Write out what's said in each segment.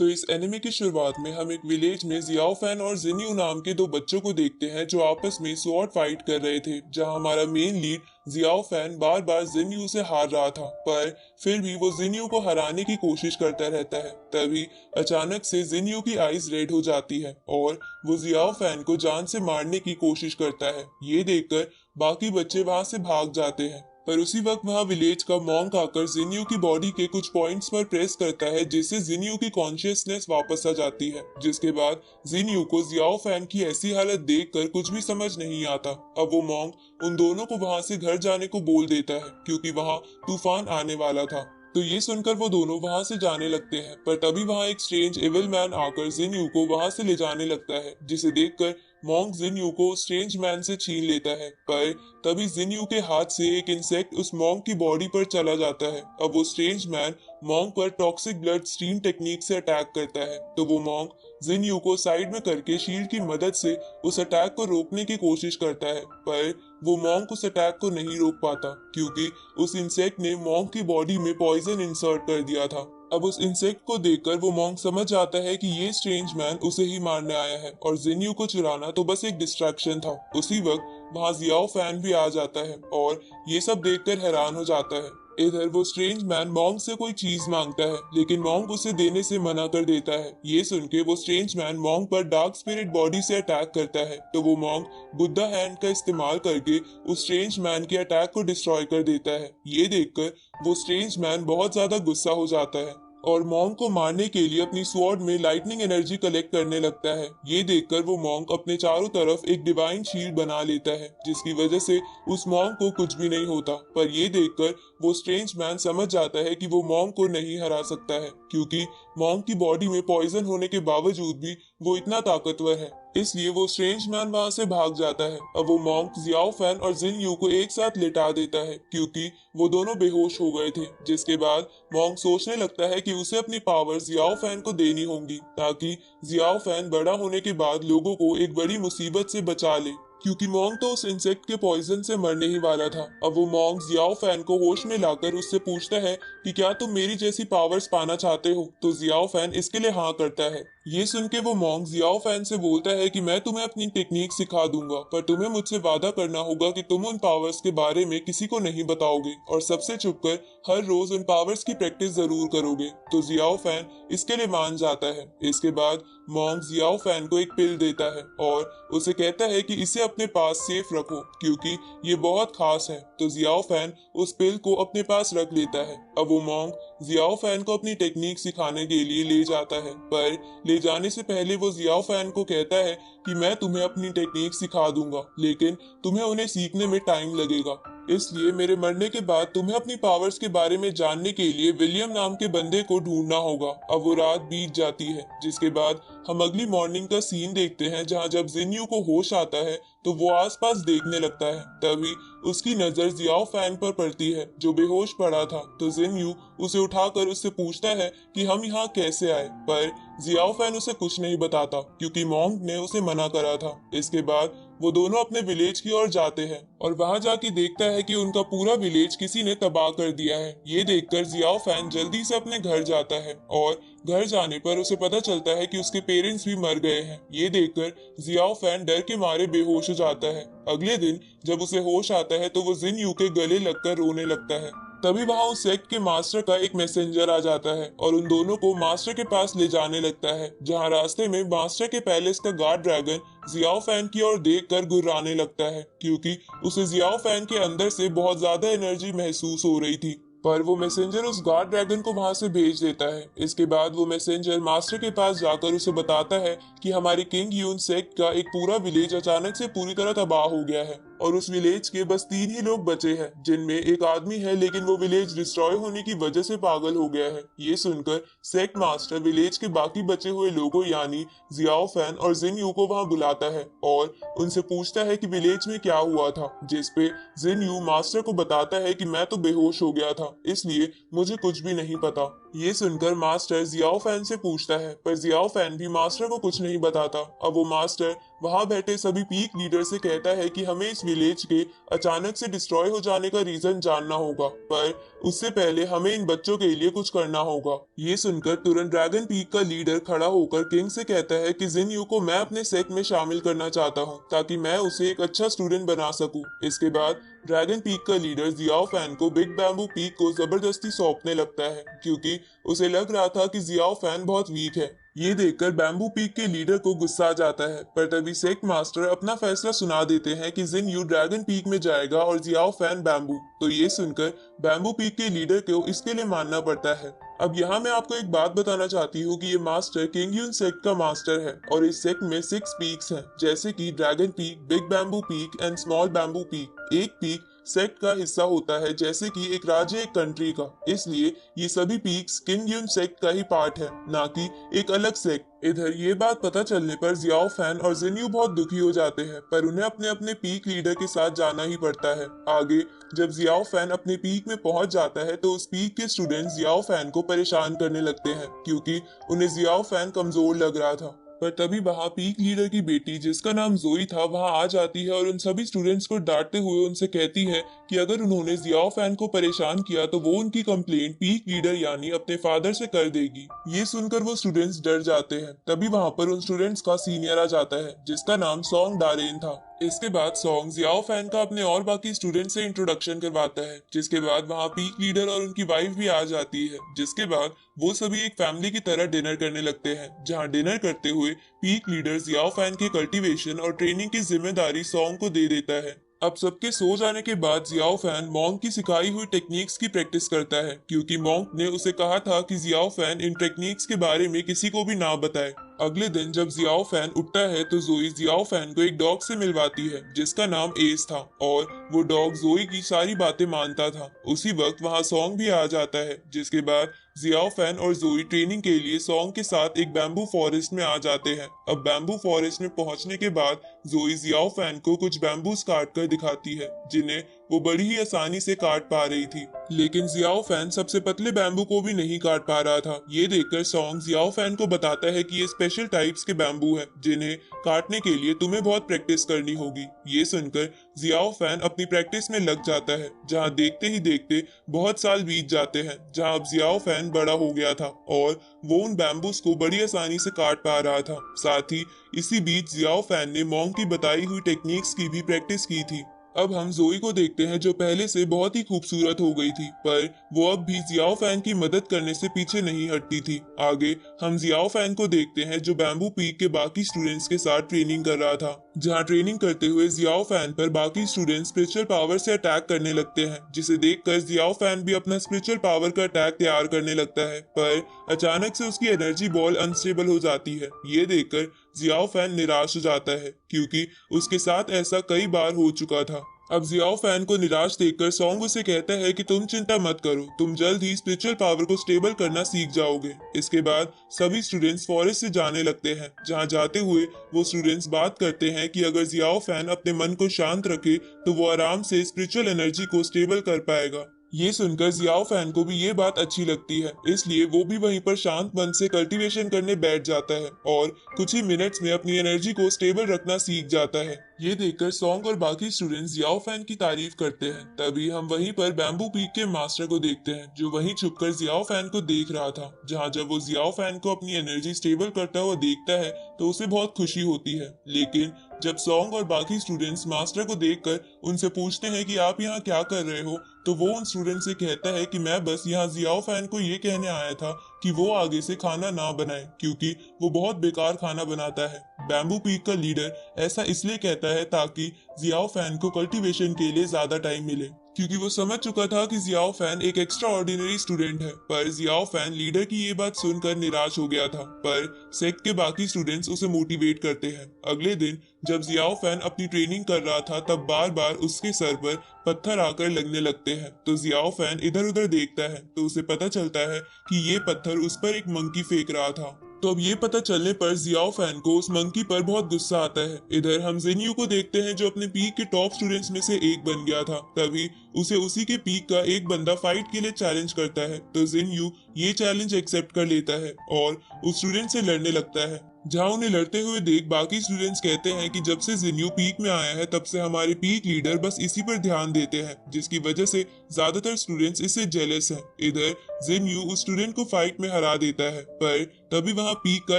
तो इस एनिमे की शुरुआत में हम एक विलेज में जियाओ फैन और जिन्यू नाम के दो बच्चों को देखते हैं जो आपस में स्वॉर्ड फाइट कर रहे थे, जहां हमारा मेन लीड जियाओ फैन बार बार जिन्यू से हार रहा था, पर फिर भी वो जिन्यू को हराने की कोशिश करता रहता है। तभी अचानक से जिन्यू की आईज रेड हो जाती है और वो जियाओ फैन को जान से मारने की कोशिश करता है। ये देखकर बाकी बच्चे वहां से भाग जाते हैं, पर उसी वक्त वहां विलेज का मॉन्क आकर जिन्यू की बॉडी के कुछ पॉइंट्स पर प्रेस करता है, जिससे जिन्यू की कॉन्शियसनेस वापस आ जाती है। जिसके बाद जिन्यू को जियाओ फैन की ऐसी हालत देखकर कुछ भी समझ नहीं आता। अब वो मॉन्क उन दोनों को वहां से घर जाने को बोल देता है, क्योंकि वहां तूफान आने वाला था। तो ये सुनकर वो दोनों वहां से जाने लगते हैं, पर तभी वहां एक स्ट्रेंज एविल मैन आकर जिन्यू को वहां से ले जाने लगता है, जिसे देखकर मॉन्क जिन्यू को स्ट्रेंज मैन से छीन लेता है। पर तभी जिन्यू के हाथ से एक इंसेक्ट उस मॉन्क की बॉडी पर चला जाता है। अब वो स्ट्रेंज मैन मॉन्क पर टॉक्सिक ब्लड स्ट्रीम टेक्निक से अटैक करता है, तो वो मॉन्क जिन्यू को साइड में करके शील्ड की मदद से उस अटैक को रोकने की कोशिश करता है, पर वो मॉन्क उस अटैक को नहीं रोक पाता, क्योंकि उस इंसेक्ट ने मॉन्क की बॉडी में पॉइजन इंसर्ट कर दिया था। अब उस इंसेक्ट को देखकर वो मॉन्क समझ जाता है कि ये स्ट्रेंज मैन उसे ही मारने आया है और जिन्यू को चुराना तो बस एक डिस्ट्रैक्शन था। उसी वक्त वहां जियाओ फैन भी आ जाता है और ये सब देखकर हैरान हो जाता है। इधर वो स्ट्रेंज मैन मॉन्क से कोई चीज मांगता है, लेकिन मॉन्क उसे देने से मना कर देता है। ये सुन के वो स्ट्रेंज मैन मॉन्क पर डार्क स्पिरिट बॉडी से अटैक करता है, तो वो मॉन्क बुद्धा हैंड का इस्तेमाल करके उस स्ट्रेंज मैन के अटैक को डिस्ट्रॉय कर देता है। ये देखकर वो स्ट्रेंज मैन बहुत ज्यादा गुस्सा हो जाता है और मॉन्क को मारने के लिए अपनी स्वॉर्ड में लाइटनिंग एनर्जी कलेक्ट करने लगता है। ये देखकर वो मॉन्क अपने चारों तरफ एक डिवाइन शील्ड बना लेता है, जिसकी वजह से उस मॉन्क को कुछ भी नहीं होता। पर ये देखकर वो स्ट्रेंज मैन समझ जाता है कि वो मॉन्क को नहीं हरा सकता है, क्योंकि मॉन्क की बॉडी में पॉइजन होने के बावजूद भी वो इतना ताकतवर है। इसलिए वो स्ट्रेंज मैन वहां से भाग जाता है। अब वो मॉन्क जियाओ फैन और जिन्यू को एक साथ लिटा देता है, क्योंकि वो दोनों बेहोश हो गए थे। जिसके बाद मॉन्क सोचने लगता है कि उसे अपनी पावर जियाओ फैन को देनी होंगी, ताकि जियाओ फैन बड़ा होने के बाद लोगों को एक बड़ी मुसीबत से बचा ले, क्योंकि मॉन्क तो उस इंसेक्ट के पॉइजन से मरने ही वाला था। अब वो मॉन्क जियाओ फैन को होश में लाकर उससे पूछता है कि क्या तुम मेरी जैसी पावर्स पाना चाहते हो, तो जियाओ फैन इसके लिए हाँ करता है। ये सुन के वो मॉन्क जियाओ फैन से बोलता है कि मैं तुम्हें अपनी टेक्निक सिखा दूंगा, पर तुम्हें मुझसे वादा करना होगा कि तुम उन पावर्स के बारे में किसी को नहीं बताओगे और सबसे छुपकर हर रोज उन पावर्स की प्रैक्टिस जरूर करोगे। तो जियाओ फैन इसके लिए मान जाता है। इसके बाद मॉन्क जियाओ फैन को एक पिल देता है और उसे कहता है कि इसे अपने पास सेफ रखो, क्योंकि ये बहुत खास है। तो जियाओ फैन उस पिल को अपने पास रख लेता है। अब वो मॉन्क जियाओ फैन को अपनी टेक्निक सिखाने के लिए ले जाता है, पर ले जाने से पहले वो जियाओ फैन को कहता है कि मैं तुम्हें अपनी टेक्निक सिखा दूंगा, लेकिन तुम्हें उन्हें सीखने में टाइम लगेगा। इसलिए मेरे मरने के बाद तुम्हें अपनी पावर्स के बारे में जानने के लिए विलियम नाम के बंदे को ढूंढना होगा। अब वो रात बीत जाती है, जिसके बाद हम अगली मॉर्निंग का सीन देखते हैं, जहां जब जिन्यू को होश आता है तो वो आसपास देखने लगता है। तभी उसकी नजर जियाओ फैन पर पड़ती है, जो बेहोश पड़ा था। तो जिन्यू उसे उठाकर उससे पूछता है कि हम यहाँ कैसे आए, पर जियाओ फैन उसे कुछ नहीं बताता, क्योंकि मॉन्क ने उसे मना करा था। इसके बाद वो दोनों अपने विलेज की ओर जाते हैं और वहां जाके देखता है कि उनका पूरा विलेज किसी ने तबाह कर दिया है। ये देखकर जियाओ फैन जल्दी से अपने घर जाता है और घर जाने पर उसे पता चलता है कि उसके पेरेंट्स भी मर गए हैं। ये देखकर जियाओ फैन डर के मारे बेहोश हो जाता है। अगले दिन जब उसे होश आता है तो वो जिन्यू के गले लगकर रोने लगता है। तभी वहां उस सेक्ट के मास्टर का एक मैसेंजर आ जाता है और उन दोनों को मास्टर के पास ले जाने लगता है, जहां रास्ते में मास्टर के पैलेस का गार्ड ड्रैगन जियाओ फैन की ओर देखकर गुर्राने लगता है, क्योंकि उसे जियाओ फैन के अंदर से बहुत ज्यादा एनर्जी महसूस हो रही थी। पर वो मैसेंजर उस गार्ड ड्रैगन को वहां से भेज देता है। इसके बाद वो मैसेंजर मास्टर के पास जाकर उसे बताता है कि हमारी किंग यून सेक्ट का एक पूरा विलेज अचानक से पूरी तरह तबाह हो गया है और उस विलेज के बस 3 ही लोग बचे हैं, जिनमें एक आदमी है, लेकिन वो विलेज डिस्ट्रॉय होने की वजह से पागल हो गया है। ये सुनकर सेक्ट मास्टर विलेज के बाकी बचे हुए लोगों यानी जियाओ फैन और जिन्यू को वहां बुलाता है और उनसे पूछता है कि विलेज में क्या हुआ था, जिसपे जिन्यू मास्टर को बताता है कि मैं तो बेहोश हो गया था, इसलिए मुझे कुछ भी नहीं पता। ये सुनकर मास्टर जियाओ फैन से पूछता है, पर जियाओ फैन भी मास्टर को कुछ नहीं बताता। अब वो मास्टर वहां बैठे सभी पीक लीडर से कहता है कि हमें इस विलेज के अचानक से डिस्ट्रॉय हो जाने का रीजन जानना होगा, पर उससे पहले हमें इन बच्चों के लिए कुछ करना होगा। ये सुनकर तुरंत ड्रैगन पीक का लीडर खड़ा होकर किंग से कहता है कि जिन यू को मैं अपने सेक्ट में शामिल करना चाहता हूँ, ताकि मैं उसे एक अच्छा स्टूडेंट बना सकूं। इसके बाद ड्रैगन पीक का लीडर जियाओ फैन को बिग बैम्बू पीक को जबरदस्ती सौंपने लगता है, क्योंकि उसे लग रहा था कि जियाओ फैन बहुत वीक है। ये देखकर बैम्बू पीक के लीडर को गुस्सा आ जाता है, पर तभी सेक्ट मास्टर अपना फैसला सुना देते हैं कि जिन यू ड्रैगन पीक में जाएगा और जियाओ फैन बैम्बू। तो ये सुनकर बैम्बू पीक के लीडर को इसके लिए मानना पड़ता है। अब यहाँ मैं आपको एक बात बताना चाहती हूँ कि ये मास्टर किंग यून सेक्ट का मास्टर है और इस सेक्ट में 6 पीक्स हैं, जैसे कि dragon peak, big bamboo peak and small bamboo peak. एक पीक सेक्ट का हिस्सा होता है, जैसे कि एक राज्य एक कंट्री का। इसलिए ये सभी पीक्स किंग यून सेक्ट का ही पार्ट है, ना कि एक अलग सेक्ट। इधर ये बात पता चलने पर जियाओ फैन और जिन्यू बहुत दुखी हो जाते हैं, पर उन्हें अपने अपने पीक लीडर के साथ जाना ही पड़ता है। आगे जब जियाओ फैन अपने पीक में पहुंच जाता है तो उस पीक के स्टूडेंट्स जियाओ फैन को परेशान करने लगते हैं, क्योंकि उन्हें जियाओ फैन कमजोर लग रहा था। पर तभी वहां पीक लीडर की बेटी, जिसका नाम जोई था, वहां आ जाती है और उन सभी स्टूडेंट्स को डांटते हुए उनसे कहती है कि अगर उन्होंने जियाओ फैन को परेशान किया तो वो उनकी कंप्लेंट पीक लीडर यानी अपने फादर से कर देगी। ये सुनकर वो स्टूडेंट्स डर जाते हैं। तभी वहां पर उन स्टूडेंट्स का सीनियर आ जाता है, जिसका नाम सॉन्ग डारेन था। इसके बाद सॉन्ग जियाओ फैन का अपने और बाकी स्टूडेंट से इंट्रोडक्शन करवाता है, जिसके बाद वहाँ पीक लीडर और उनकी वाइफ भी आ जाती है। जिसके बाद वो सभी एक फैमिली की तरह डिनर करने लगते हैं, जहाँ डिनर करते हुए पीक लीडर जियाओ फैन के कल्टीवेशन और ट्रेनिंग की जिम्मेदारी सॉन्ग को दे देता है। अब सबके सो जाने के बाद जियाओ फैन मॉन्क की सिखाई हुई टेक्निक्स की प्रैक्टिस करता है, क्योंकि मॉन्क ने उसे कहा था कि जियाओ फैन इन टेक्निक्स के बारे में किसी को भी ना बताए। अगले दिन जब जियाओ फैन उठता है तो जोई जियाओ फैन को एक डॉग से मिलवाती है, जिसका नाम एस था, और वो डॉग जोई की सारी बातें मानता था। उसी वक्त वहाँ सॉन्ग भी आ जाता है, जिसके बाद जियाओ फैन और जोई ट्रेनिंग के लिए सॉन्ग के साथ एक बैम्बू फॉरेस्ट में आ जाते हैं। अब बैम्बू फॉरेस्ट में पहुंचने के बाद जोई जियाओ फैन को कुछ बैम्बूस काट कर दिखाती है, जिन्हें वो बड़ी ही आसानी से काट पा रही थी। लेकिन जियाओ फैन सबसे पतले बैम्बू को भी नहीं काट पा रहा था। ये देखकर सॉन्ग जियाओ फैन को बताता है कि ये स्पेशल टाइप्स के बैम्बू है, जिन्हें काटने के लिए तुम्हें बहुत प्रैक्टिस करनी होगी। ये सुनकर जियाओ फैन अपनी प्रैक्टिस में लग जाता है, जहाँ देखते ही देखते बहुत साल बीत जाते हैं, जहाँ अब जियाओ फैन बड़ा हो गया था और वो उन बैम्बूस को बड़ी आसानी से काट पा रहा था। साथ ही इसी बीच जियाओ फैन ने मॉन्क की बताई हुई टेक्निक्स की भी प्रैक्टिस की थी। अब हम जोई को देखते हैं, जो पहले से बहुत ही खूबसूरत हो गई थी, पर वो अब भी जियाओ फैन की मदद करने से पीछे नहीं हटती थी। आगे हम जियाओ फैन को देखते हैं, जो बैम्बू पीक के बाकी स्टूडेंट्स के साथ ट्रेनिंग कर रहा था, जहाँ ट्रेनिंग करते हुए जियाओ फैन पर बाकी स्टूडेंट्स स्पिरिचुअल पावर से अटैक करने लगते हैं, जिसे देखकर जियाओ फैन भी अपना स्पिरिचुअल पावर का अटैक तैयार करने लगता है, पर अचानक से उसकी एनर्जी बॉल अनस्टेबल हो जाती है। ये देखकर जियाओ फैन निराश हो जाता है, क्योंकि उसके साथ ऐसा कई बार हो चुका था। अब जियाओ फैन को निराश देखकर सॉन्ग उसे कहता है कि तुम चिंता मत करो, तुम जल्द ही स्पिरिचुअल पावर को स्टेबल करना सीख जाओगे। इसके बाद सभी स्टूडेंट्स फॉरेस्ट से जाने लगते हैं, जहां जाते हुए वो स्टूडेंट्स बात करते हैं कि अगर जियाओ फैन अपने मन को शांत रखे तो वो आराम से स्पिरिचुअल एनर्जी को स्टेबल कर पाएगा। ये सुनकर जियाओ फैन को भी ये बात अच्छी लगती है, इसलिए वो भी वहीं पर शांत मन से कल्टीवेशन करने बैठ जाता है और कुछ ही मिनट्स में अपनी एनर्जी को स्टेबल रखना सीख जाता है। ये देखकर सॉन्ग और बाकी स्टूडेंट्स जियाओ फैन की तारीफ करते हैं। तभी हम वहीं पर बैम्बू पीक के मास्टर को देखते हैं, जो वहीं छुपकर जियाओ फैन को देख रहा था। जहाँ जब वो जियाओ फैन को अपनी एनर्जी स्टेबल करता हुआ देखता है तो उसे बहुत खुशी होती है। लेकिन जब सॉन्ग और बाकी स्टूडेंट्स मास्टर को देखकर उनसे पूछते हैं कि आप यहाँ क्या कर रहे हो, तो वो उन स्टूडेंट से कहता है कि मैं बस यहाँ जियाओ फैन को ये कहने आया था कि वो आगे से खाना ना बनाए, क्योंकि वो बहुत बेकार खाना बनाता है। बैम्बू पीक का लीडर ऐसा इसलिए कहता है ताकि जियाओ फैन को कल्टीवेशन के लिए ज्यादा टाइम मिले, क्योंकि वो समझ चुका था कि जियाओ फैन एक एक्स्ट्रा ऑर्डिनरी स्टूडेंट है। पर जियाओ फैन लीडर की ये बात सुनकर निराश हो गया था, पर सेक्ट के बाकी स्टूडेंट्स उसे मोटिवेट करते हैं। अगले दिन जब जियाओ फैन अपनी ट्रेनिंग कर रहा था, तब बार बार उसके सर पर पत्थर आकर लगने लगते हैं। तो जियाओ फैन इधर उधर देखता है तो उसे पता चलता है कि ये पत्थर उस पर एक मंकी फेंक रहा था। तो अब ये पता चलने पर जियाओ फैन को उस मंकी पर बहुत गुस्सा आता है। इधर हम जिन्यू को देखते हैं, जो अपने पीक के टॉप स्टूडेंट्स में से एक बन गया था। तभी उसे उसी के पीक का एक बंदा फाइट के लिए चैलेंज करता है, तो जिन यू ये चैलेंज एक्सेप्ट कर लेता है और उस स्टूडेंट से लड़ने लगता है। जहां उन्हें लड़ते हुए देख बाकी स्टूडेंट्स कहते हैं कि जब से जिन्यू पीक में आया है तब से हमारे पीक लीडर बस इसी पर ध्यान देते हैं, जिसकी वजह से ज्यादातर स्टूडेंट्स इससे जेलस हैं। इधर जिन्यू उस स्टूडेंट को फाइट में हरा देता है, पर तभी वहां पीक का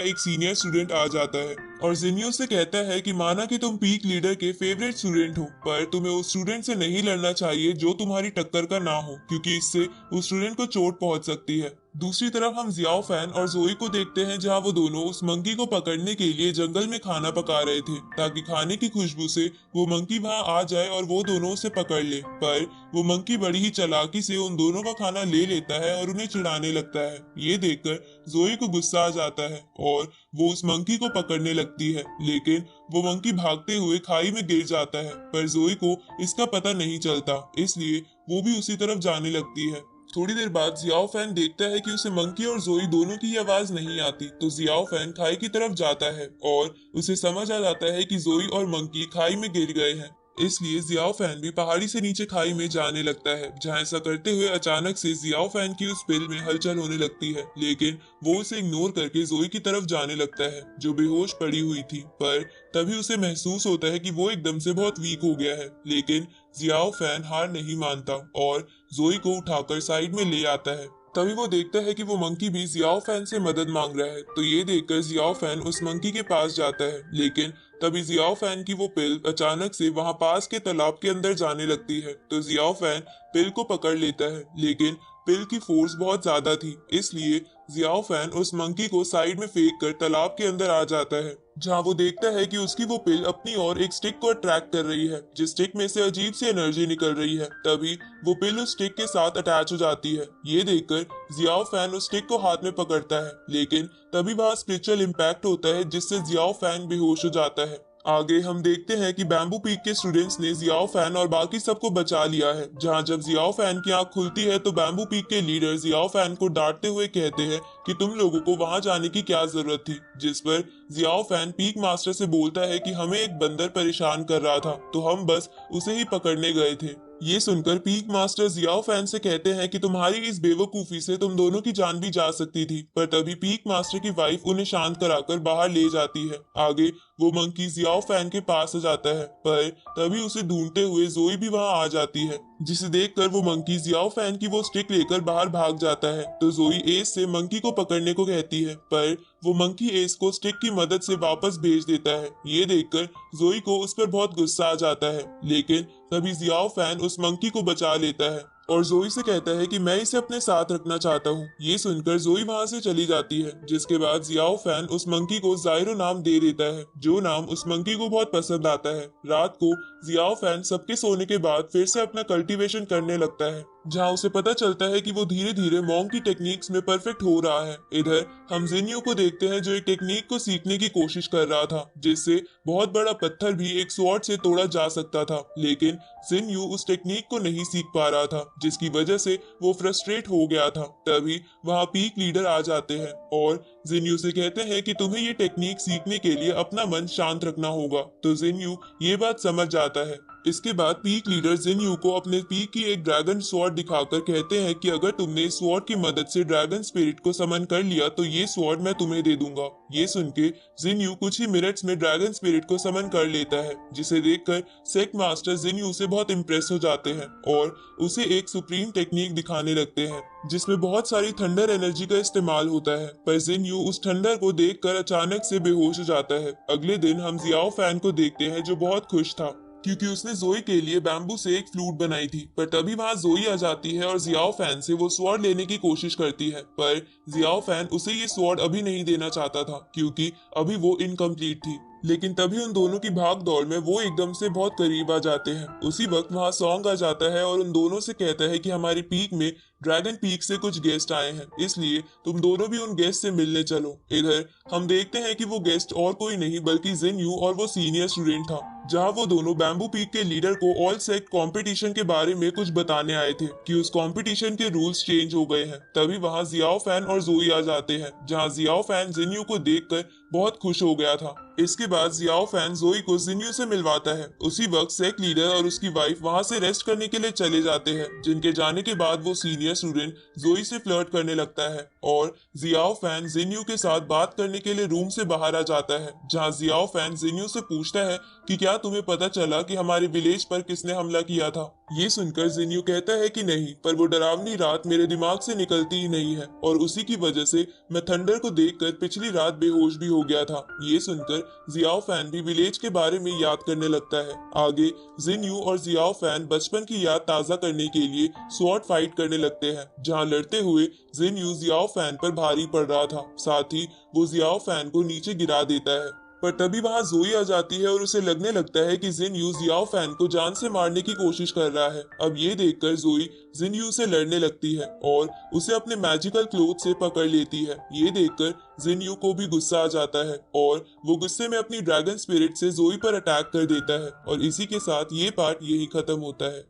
एक सीनियर स्टूडेंट आ जाता है और जिन्यू से कहता है कि माना कि तुम पीक लीडर के फेवरेट स्टूडेंट हो, पर तुम्हें उस स्टूडेंट से नहीं लड़ना चाहिए जो तुम्हारी टक्कर का ना हो, क्योंकि इससे उस स्टूडेंट को चोट पहुंच सकती है। दूसरी तरफ हम जियाओ फैन और जोई को देखते हैं, जहां वो दोनों उस मंकी को पकड़ने के लिए जंगल में खाना पका रहे थे, ताकि खाने की खुशबू से वो मंकी वहां आ जाए और वो दोनों उसे पकड़ ले। पर वो मंकी बड़ी ही चालाकी से उन दोनों का खाना ले लेता है और उन्हें चिढ़ाने लगता है। ये देखकर जोई को गुस्सा आ जाता है और वो उस मंकी को पकड़ने लगती है, लेकिन वो मंकी भागते हुए खाई में गिर जाता है। पर जोई को इसका पता नहीं चलता, इसलिए वो भी उसी तरफ जाने लगती है। थोड़ी देर बाद जियाओ फैन देखता है कि उसे मंकी और जोई दोनों की आवाज नहीं आती, तो जियाओ फैन खाई की तरफ जाता है और उसे समझ आ जाता है कि जोई और मंकी खाई में गिर गए हैं। इसलिए जियाओ फैन भी पहाड़ी से नीचे खाई में जाने लगता है, जहां ऐसा करते हुए अचानक से जियाओ फैन की उस पिल में हलचल होने लगती है, लेकिन वो उसे इग्नोर करके जोई की तरफ जाने लगता है, जो बेहोश पड़ी हुई थी। पर तभी उसे महसूस होता है कि वो एकदम से बहुत वीक हो गया है, लेकिन जियाओ फैन हार नहीं मानता और जोई को उठाकर साइड में ले आता है। तभी वो देखता है कि वो मंकी भी जियाओ फैन से मदद मांग रहा है, तो ये देखकर जियाओ फैन उस मंकी के पास जाता है, लेकिन तभी जियाओ फैन की वो पिल अचानक से वहां पास के तालाब के अंदर जाने लगती है, तो जियाओ फैन पिल को पकड़ लेता है, लेकिन पिल की फोर्स बहुत ज्यादा थी, इसलिए जियाओ फैन उस मंकी को साइड में फेंक कर तालाब के अंदर आ जाता है, जहां वो देखता है कि उसकी वो पिल अपनी ओर एक स्टिक को अट्रैक्ट कर रही है, जिस स्टिक में से अजीब सी एनर्जी निकल रही है। तभी वो पिल उस स्टिक के साथ अटैच हो जाती है। ये देखकर जियाओ फैन उस स्टिक को हाथ में पकड़ता है, लेकिन तभी वहां स्पिरिचुअल इम्पैक्ट होता है, जिससे जियाओ फैन बेहोश हो जाता है। आगे हम देखते हैं कि बैम्बू पीक के स्टूडेंट्स ने जियाओ फैन और बाकी सबको बचा लिया है, जहां जब जियाओ फैन की आंख खुलती है तो बैम्बू पीक के लीडर जियाओ फैन को डांटते हुए कहते हैं कि तुम लोगों को वहां जाने की क्या जरूरत थी, जिस पर जियाओ फैन पीक मास्टर से बोलता है कि हमें एक बंदर परेशान कर रहा था, तो हम बस उसे ही पकड़ने गए थे। ये सुनकर पीक मास्टर जियाओ फैन से कहते हैं कि तुम्हारी इस बेवकूफी से तुम दोनों की जान भी जा सकती थी, पर तभी पीक मास्टर की वाइफ उन्हें शांत कराकर बाहर ले जाती है। आगे वो मंकी जियाओ फैन के पास आ जाता है, पर तभी उसे ढूंढते हुए जोई भी वहां आ जाती है, जिसे देखकर वो मंकी जियाओ फैन की वो स्टिक लेकर बाहर भाग जाता है, तो जोई एस से मंकी को पकड़ने को कहती है, पर वो मंकी एस को स्टिक की मदद से वापस भेज देता है। ये देखकर जोई को उस पर बहुत गुस्सा आ जाता है, लेकिन तभी जियाओ फैन उस मंकी को बचा लेता है और जोई से कहता है कि मैं इसे अपने साथ रखना चाहता हूँ। ये सुनकर जोई वहां से चली जाती है, जिसके बाद जियाओ फैन उस मंकी को जायरो नाम दे देता है, जो नाम उस मंकी को बहुत पसंद आता है। रात को जियाओ फैन सबके सोने के बाद फिर से अपना कल्टीवेशन करने लगता है, जहां उसे पता चलता है कि वो धीरे धीरे मॉन्ग की टेक्निक्स में परफेक्ट हो रहा है। इधर हम जिन्यू को देखते हैं, जो एक टेक्निक को सीखने की कोशिश कर रहा था, जिससे बहुत बड़ा पत्थर भी एक स्वॉर्ड से तोड़ा जा सकता था, लेकिन जिन्यू उस टेक्निक को नहीं सीख पा रहा था, जिसकी वजह से वो फ्रस्ट्रेट हो गया था। तभी वहां पीक लीडर आ जाते हैं और जिन्यू से कहते हैं कि तुम्हें ये टेक्निक सीखने के लिए अपना मन शांत रखना होगा, तो जिन्यू ये बात समझ जाता है। इसके बाद पीक लीडर जिन्यू को अपने पीक की एक ड्रैगन स्वॉर्ड दिखाकर कहते हैं कि अगर तुमने इस स्वॉर्ड की मदद से ड्रैगन स्पिरिट को समन कर लिया तो ये स्वॉर्ड मैं तुम्हें दे दूंगा। ये सुन के जिन्यू कुछ ही मिनट्स में ड्रैगन स्पिरिट को समन कर लेता है, जिसे देखकर सेक मास्टर जिन्यू से बहुत इम्प्रेस हो जाते हैं और उसे एक सुप्रीम टेक्निक दिखाने लगते हैं, जिसमें बहुत सारी थंडर एनर्जी का इस्तेमाल होता है। पर जिन्यू उस थंडर को देखकर अचानक से बेहोश हो जाता है। अगले दिन हम जियाओ फैन को देखते हैं, जो बहुत खुश था क्योंकि उसने जोई के लिए बैम्बू से एक फ्लूट बनाई थी। पर तभी वहां जोई आ जाती है और जियाओ फैन से वो स्वॉर्ड लेने की कोशिश करती है, पर जियाओ फैन उसे ये स्वॉर्ड अभी नहीं देना चाहता था, क्योंकि अभी वो इनकम्प्लीट थी। लेकिन तभी उन दोनों की भाग दौड़ में वो एकदम से बहुत करीब आ जाते हैं। उसी वक्त वहां सॉन्ग आ जाता है और उन दोनों से कहता है कि हमारे पीक में ड्रैगन पीक से कुछ गेस्ट आए हैं, इसलिए तुम दोनों भी उन गेस्ट से मिलने चलो। इधर हम देखते हैं कि वो गेस्ट और कोई नहीं बल्कि जिनयू और वो सीनियर स्टूडेंट था, जहां वो दोनों बैम्बू पीक के लीडर को ऑल सेक्ट कंपटीशन के बारे में कुछ बताने आए थे कि उस कंपटीशन के रूल्स चेंज हो गए हैं। तभी वहां जियाओ फैन और जोई आ जाते हैं, जहां जियाओ फैन जिनयू को देखकर बहुत खुश हो गया था। इसके बाद जियाओ फैन जोई को जिनयू से मिलवाता है। उसी वक्त सेक्ट लीडर और उसकी वाइफ वहां से रेस्ट करने के लिए चले जाते हैं, जिनके जाने के बाद वो सीनियर स्टूडेंट जोई से फ्लर्ट करने लगता है और जियाओ फैन जिनयू के साथ बात करने के लिए रूम से बाहर आ जाता है, जहां जियाओ फैन जिनयू से पूछता है कि क्या तुम्हें पता चला कि हमारे विलेज पर किसने हमला किया था। ये सुनकर जिनयू कहता है कि नहीं, पर वो डरावनी रात मेरे दिमाग से निकलती ही नहीं है और उसी की वजह से मैं थंडर को देखकर पिछली रात बेहोश भी हो गया था। ये सुनकर जियाओ फैन भी विलेज के बारे में याद करने लगता है। आगे जिनयू और जियाओ फैन बचपन की याद ताजा करने के लिए स्वॉर्ड फाइट करने लगते हैं, जहां लड़ते हुए जिनयू जियाओ फैन पर भारी पड़ रहा था। साथ ही वो जियाओ फैन को नीचे गिरा देता है, पर तभी वहां जोई आ जाती है और उसे लगने लगता है कि जिनयू जियाओ फैन को जान से मारने की कोशिश कर रहा है। अब ये देखकर जोई जिनयू से लड़ने लगती है और उसे अपने मैजिकल क्लोथ से पकड़ लेती है। ये देखकर जिनयू को भी गुस्सा आ जाता है और वो गुस्से में अपनी ड्रैगन स्पिरिट से जोई पर अटैक कर देता है और इसी के साथ ये पार्ट यही खत्म होता है।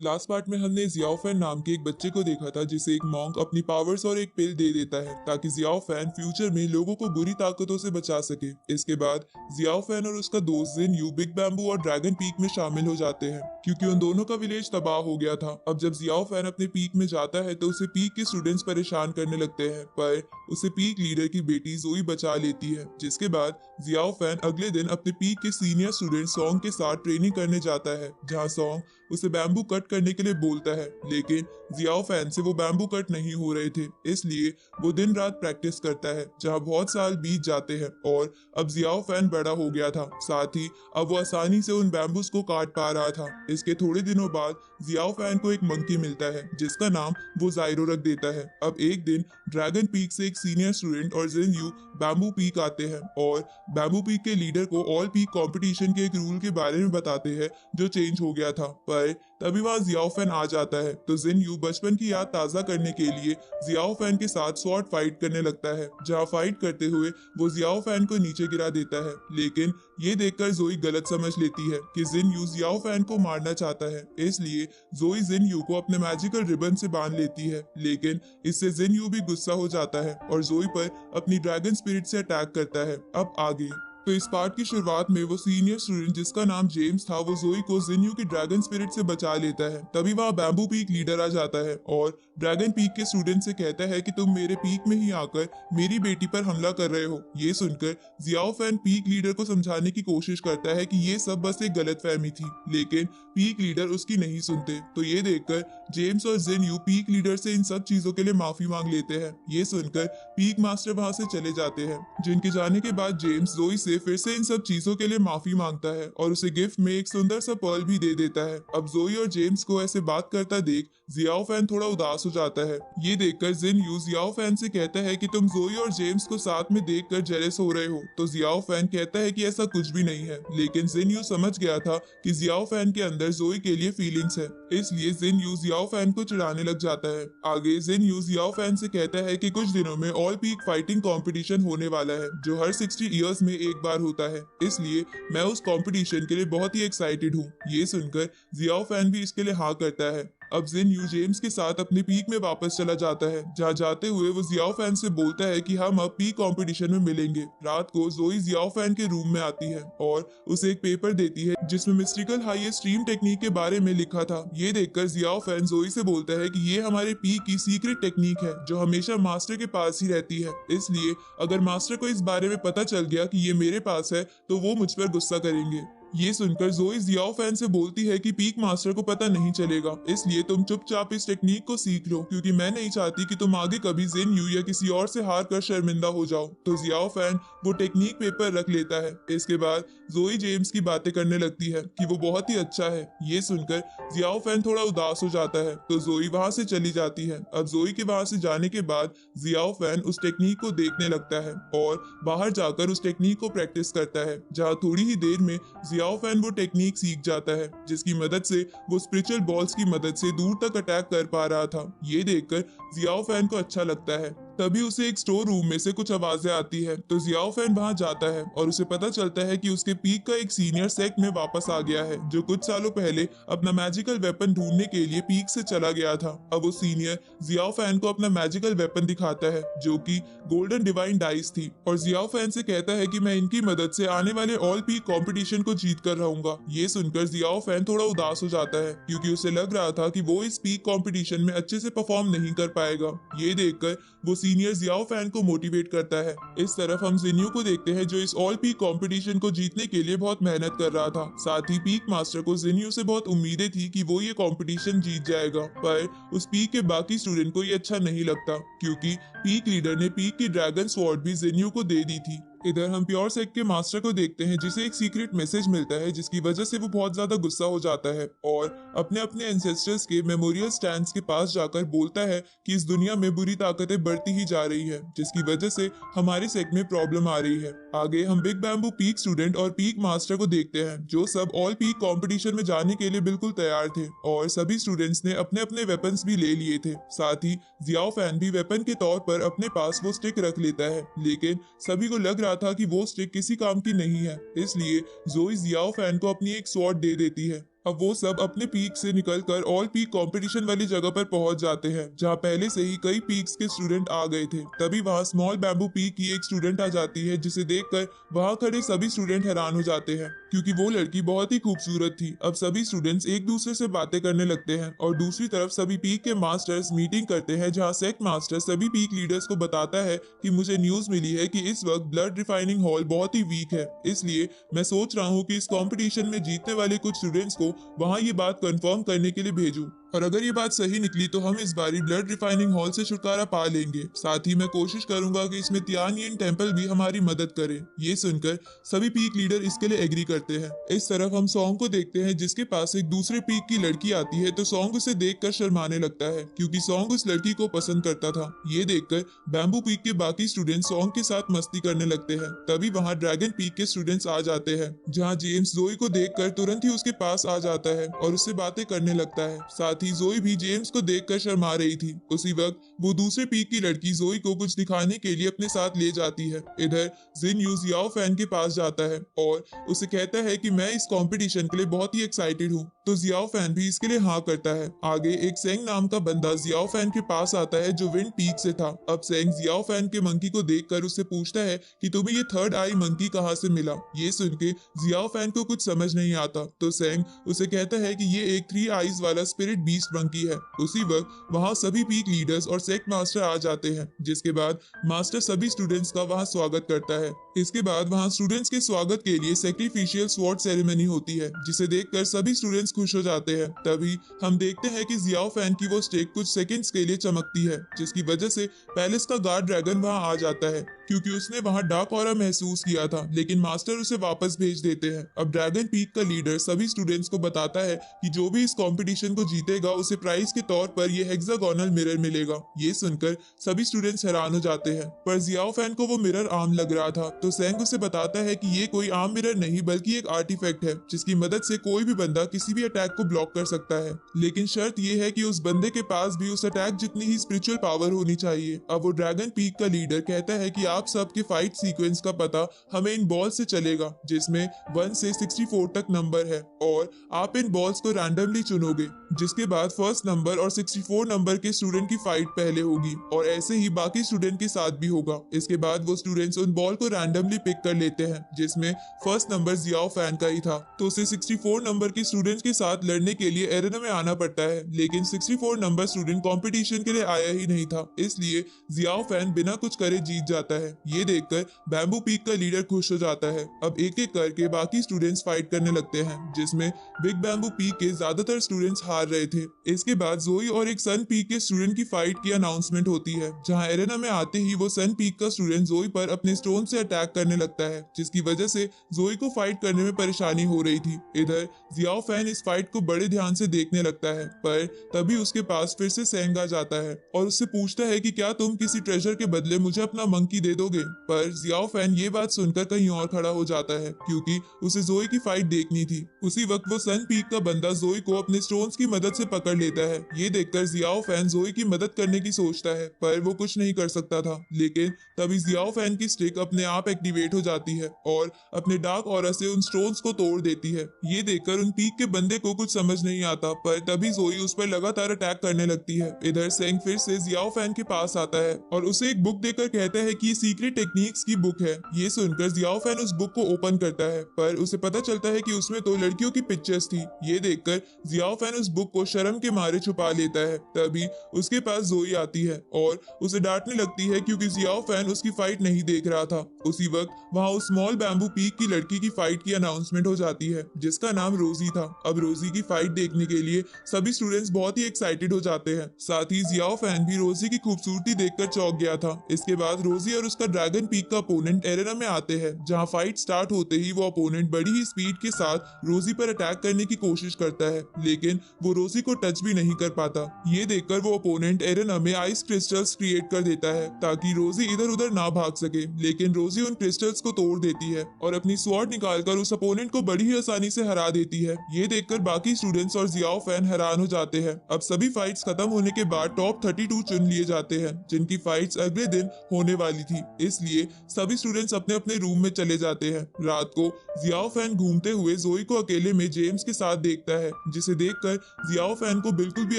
लास्ट पार्ट में हमने जियाओ फैन नाम के एक बच्चे को देखा था, जिसे एक मॉन्क अपनी पावर्स और एक पिल दे देता है ताकि जियाओ फैन फ्यूचर में लोगों को बुरी ताकतों से बचा सके। इसके बाद जियाओ फैन और उसका दोस्त जिनयू बिग बैम्बू और ड्रैगन पीक में शामिल हो जाते हैं, क्योंकि उन दोनों का विलेज तबाह हो गया था। अब जब जियाओ फैन अपने पीक में जाता है तो उसे पीक के स्टूडेंट्स परेशान करने लगते हैं, पर उसे पीक लीडर की बेटी जोई बचा लेती है। जिसके बाद जियाओ फैन अगले दिन अपने पीक के सीनियर स्टूडेंट सॉन्ग के साथ ट्रेनिंग करने जाता है, जहाँ सॉन्ग उसे बैम्बू कट करने के लिए बोलता है, लेकिन जियाओ फैन से वो बैम्बू कट नहीं हो रहे थे, इसलिए वो दिन रात प्रैक्टिस करता है, जहां बहुत साल बीत जाते हैं और अब जियाओ फैन बड़ा हो गया था। साथ ही अब वो आसानी से उन बैम्बूज को काट पा रहा था। इसके थोड़े दिनों बाद जियाओ फैन को एक मंकी मिलता है, जिसका नाम वो जायरो रख देता है। अब एक दिन ड्रैगन पीक से एक सीनियर स्टूडेंट और जिनयू बैम्बू पीक आते हैं और बैम्बू पीक के लीडर को ऑल पीक कंपटीशन के एक रूल के बारे में बताते हैं जो चेंज हो गया था। पर तभी वहां जियाओ फैन आ जाता है, तो जिनयू बचपन की याद ताजा करने के लिए जियाओ फैन के साथ स्वॉर्ड फाइट करने लगता है, जहां फाइट करते हुए वो जियाओ फैन को नीचे गिरा देता है। लेकिन ये देखकर जोई गलत समझ लेती है कि जिनयू जियाओ फैन को मारना चाहता है, इसलिए जोई जिनयू को अपने मैजिकल रिबन से बांध लेती है। लेकिन इससे जिनयू भी गुस्सा हो जाता है और जोई पर अपनी ड्रैगन स्पिरिट से अटैक करता है। अब आगे तो इस पार्ट की शुरुआत में वो सीनियर स्टूडेंट जिसका नाम जेम्स था, वो जोई को जिनयू की ड्रैगन स्पिरिट से बचा लेता है। तभी वहाँ बैम्बू पीक लीडर आ जाता है और ड्रैगन पीक के स्टूडेंट से कहता है कि तुम मेरे पीक में ही आकर मेरी बेटी पर हमला कर रहे हो। ये सुनकर जियाओ फैन पीक लीडर को समझाने की कोशिश करता है कि ये सब बस एक गलतफहमी थी, लेकिन पीक लीडर उसकी नहीं सुनते। तो ये देखकर जेम्स और जिनयू पीक लीडर से इन सब चीजों के लिए माफी मांग लेते हैं। ये सुनकर पीक मास्टर वहां से चले जाते हैं, जिनके जाने के बाद जेम्स जोई से फिर से इन सब चीजों के लिए माफी मांगता है और उसे गिफ्ट में एक सुंदर सा पर्ल भी दे देता है। अब जोई और जेम्स को ऐसे बात करता देख जियाओ फैन थोड़ा उदास हो जाता है। ये देखकर जिनयू जियाओ फैन से कहता है कि तुम जोई और जेम्स को साथ में देखकर जेलस हो रहे हो। तो जियाओ फैन कहता है कि ऐसा कुछ भी नहीं है, लेकिन जिनयू समझ गया था कि जियाओ फैन के अंदर जोई के लिए फीलिंग्स है, इसलिए जिनयू जियाओ फैन को चिढ़ाने लग जाता है। आगे जिनयू जियाओ फैन से कहता है कि कुछ दिनों में ऑल पीक फाइटिंग कंपटीशन होने वाला है, जो हर 60 इयर्स में एक बार होता है, इसलिए मैं उस कंपटीशन के लिए बहुत ही एक्साइटेड हूँ। ये सुनकर जियाओ फैन भी इसके लिए हाँ करता है। अब जिनयू जेम्स के साथ अपने पीक में वापस चला जाता है, जहाँ जाते हुए वो जियाओ फैन से बोलता है कि हम अब पीक कंपटीशन में मिलेंगे। रात को जोई जियाओ फैन के रूम में आती है और उसे एक पेपर देती है जिसमें मिस्टिकल हाई स्ट्रीम टेक्निक के बारे में लिखा था। ये देखकर जियाओ फैन जोई से बोलता है कि ये हमारे पीक की सीक्रेट टेक्निक है जो हमेशा मास्टर के पास ही रहती है, इसलिए अगर मास्टर को इस बारे में पता चल गया कि ये मेरे पास है तो वो मुझ पर गुस्सा करेंगे। ये सुनकर जोई जियाओ फैन से बोलती है कि पीक मास्टर को पता नहीं चलेगा, इसलिए तुम चुपचाप इस टेक्निक को सीख लो, क्योंकि मैं नहीं चाहती कि तुम आगे कभी जिनयू या किसी और से हार कर शर्मिंदा हो जाओ। तो जियाओ फैन वो टेक्निक पेपर रख लेता है। इसके बाद जोई जेम्स की बातें करने लगती है कि वो बहुत ही अच्छा है। ये सुनकर जियाओ फैन थोड़ा उदास हो जाता है, तो जोई वहां से चली जाती है। अब जोई के वहां से जाने के बाद जियाओ फैन उस टेक्निक को देखने लगता है और बाहर जाकर उस टेक्निक को प्रैक्टिस करता है, जहाँ थोड़ी ही देर में जियाओ फैन वो टेक्निक सीख जाता है जिसकी मदद से वो स्पिरिचुअल बॉल्स की मदद से दूर तक अटैक कर पा रहा था। ये देखकर जियाओ फैन को अच्छा लगता है। तभी उसे एक स्टोर रूम में से कुछ आवाजें आती है तो जियाओ फैन वहां जाता है और उसे पता चलता है कि उसके पीक का एक सीनियर सेक्ट में वापस आ गया है जो कुछ सालों पहले अपना मैजिकल वेपन ढूंढने के लिए पीक से चला गया था। अब वो सीनियर जियाओ फैन को अपना मैजिकल वेपन दिखाता है जो कि गोल्डन डिवाइन डाइस थी और जियाओ फैन से कहता है कि मैं इनकी मदद से आने वाले ऑल पीक कंपटीशन को जीत कर रहूंगा। ये सुनकर जियाओ फैन थोड़ा उदास हो जाता है क्योंकि उसे लग रहा था कि वो इस पीक कंपटीशन में अच्छे से परफॉर्म नहीं कर पाएगा। ये देखकर वो सीनियर जियाओ फैन को मोटिवेट करता है। इस तरफ हम जिन्यू को देखते हैं जो इस ऑल पीक कंपटीशन को जीतने के लिए बहुत मेहनत कर रहा था। साथ ही पीक मास्टर को जिन्यू से बहुत उम्मीदें थी कि वो ये कंपटीशन जीत जाएगा, पर उस पीक के बाकी स्टूडेंट को ये अच्छा नहीं लगता क्योंकि पीक लीडर ने पीक की ड्रैगन स्वॉर्ड भी जिन्यू को दे दी थी। इधर हम प्योर सेक्ट के मास्टर को देखते हैं जिसे एक सीक्रेट मैसेज मिलता है जिसकी वजह से वो बहुत ज्यादा गुस्सा हो जाता है और अपने अपने एंसेस्टर्स के मेमोरियल स्टैंड्स के पास जाकर बोलता है कि इस दुनिया में बुरी ताकतें बढ़ती ही जा रही है जिसकी वजह से हमारे सेक्ट में प्रॉब्लम आ रही है। आगे हम बिग बैम्बू पीक स्टूडेंट और पीक मास्टर को देखते हैं जो सब ऑल पीक कंपटीशन में जाने के लिए बिल्कुल तैयार थे और सभी स्टूडेंट्स ने अपने अपने वेपन्स भी ले लिए थे। साथ ही जियाओ फैन भी वेपन के तौर पर अपने पास वो स्टिक रख लेता है, लेकिन सभी को लग रहा था कि वो स्टिक किसी काम की नहीं है, इसलिए जोई जियाओ फैन को अपनी एक स्वॉर्ड दे देती है। अब वो सब अपने पीक से निकलकर ऑल पीक कंपटीशन वाली जगह पर पहुंच जाते हैं जहां पहले से ही कई पीक्स के स्टूडेंट आ गए थे। तभी वहां स्मॉल बैम्बू पीक की एक स्टूडेंट आ जाती है जिसे देखकर वहां खड़े सभी स्टूडेंट हैरान हो जाते हैं क्योंकि वो लड़की बहुत ही खूबसूरत थी। अब सभी स्टूडेंट्स एक दूसरे से बातें करने लगते हैं और दूसरी तरफ सभी पीक के मास्टर्स मीटिंग करते हैं जहाँ सेक्ट मास्टर सभी पीक लीडर्स को बताता है कि मुझे न्यूज मिली है कि इस वक्त ब्लड रिफाइनिंग हॉल बहुत ही वीक है, इसलिए मैं सोच रहा हूँ कि इस कंपटीशन में जीतने वाले कुछ स्टूडेंट्स को वहां ये बात कंफर्म करने के लिए भेजूं और अगर ये बात सही निकली तो हम इस बारी ब्लड रिफाइनिंग हॉल से छुटकारा पा लेंगे। साथ ही मैं कोशिश करूंगा कि इसमें तियानयिन टेंपल भी हमारी मदद करे। ये सुनकर सभी पीक लीडर इसके लिए एग्री करते हैं। इस तरफ हम सॉन्ग को देखते हैं जिसके पास एक दूसरे पीक की लड़की आती है तो सॉन्ग उसे देखकर शर्माने लगता है क्योंकि सॉन्ग उस लड़की को पसंद करता था। ये देखकर बैम्बू पीक के बाकी स्टूडेंट सॉन्ग के साथ मस्ती करने लगते हैं। तभी वहाँ ड्रैगन पीक के स्टूडेंट्स आ जाते हैं जहाँ जेम्स जोई को देखकर तुरंत ही उसके पास आ जाता है और उससे बातें करने लगता है। साथ ही जोई भी जेम्स को देखकर शर्मा रही थी। उसी वक्त वो दूसरे पीक की लड़की जोई को कुछ दिखाने के लिए अपने साथ ले जाती है। इधर जिन्यू जियाओ फैन के पास जाता है और उसे कहता है कि मैं इस कंपटीशन के लिए बहुत ही एक्साइटेड हूँ, तो जियाओ फैन भी इसके लिए हाँ करता है। आगे एक सेंग नाम का बंदा जियाओ फैन के पास आता है जो विंड पीक से था। अब सेंग जियाओ फैन के मंकी को देखकर उससे पूछता है कि तुम्हें ये थर्ड आई मंकी कहाँ से मिला। ये सुन के जियाओ फैन को कुछ समझ नहीं आता तो सेंग उसे कहता है कि ये एक 3 आईज वाला स्पिरिट बीस्ट मंकी है। उसी वक्त वहां सभी पीक लीडर्स और सेक्ट मास्टर आ जाते हैं जिसके बाद मास्टर सभी स्टूडेंट्स का वहां स्वागत करता है। इसके बाद वहां स्टूडेंट्स के स्वागत के लिए सैक्रिफिशियल स्वॉर्ड सेरेमनी होती है जिसे देखकर सभी स्टूडेंट्स खुश हो जाते हैं। तभी हम देखते हैं कि जियाओ फैन की वो स्टिक कुछ सेकंड्स के लिए चमकती है जिसकी वजह से पैलेस का गार्ड ड्रैगन वहां आ जाता है क्योंकि उसने वहां डार्क ऑरा महसूस किया था, लेकिन मास्टर उसे वापस भेज देते हैं। अब ड्रैगन पीक का लीडर सभी स्टूडेंट्स को बताता है कि जो भी इस कंपटीशन को जीतेगा उसे प्राइज के तौर पर ये हेक्सागोनल मिरर मिलेगा। ये सुनकर सभी स्टूडेंट्स हैरान हो जाते हैं, पर जियाओ फैन को वो मिरर आम लग रहा था तो सेंग उसे बताता है कि ये कोई आम मिरर नहीं बल्कि एक आर्टिफैक्ट है जिसकी मदद से कोई भी बंदा किसी भी अटैक को ब्लॉक कर सकता है, लेकिन शर्त ये है कि उस बंदे के पास भी उस अटैक जितनी ही स्पिरिचुअल पावर होनी चाहिए। अब वो ड्रैगन पीक का लीडर कहता है कि आप सबके फाइट सीक्वेंस का पता हमें इन बॉल से चलेगा जिसमें 1 से 64 तक नंबर है और आप इन बॉल्स को रैंडमली चुनोगे जिसके बाद फर्स्ट नंबर और 64 नंबर के स्टूडेंट की फाइट पहले होगी और ऐसे ही बाकी स्टूडेंट के साथ भी होगा। इसके बाद वो स्टूडेंट्स उन बॉल को रैंडमली पिक कर लेते हैं जिसमें फर्स्ट नंबर जियाओ फैन का ही था, तो उसे 64 नंबर के स्टूडेंट्स के साथ लड़ने के लिए एरेना में आना पड़ता है, लेकिन 64 नंबर स्टूडेंट कंपटीशन के लिए आया ही नहीं था, इसलिए जियाओ फैन बिना कुछ करे जीत जाता है। ये देखकर बैम्बू पीक का लीडर खुश हो जाता है। अब एक एक करके बाकी स्टूडेंट्स फाइट करने लगते हैं जिसमें बिग बैम्बू पीक के ज्यादातर स्टूडेंट्स हार रहे थे। इसके बाद जोई और एक सन पीक के स्टूडेंट की फाइट की अनाउंसमेंट होती है जहां एरेना में आते ही वो सन पीक का स्टूडेंट जोई पर अपने स्टोन से अटैक करने लगता है जिसकी वजह से जोई को फाइट करने में परेशानी हो रही थी। इधर जियाओ फैन इस फाइट को बड़े ध्यान से देखने लगता है, पर तभी उसके पास फिर से सेंग आ जाता है और उससे पूछता है कि क्या तुम किसी ट्रेजर के बदले मुझे अपना मंकी दे दोगे? पर जियाओ फैन ये बात सुनकर कहीं और खड़ा हो जाता है क्योंकि उसे जोई की फाइट देखनी थी। उसी वक्त वो सन पीक का बंदा जोई को अपने स्टोन्स की मदद से पकड़ लेता है। ये देखकर जियाओ फैन जोई की मदद करने की सोचता है पर वो कुछ नहीं कर सकता था। लेकिन तभी जियाओ फैन की स्टिक अपने आप एक्टिवेट हो जाती है और अपने डार्क ऑरा से उन स्टोन्स को तोड़ देती है। ये देखकर उन पीक के बंदे को कुछ समझ नहीं आता पर तभी जोई उस पर लगातार अटैक करने लगती है। इधर सेंग फिर से जियाओ फैन के पास आता है और उसे एक बुक देकर कहता है कि ये सीक्रेट टेक्निक्स की बुक है। ये सुनकर जियाओ फैन उस बुक को ओपन करता है पर उसे पता चलता है कि उसमें तो लड़कियों की पिक्चर्स थी। ये देखकर जियाओ फैन उस बुक को शर्म के मारे छुपा लेता है। तभी उसके पास जोई आती है और उसे डांटने लगती है क्योंकि जियाओ फैन उसकी फाइट नहीं देख रहा था। उसी वक्त वहाँ उस स्मॉल बैम्बू पीक की लड़की की फाइट की अनाउंसमेंट हो जाती है जिसका नाम रोजी था। अब रोजी की फाइट देखने के लिए सभी स्टूडेंट्स बहुत ही एक्साइटेड हो जाते हैं। साथ ही जियाओ फैन भी रोजी की खूबसूरती देखकर चौंक गया था। इसके बाद रोजी और उसका ड्रैगन पीक का अपोनेंट एरेना में आते हैं जहां फाइट स्टार्ट होते ही वो अपोनेंट बड़ी ही स्पीड के साथ रोजी पर अटैक करने की कोशिश करता है लेकिन वो रोजी को टच भी नहीं कर पाता। ये देखकर वो अपोनेंट एरेना में आइस क्रिस्टल्स क्रिएट कर देता है ताकि रोजी इधर उधर ना भाग सके। लेकिन रोजी उन क्रिस्टल्स को तोड़ देती है और अपनी स्वॉर्ड निकालकर उस अपोनेंट को बड़ी ही आसानी से हरा देती है। ये देखकर बाकी स्टूडेंट्स और जियाओ फैन हैरान हो जाते हैं। अब सभी फाइट्स खत्म होने के बाद टॉप 32 चुन लिए जाते हैं जिनकी फाइट्स अगले दिन होने वाली थी। इसलिए सभी स्टूडेंट्स अपने अपने रूम में चले जाते हैं। रात को जियाओ फैन घूमते हुए जोई को अकेले में जेम्स के साथ देखता है जिसे देखकर जियाओ फैन को बिल्कुल भी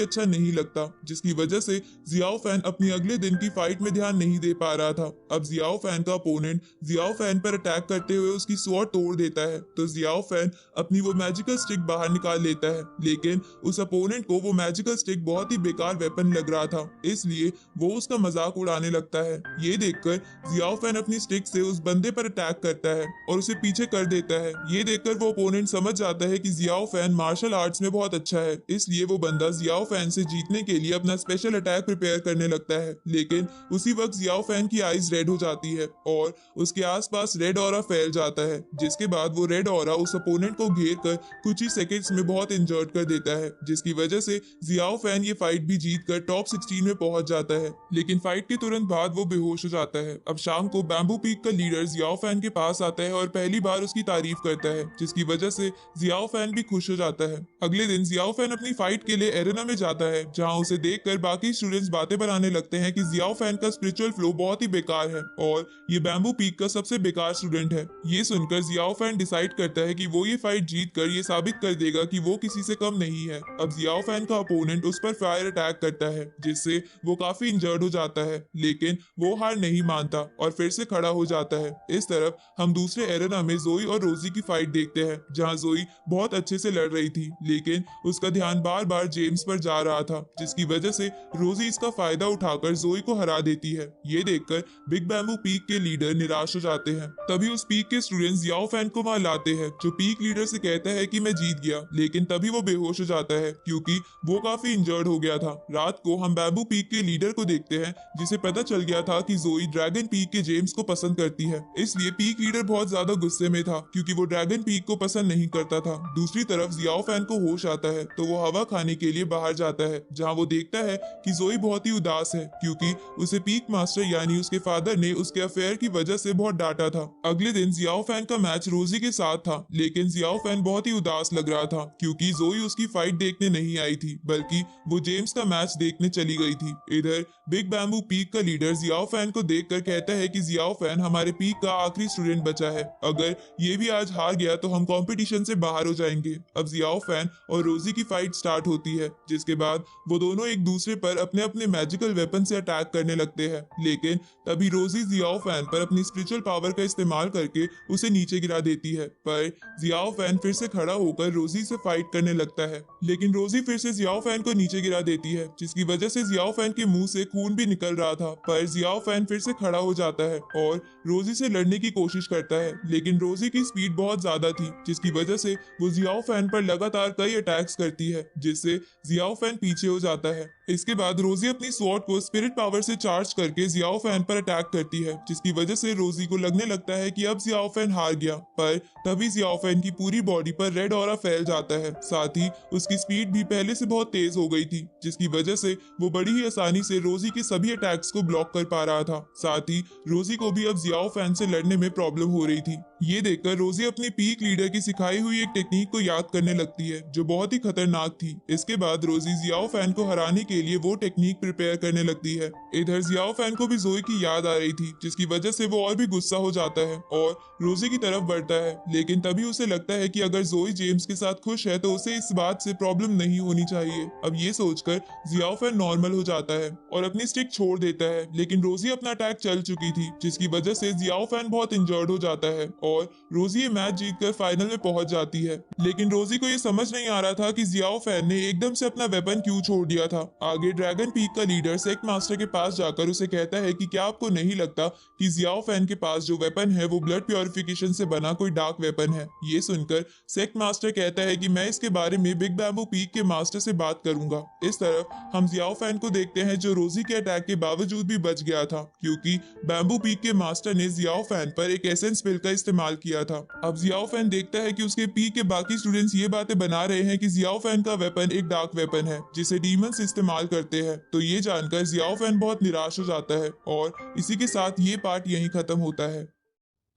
अच्छा नहीं लगता, जिसकी वजह से जियाओ फैन अपनी अगले दिन की फाइट में ध्यान नहीं दे पा रहा था। अब जियाओ फैन का अपोनेंट जियाओ फैन पर अटैक करते हुए उसकी स्वॉर्ड तोड़ देता है तो जियाओ फैन अपनी वो मैजिकल स्टिक बाहर निकाल लेता है लेकिन उस अपोनेंट को वो मैजिकल स्टिक बहुत ही बेकार वेपन लग रहा था, इसलिए वो उसका मजाक उड़ाने लगता है। ये देखकर जियाओ फैन अपनी स्टिक से उस बंदे पर अटैक करता है और उसे पीछे कर देता है। ये देखकर वो अपोनेंट समझ जाता है कि जियाओ फैन मार्शल आर्ट्स में बहुत अच्छा है, इसलिए वो बंदा जियाओ फैन से जीतने के लिए अपना स्पेशल अटैक प्रिपेयर करने लगता है। लेकिन उसी वक्त जियाओ फैन की आईज रेड हो जाती है और उसके आसपास रेड ऑरा फैल जाता है, जिसके बाद वो रेड ऑरा उस अपोनेंट को घेर कर कुछ ही सेकंड्स में बहुत इंजर्ड कर देता है, जिसकी वजह से जियाओ फैन ये फाइट भी जीत कर टॉप 16 में पहुंच जाता है। लेकिन फाइट के तुरंत बाद वो बेहोश हो जाता है। अब शाम को बैम्बू पीक का लीडर जियाओ फैन के पास आता है और पहली बार उसकी तारीफ करता है, जिसकी वजह से जियाओ फैन भी खुश हो जाता है। अगले दिन जियाओ फैन अपनी फाइट के लिए एरेना में जाता है जहाँ उसे देखकर बाकी स्टूडेंट्स बातें बनाने लगते हैं कि जियाओ फैन का स्पिरिचुअल फ्लो बहुत ही बेकार है और ये बैम्बू पीक का सबसे बेकार स्टूडेंट है। ये सुनकर जियाओ फैन डिसाइड करता है कि वो ये फाइट जीत कर ये साबित कर देगा कि वो किसी से कम नहीं है। अब जियाओ फैन का अपोनेंट उस पर फायर अटैक करता है जिससे वो काफी इंजर्ड हो जाता है, लेकिन वो हार नहीं मानता और फिर से खड़ा हो जाता है। इस तरफ हम दूसरे एरेना में जोई और रोजी की फाइट देखते हैं जहाँ जोई बहुत अच्छे से लड़ रही थी लेकिन उसका ध्यान बार बार जेम्स पर जा रहा था, जिसकी वजह से रोजी इसका फायदा उठाकर जोई को हरा देती है। ये देखकर बिग बैम्बू पीक के लीडर निराश हो जाते हैं। तभी उस पीक के स्टूडेंट्स जियाओ फैन को वहां लाते हैं जो पीक लीडर से कहता है कि मैं जीत गया, लेकिन तभी वो बेहोश हो जाता है क्योंकि वो काफी इंजर्ड हो गया था। रात को हम बैम्बू पीक के लीडर को देखते हैं जिसे पता चल गया था कि जोई ड्रैगन पीक के जेम्स को पसंद करती है, इसलिए पीक लीडर बहुत ज्यादा गुस्से में था क्योंकि वो ड्रैगन पीक को पसंद नहीं करता था। दूसरी तरफ जियाओ फैन को होश आता है तो वो हवा खाने के लिए बाहर जाता है जहाँ वो देखता है कि जोई बहुत ही उदास है क्योंकि उसे पीक मास्टर यानी उसके फादर ने उसके अफेयर की वजह से बहुत डांटा था। अगले दिन जियाओ फैन का मैच रोजी के साथ था लेकिन जियाओ फैन बहुत ही उदास लग रहा था क्योंकि जोई उसकी फाइट देखने नहीं आई थी बल्कि वो जेम्स का मैच देखने चली गई थी। इधर बिग बैम्बू पीक का लीडर जियाओ फैन को देखकर कहता है कि जियाओ फैन हमारे पीक का आखिरी स्टूडेंट बचा है, अगर ये भी आज हार गया तो हम कंपटीशन से बाहर हो जाएंगे। अब जियाओ फैन और रोजी की फाइट स्टार्ट होती है जिसके बाद वो दोनों एक दूसरे पर अपने अपने मैजिकल वेपन से अटैक करने लगते हैं, लेकिन तभी रोजी जियाओ फैन पर अपनी स्पिरिचुअल पावर का इस्तेमाल करके उसे नीचे गिरा देती है। पर जियाओ फैन फिर से खड़ा होकर रोजी से फाइट करने लगता है लेकिन रोजी फिर से जियाओ फैन को नीचे गिरा देती है, जिसकी वजह से जियाओ फैन के मुंह से खून भी निकल रहा था। पर जियाओ फैन फिर से खड़ा हो जाता है और रोजी से लड़ने की कोशिश करता है, लेकिन रोजी की स्पीड बहुत ज्यादा थी जिसकी वजह से वो जियाओ फैन पर लगातार कई अटैक्स करती है जिससे जियाओ फैन पीछे हो जाता है। इसके बाद रोजी अपनी स्वॉर्ड को स्पिरिट पावर से चार्ज करके जियाओ फैन पर अटैक करती है, जिसकी वजह से रोजी को लगने लगता है कि अब जियाओ फैन हार गया। पर तभी जियाओ फैन की पूरी बॉडी पर रेड ऑरा फैल जाता है, साथ ही उसकी स्पीड भी पहले से बहुत तेज हो गई थी जिसकी वजह से वो बड़ी ही आसानी से रोजी के सभी अटैक्स को ब्लॉक कर पा रहा था। साथ साथ ही रोजी को भी अब जियाओ फैन से लड़ने में प्रॉब्लम हो रही थी। ये देखकर रोजी अपनी पीक लीडर की सिखाई हुई एक टेक्निक को याद करने लगती है जो बहुत ही खतरनाक थी। इसके बाद रोजी जियाओ फैन को हराने के लिए वो टेक्निक प्रिपेयर करने लगती है। इधर जियाओ फैन को भी जोई की याद आ रही थी, जिसकी वजह से वो और भी गुस्सा हो जाता है और रोजी की तरफ बढ़ता है। लेकिन तभी उसे लगता है कि अगर जोई जेम्स के साथ खुश है तो उसे इस बात से प्रॉब्लम नहीं होनी चाहिए। अब ये सोचकर जियाओ फैन नॉर्मल हो जाता है और अपनी स्टिक छोड़ देता है, लेकिन रोजी अपना अटैक चल चुकी थी, जिसकी वजह से जियाओ फैन बहुत इंजर्ड हो जाता है और रोजी ये मैच जीतकर फाइनल में पहुंच जाती है। लेकिन रोजी को ये समझ नहीं आ रहा था कि जियाओ फैन ने एकदम से अपना वेपन क्यों छोड़ दिया था। आगे ड्रैगन पीक का लीडर सेक्ट मास्टर के पास जाकर उसे कहता है कि क्या आपको नहीं लगता कि जियाओ फैन के पास जो वेपन है वो ब्लड प्योरिफिकेशन से बना कोई डार्क वेपन है। ये सुनकर सेक्ट मास्टर कहता है कि मैं इसके बारे में बिग बैम्बू पीक के मास्टर से बात करूंगा। इस तरफ हम जियाओ फैन को देखते हैं जो रोजी के अटैक के बावजूद भी बच गया था, क्योंकि बैम्बू पीक के मास्टर ने जियाओ फैन पर एक एसेंस स्पेल का इस्तेमाल किया था। अब जियाओ फैन देखता है कि उसके पीक के बाकी स्टूडेंट्स ये बातें बना रहे हैं कि जियाओ फैन का वेपन एक डार्क वेपन है जिसे डीमंस इस्तेमाल करते हैं। तो ये जानकर जियाओ फैन बहुत निराश हो जाता है और इसी के साथ ये पार्ट यहीं खत्म होता है।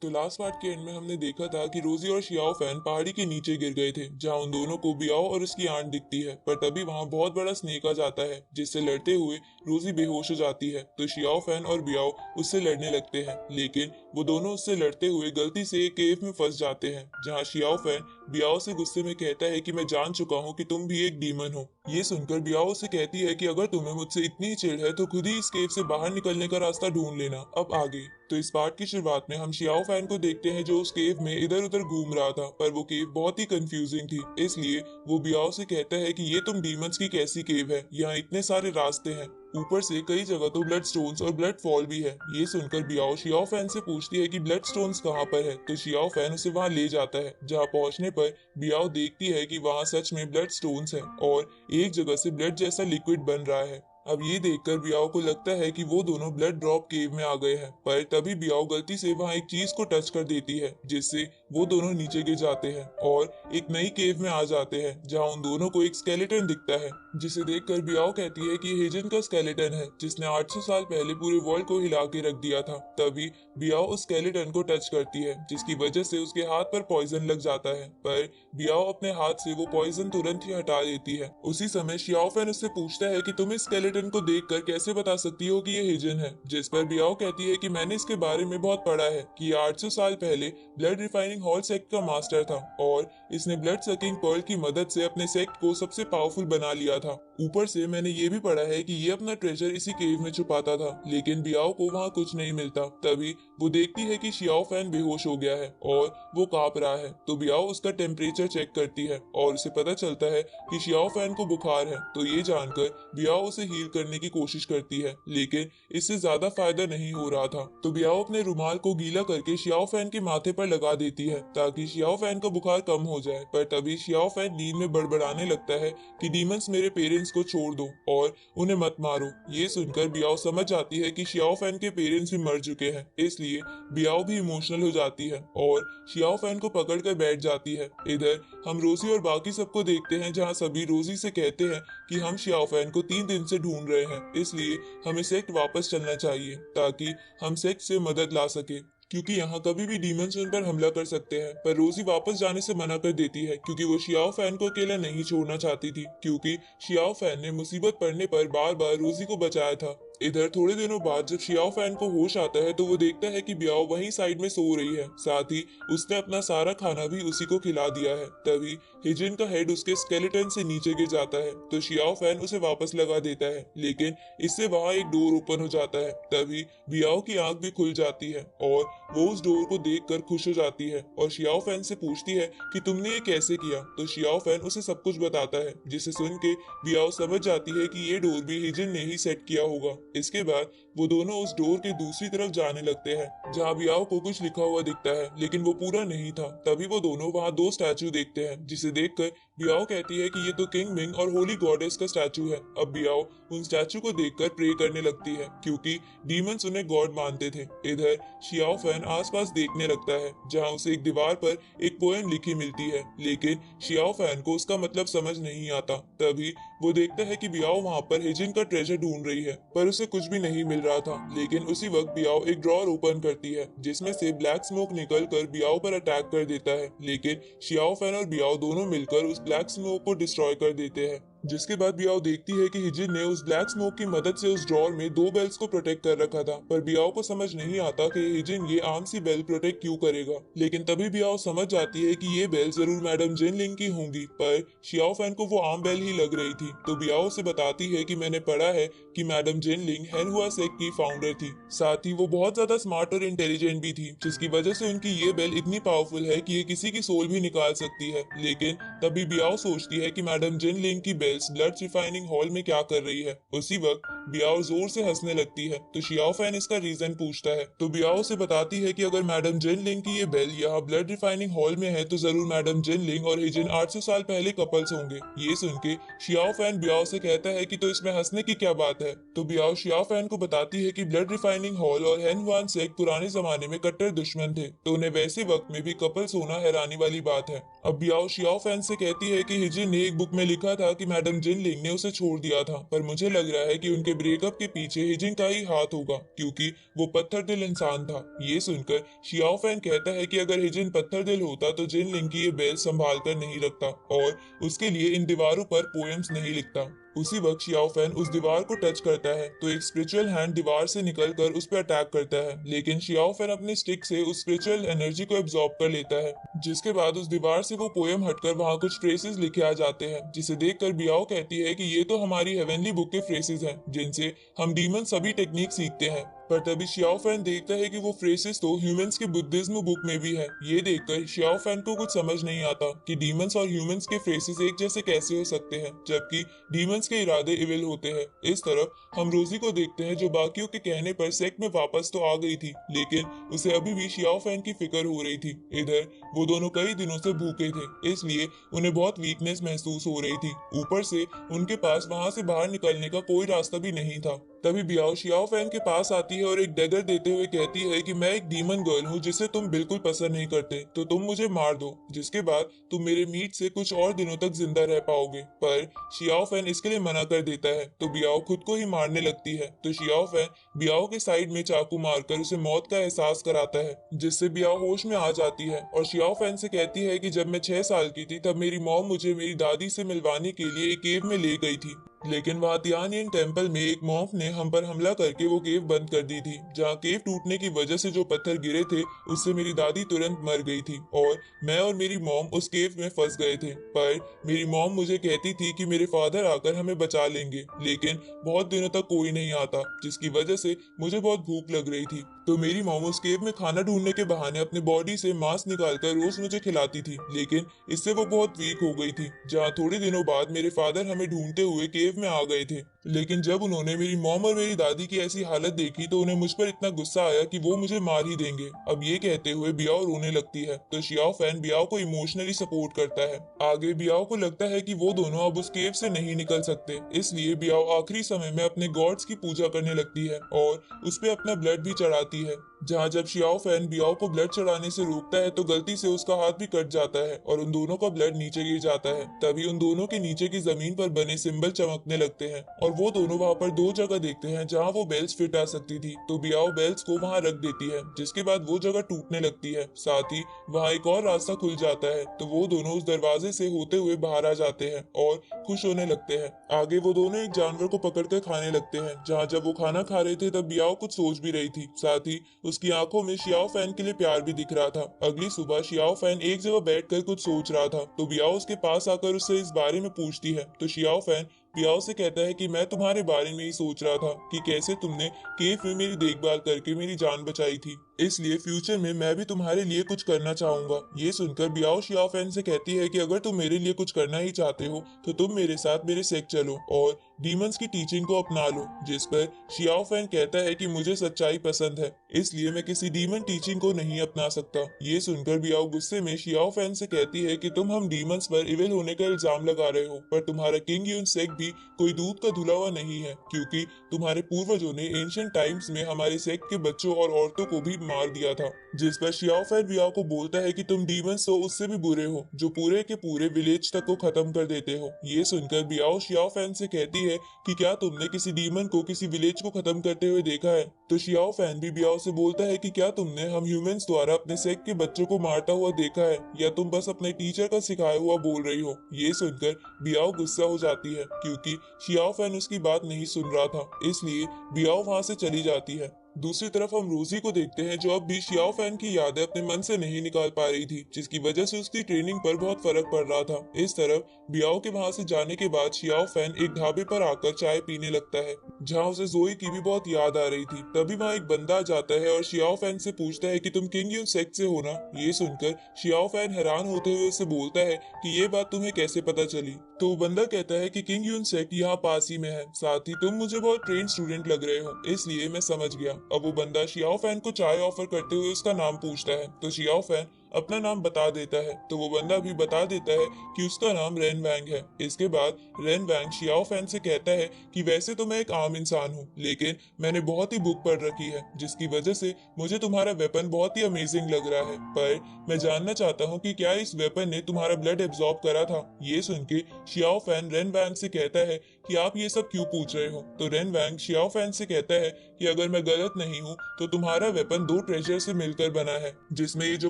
तो लास्ट पार्ट के एंड में हमने देखा था कि रोजी और शियाओ फैन पहाड़ी के नीचे गिर गए थे, जहां उन दोनों को बियाओ और उसकी आंट दिखती है। पर तभी वहां बहुत बड़ा स्नेक आ जाता है, जिससे लड़ते हुए रोजी बेहोश हो जाती है। तो शियाओ फैन और बियाओ उससे लड़ने लगते हैं, लेकिन वो दोनों उससे लड़ते हुए गलती से एक केव में फंस जाते हैं, जहाँ शियाओ फैन बियाओ से गुस्से में कहता है कि मैं जान चुका हूँ कि तुम भी एक डीमन हो। ये सुनकर बियाओ उसे कहती है कि अगर तुम्हें मुझसे इतनी ही चिढ़ है तो खुद ही इस केव से बाहर निकलने का रास्ता ढूंढ लेना। अब आगे तो इस पार्ट की शुरुआत में हम शियाओ फैन को देखते हैं जो उस केव में इधर उधर घूम रहा था, पर वो केव बहुत ही कंफ्यूजिंग थी। इसलिए वो बियाओ से कहता है कि ये तुम डीमंस की कैसी केव है, यहाँ इतने सारे रास्ते हैं, ऊपर से कई जगह तो ब्लड स्टोन्स और ब्लड फॉल भी है। ये सुनकर बियाओ शियाओ फैन से पूछती है कि ब्लड स्टोन्स कहाँ पर है, तो शियाओ फैन उसे वहां ले जाता है। जहाँ पहुंचने पर बियाओ देखती है कि वहां सच में ब्लड स्टोन्स है और एक जगह से ब्लड जैसा लिक्विड बन रहा है। अब ये देखकर बियाओ को लगता है कि वो दोनों ब्लड ड्रॉप केव में आ गए हैं, पर तभी बियाओ गलती से वहां एक चीज को टच कर देती है, जिससे वो दोनों नीचे गिर जाते हैं और एक नई केव में आ जाते हैं, जहां उन दोनों को एक स्केलेटन दिखता है, जिसे देखकर बियाओ कहती है कि ये हिजन का स्केलेटन है, जिसने 800 साल पहले पूरे वर्ल्ड को हिला के रख दिया था। तभी बियाओ उस स्केलेटन को टच करती है, जिसकी वजह से उसके हाथ पर पॉइजन लग जाता है, पर बियाओ अपने हाथ से वो पॉइजन तुरंत ही हटा देती है। उसी समय शियाओ फैन उससे पूछता है कि तुम इस स्केलेटन को देखकर कैसे बता सकती हो कि ये हिजन है, जिस पर बियाओ कहती है कि मैंने इसके बारे में बहुत पढ़ा है कि 800 साल पहले ब्लड रिफाइनिंग हॉल सेक्ट का मास्टर था और इसने ब्लड सकिंग पर्ल की मदद से अपने सेक्ट को सबसे पावरफुल बना लिया था। ऊपर से मैंने ये भी पढ़ा है कि ये अपना ट्रेजर इसी केव में छुपाता था, लेकिन बियाओ को वहाँ कुछ नहीं मिलता। तभी वो देखती है कि शियाओ फैन बेहोश हो गया है और वो कांप रहा है, तो बियाओ उसका टेम्परेचर चेक करती है और उसे पता चलता है कि शियाओ फैन को बुखार है। तो ये जानकर बियाओ उसे हील करने की कोशिश करती है, लेकिन इससे ज्यादा फायदा नहीं हो रहा था। तो बियाओ अपने रुमाल को गीला करके शियाओ फैन के माथे पर लगा देती है ताकि शियाओ फैन का बुखार कम हो जाए। पर तभी शियाओ फैन नींद में बड़बड़ाने लगता है कि डीमंस मेरे पेरेंट्स को छोड़ दो और उन्हें मत मारो। ये सुनकर बियाओ समझ जाती है कि शियाओ फैन के पेरेंट्स भी मर चुके हैं, इसलिए बियाओ भी इमोशनल हो जाती है और शियाओ फैन को पकड़कर बैठ जाती है। इधर हम रोजी और बाकी सबको देखते हैं, जहाँ सभी रोजी से कहते हैं कि हम शियाओ फैन को 3 दिन से ढूंढ रहे हैं, इसलिए हमें सेक्ट वापस चलना चाहिए ताकि हम सेक्ट से मदद ला सके, क्योंकि यहाँ कभी भी डीमंस उन पर हमला कर सकते हैं। पर रोजी वापस जाने से मना कर देती है, क्योंकि वो शियाओ फैन को अकेला नहीं छोड़ना चाहती थी, क्योंकि शियाओ फैन ने मुसीबत पड़ने पर बार बार रोजी को बचाया था। इधर थोड़े दिनों बाद जब शियाओ फैन को होश आता है तो वो देखता है कि बियाओ वहीं साइड में सो रही है, साथ ही उसने अपना सारा खाना भी उसी को खिला दिया है। तभी हिजिन का हेड उसके स्केलेटन से नीचे गिर जाता है, तो शियाओ फैन उसे वापस लगा देता है, लेकिन इससे वहां एक डोर ओपन हो जाता है। तभी बियाओ की आंख भी खुल जाती है और वो उस डोर को देखकर खुश हो जाती है और शियाओ फैन से पूछती है कि तुमने ये कैसे किया। तो शियाओ फैन उसे सब कुछ बताता है, जिसे सुन के बियाओ समझ जाती है कि ये डोर भी हिजिन ने ही सेट किया होगा। इसके बाद वो दोनों उस डोर के दूसरी तरफ जाने लगते हैं, जहाँ बियाओ को कुछ लिखा हुआ दिखता है, लेकिन वो पूरा नहीं था। तभी वो दोनों वहाँ 2 स्टैचू देखते हैं, जिसे देखकर बियाओ कहती है कि ये तो किंग मिंग और होली गॉडेस का स्टैचू है। अब बियाओ उन स्टैचू को देखकर प्रे करने लगती है, क्योंकि डीमंस उन्हें गॉड मानते थे। इधर शियाओ फैन आसपास देखने लगता है, जहाँ उसे एक दीवार पर एक पोएम लिखी मिलती है, लेकिन शियाओ फैन को उसका मतलब समझ नहीं आता। तभी वो देखता है कि बियाओ वहाँ पर हिजिन का ट्रेजर ढूंढ रही है, पर उसे कुछ भी नहीं मिल रहा था। लेकिन उसी वक्त बियाओ एक ड्रॉर ओपन करती है, जिसमें से ब्लैक स्मोक निकल कर बियाओ पर अटैक कर देता है। लेकिन शियाओ फैन और बियाओ दोनों मिलकर उस ब्लैक स्मोक को डिस्ट्रॉय कर देते हैं। जिसके बाद बियाओ देखती है कि हिजिन ने उस ब्लैक स्मोक की मदद से उस ड्रॉर में 2 बेल्स को प्रोटेक्ट कर रखा था, पर बियाओ को समझ नहीं आता कि हिजिन ये आम सी बेल प्रोटेक्ट क्यों करेगा। लेकिन तभी बियाओ समझ जाती है कि ये बेल जरूर मैडम जिनलिंग की होंगी, पर शियाओ फैन को वो आम बेल ही लग रही थी। तो बियाओ से बताती है कि मैंने पढ़ा है कि मैडम जिनलिंग हैनहुआ सेक्ट की फाउंडर थी। साथ ही वो बहुत ज्यादा स्मार्ट और इंटेलिजेंट भी थी, जिसकी वजह से उनकी ये बेल इतनी पावरफुल है कि ये किसी की सोल भी निकाल सकती है। लेकिन तभी बियाओ सोचती है कि मैडम जिनलिंग की बेल्स ब्लड रिफाइनिंग हॉल में क्या कर रही है। उसी वक्त बियाओ जोर से हंसने लगती है, तो शियाओ फैन इसका रीजन पूछता है। तो बियाओ से बताती है कि अगर मैडम जिनलिंग की ये बेल यहाँ ब्लड रिफाइनिंग हॉल में है तो जरूर मैडम जिनलिंग और हिजिन 800 साल पहले कपल्स होंगे। ये सुन के शियाओ फैन बियाओ से कहता है कि तो इसमें हंसने की क्या बात है। तो बियाओ शियाओ फैन को बताती है कि ब्लड रिफाइनिंग हॉल और हैनहुआन सेक्ट पुराने जमाने में कट्टर दुश्मन थे, तो उन्हें वैसे वक्त में भी कपल्स होना हैरानी वाली बात है। अब बियाओ शियाओ फैन से कहती है कि हिजिन ने एक बुक में लिखा था कि मैडम जिनलिंग ने उसे छोड़ दिया था, पर मुझे लग रहा है कि उनके ब्रेकअप के पीछे हिजिन का ही हाथ होगा, क्योंकि वो पत्थर दिल इंसान था। ये सुनकर शियाओ फैन कहता है कि अगर हिजिन पत्थर दिल होता तो जिनलिंग की ये बेल संभाल कर नहीं रखता और उसके लिए इन दीवारों पर पोएम्स नहीं लिखता। उसी वक्त शियाओ फैन उस दीवार को टच करता है तो एक स्पिरिचुअल हैंड दीवार से निकलकर उस पर अटैक करता है, लेकिन शियाओ फैन अपनी स्टिक से उस स्पिरिचुअल एनर्जी को एब्जॉर्ब कर लेता है। जिसके बाद उस दीवार से वो पोएम हटकर वहाँ कुछ फ्रेसेस लिखे आ जाते हैं, जिसे देखकर बियाओ कहती है कि ये तो हमारी हेवनली बुक के फ्रेसेस हैं, जिनसे हम डीमन सभी टेक्निक सीखते हैं। पर तभी शियाओ फैन देखता है कि वो फ्रेसेस तो ह्यूमंस के बुद्धिज्म बुक में भी है। ये देखकर शियाओ फैन को कुछ समझ नहीं आता कि डीमंस और ह्यूमंस के फ्रेसेस एक जैसे कैसे हो सकते हैं, जबकि डीमंस के इरादे इविल होते हैं। इस तरफ हम रोजी को देखते हैं, जो बाकियों के कहने पर सेक्ट में वापस तो आ गई थी, लेकिन उसे अभी भी शियाओ फैन की फिक्र हो रही थी। इधर वो दोनों कई दिनों से भूखे थे, इसलिए उन्हें बहुत वीकनेस महसूस हो रही थी। ऊपर से उनके पास वहां से बाहर निकलने का कोई रास्ता भी नहीं था। तभी बियाओ शियाओ फैन के पास आती है और एक डैगर देते हुए कहती है कि मैं एक डीमन गर्ल हूँ जिसे तुम बिल्कुल पसंद नहीं करते, तो तुम मुझे मार दो, जिसके बाद तुम मेरे मीट से कुछ और दिनों तक जिंदा रह पाओगे। पर शियाओ फैन इसके लिए मना कर देता है, तो बियाओ खुद को ही मारने लगती है। तो शियाओ फैन बियाओ के साइड में चाकू मारकर उसे मौत का एहसास कराता है, जिससे बियाओ होश में आ जाती है और शियाओ फैन से कहती है कि जब मैं 6 साल की थी तब मेरी मॉम मुझे मेरी दादी से मिलवाने के लिए एक केव में ले गई थी, लेकिन वहाँ तियानियन टेम्पल में एक मॉन्क ने हम पर हमला करके वो केव बंद कर दी थी। जहाँ केव टूटने की वजह से जो पत्थर गिरे थे उससे मेरी दादी तुरंत मर गई थी और मैं और मेरी मॉम उस केव में फंस गए थे। पर मेरी मॉम मुझे कहती थी कि मेरे फादर आकर हमें बचा लेंगे, लेकिन बहुत दिनों तक कोई नहीं आता, जिसकी वजह से मुझे बहुत भूख लग रही थी। तो मेरी मॉम उस केव में खाना ढूंढने के बहाने अपने बॉडी से मांस निकालकर रोज मुझे खिलाती थी, लेकिन इससे वो बहुत वीक हो गई थी। जहाँ थोड़े दिनों बाद मेरे फादर हमें ढूंढते हुए केव में आ गए थे, लेकिन जब उन्होंने मेरी मॉम और मेरी दादी की ऐसी हालत देखी तो उन्हें मुझ पर इतना गुस्सा आया कि वो मुझे मार ही देंगे। अब ये कहते हुए बियाओ रोने लगती है, तो शियाओ फैन बियाओ को इमोशनली सपोर्ट करता है। आगे बियाओ को लगता है कि वो दोनों अब उस केव से नहीं निकल सकते, इसलिए बियाओ आखिरी समय में अपने गॉड्स की पूजा करने लगती है और उस पे अपना ब्लड भी चढ़ाती है। जहाँ जब शियाओ फैन बियाओ को ब्लड चढ़ाने से रोकता है तो गलती से उसका हाथ भी कट जाता है और उन दोनों का ब्लड नीचे गिर जाता है। तभी उन दोनों के नीचे की जमीन पर बने सिंबल चमकने लगते हैं और वो दोनों वहाँ पर 2 जगह देखते हैं जहाँ वो बेल्स फिट आ सकती थी। तो बियाओ बेल्स को वहाँ रख देती है, जिसके बाद वो जगह टूटने लगती है। साथ ही वहाँ एक और रास्ता खुल जाता है, तो वो दोनों उस दरवाजे से होते हुए बाहर आ जाते हैं और खुश होने लगते हैं। आगे वो दोनों एक जानवर को पकड़कर खाने लगते हैं। जहाँ जब वो खाना खा रहे थे तब बियाओ कुछ सोच भी रही थी, साथ ही उसकी आंखों में शियाओ फैन के लिए प्यार भी दिख रहा था। अगली सुबह शियाओ फैन एक जगह बैठकर कुछ सोच रहा था, तो बियाओ उसके पास आकर उससे इस बारे में पूछती है। तो शियाओ फैन बियाओ से कहता है कि मैं तुम्हारे बारे में ही सोच रहा था कि कैसे तुमने केव में मेरी देखभाल करके मेरी जान बचाई थी, इसलिए फ्यूचर में मैं भी तुम्हारे लिए कुछ करना चाहूंगा। ये सुनकर बियाओ शियाओ फैन से कहती है कि अगर तुम मेरे लिए कुछ करना ही चाहते हो तो तुम मेरे साथ मेरे सेक्ट चलो और डीमंस की टीचिंग को अपना लो। जिस पर शियाओ फैन कहता है कि मुझे सच्चाई पसंद है, इसलिए मैं किसी डीमन टीचिंग को नहीं अपना सकता। ये सुनकर बियाओ गुस्से में शियाओ फैन से कहती है कि तुम हम डीमंस पर इविल होने का इल्जाम लगा रहे हो, पर तुम्हारा किंग यून सेक्ट भी कोई दूध का धुला हुआ नहीं है, क्योंकि तुम्हारे पूर्वजों ने एंशिएंट टाइम्स में हमारे सेक्ट के बच्चों और औरतों को भी मार दिया था। जिस पर शियाओ फैन बियाओ को बोलता है कि तुम डीमंस तो उससे भी बुरे हो जो पूरे के पूरे विलेज तक को खत्म कर देते हो। ये सुनकर बियाओ शियाओ फैन से कहती है कि क्या तुमने किसी डीमन को किसी विलेज को खत्म करते हुए देखा है? तो शियाओ फैन भी बियाओ से बोलता है कि क्या तुमने हम ह्यूमंस द्वारा अपने सेक्ट के बच्चों को मारता हुआ देखा है, या तुम बस अपने टीचर का सिखाया हुआ बोल रही हो? ये सुनकर बियाओ गुस्सा हो जाती है क्योंकि शियाओ फैन उसकी बात नहीं सुन रहा था, इसलिए बियाओ वहां से चली जाती है। दूसरी तरफ हम रोजी को देखते हैं जो अब भी शियाओ फैन की यादें अपने मन से नहीं निकाल पा रही थी, जिसकी वजह से उसकी ट्रेनिंग पर बहुत फर्क पड़ रहा था। इस तरफ बियाओ के वहां से जाने के बाद शियाओ फैन एक ढाबे पर आकर चाय पीने लगता है, जहां उसे जोई की भी बहुत याद आ रही थी। तभी वहां एक बंदा आ जाता है और शियाओ फैन से पूछता है कि तुम किंग यून सेक्ट से हो ना? ये सुनकर शियाओ फैन हैरान होते हुए उसे बोलता है कि ये बात तुम्हें कैसे पता चली? तो वो बंदा कहता है कि किंग यून सेक्ट यहाँ पास ही में है, साथ ही तुम मुझे बहुत ट्रेन स्टूडेंट लग रहे हो, इसलिए मैं समझ गया। अब वो बंदा शियाओ फैन को चाय ऑफर करते हुए उसका नाम पूछता है, तो शियाओ फैन अपना नाम बता देता है। तो वो बंदा भी बता देता है कि उसका नाम रेन वैंग है। इसके बाद रेन वैंग शियाओ फैन से कहता है कि वैसे तो मैं एक आम इंसान हूँ, लेकिन मैंने बहुत ही बुक पढ़ रखी है, जिसकी वजह से मुझे तुम्हारा वेपन बहुत ही अमेजिंग लग रहा है, पर मैं जानना चाहता हूँ कि क्या इस वेपन ने तुम्हारा ब्लड एब्जॉर्ब करा था? ये सुन के शियाओ फैन रेन वैंग से कहता है कि आप ये सब क्यों पूछ रहे हो? तो रेन वैंग शियाओ फैन से कहता है कि अगर मैं गलत नहीं हूँ तो तुम्हारा वेपन 2 ट्रेजर से मिलकर बना है, जिसमें ये जो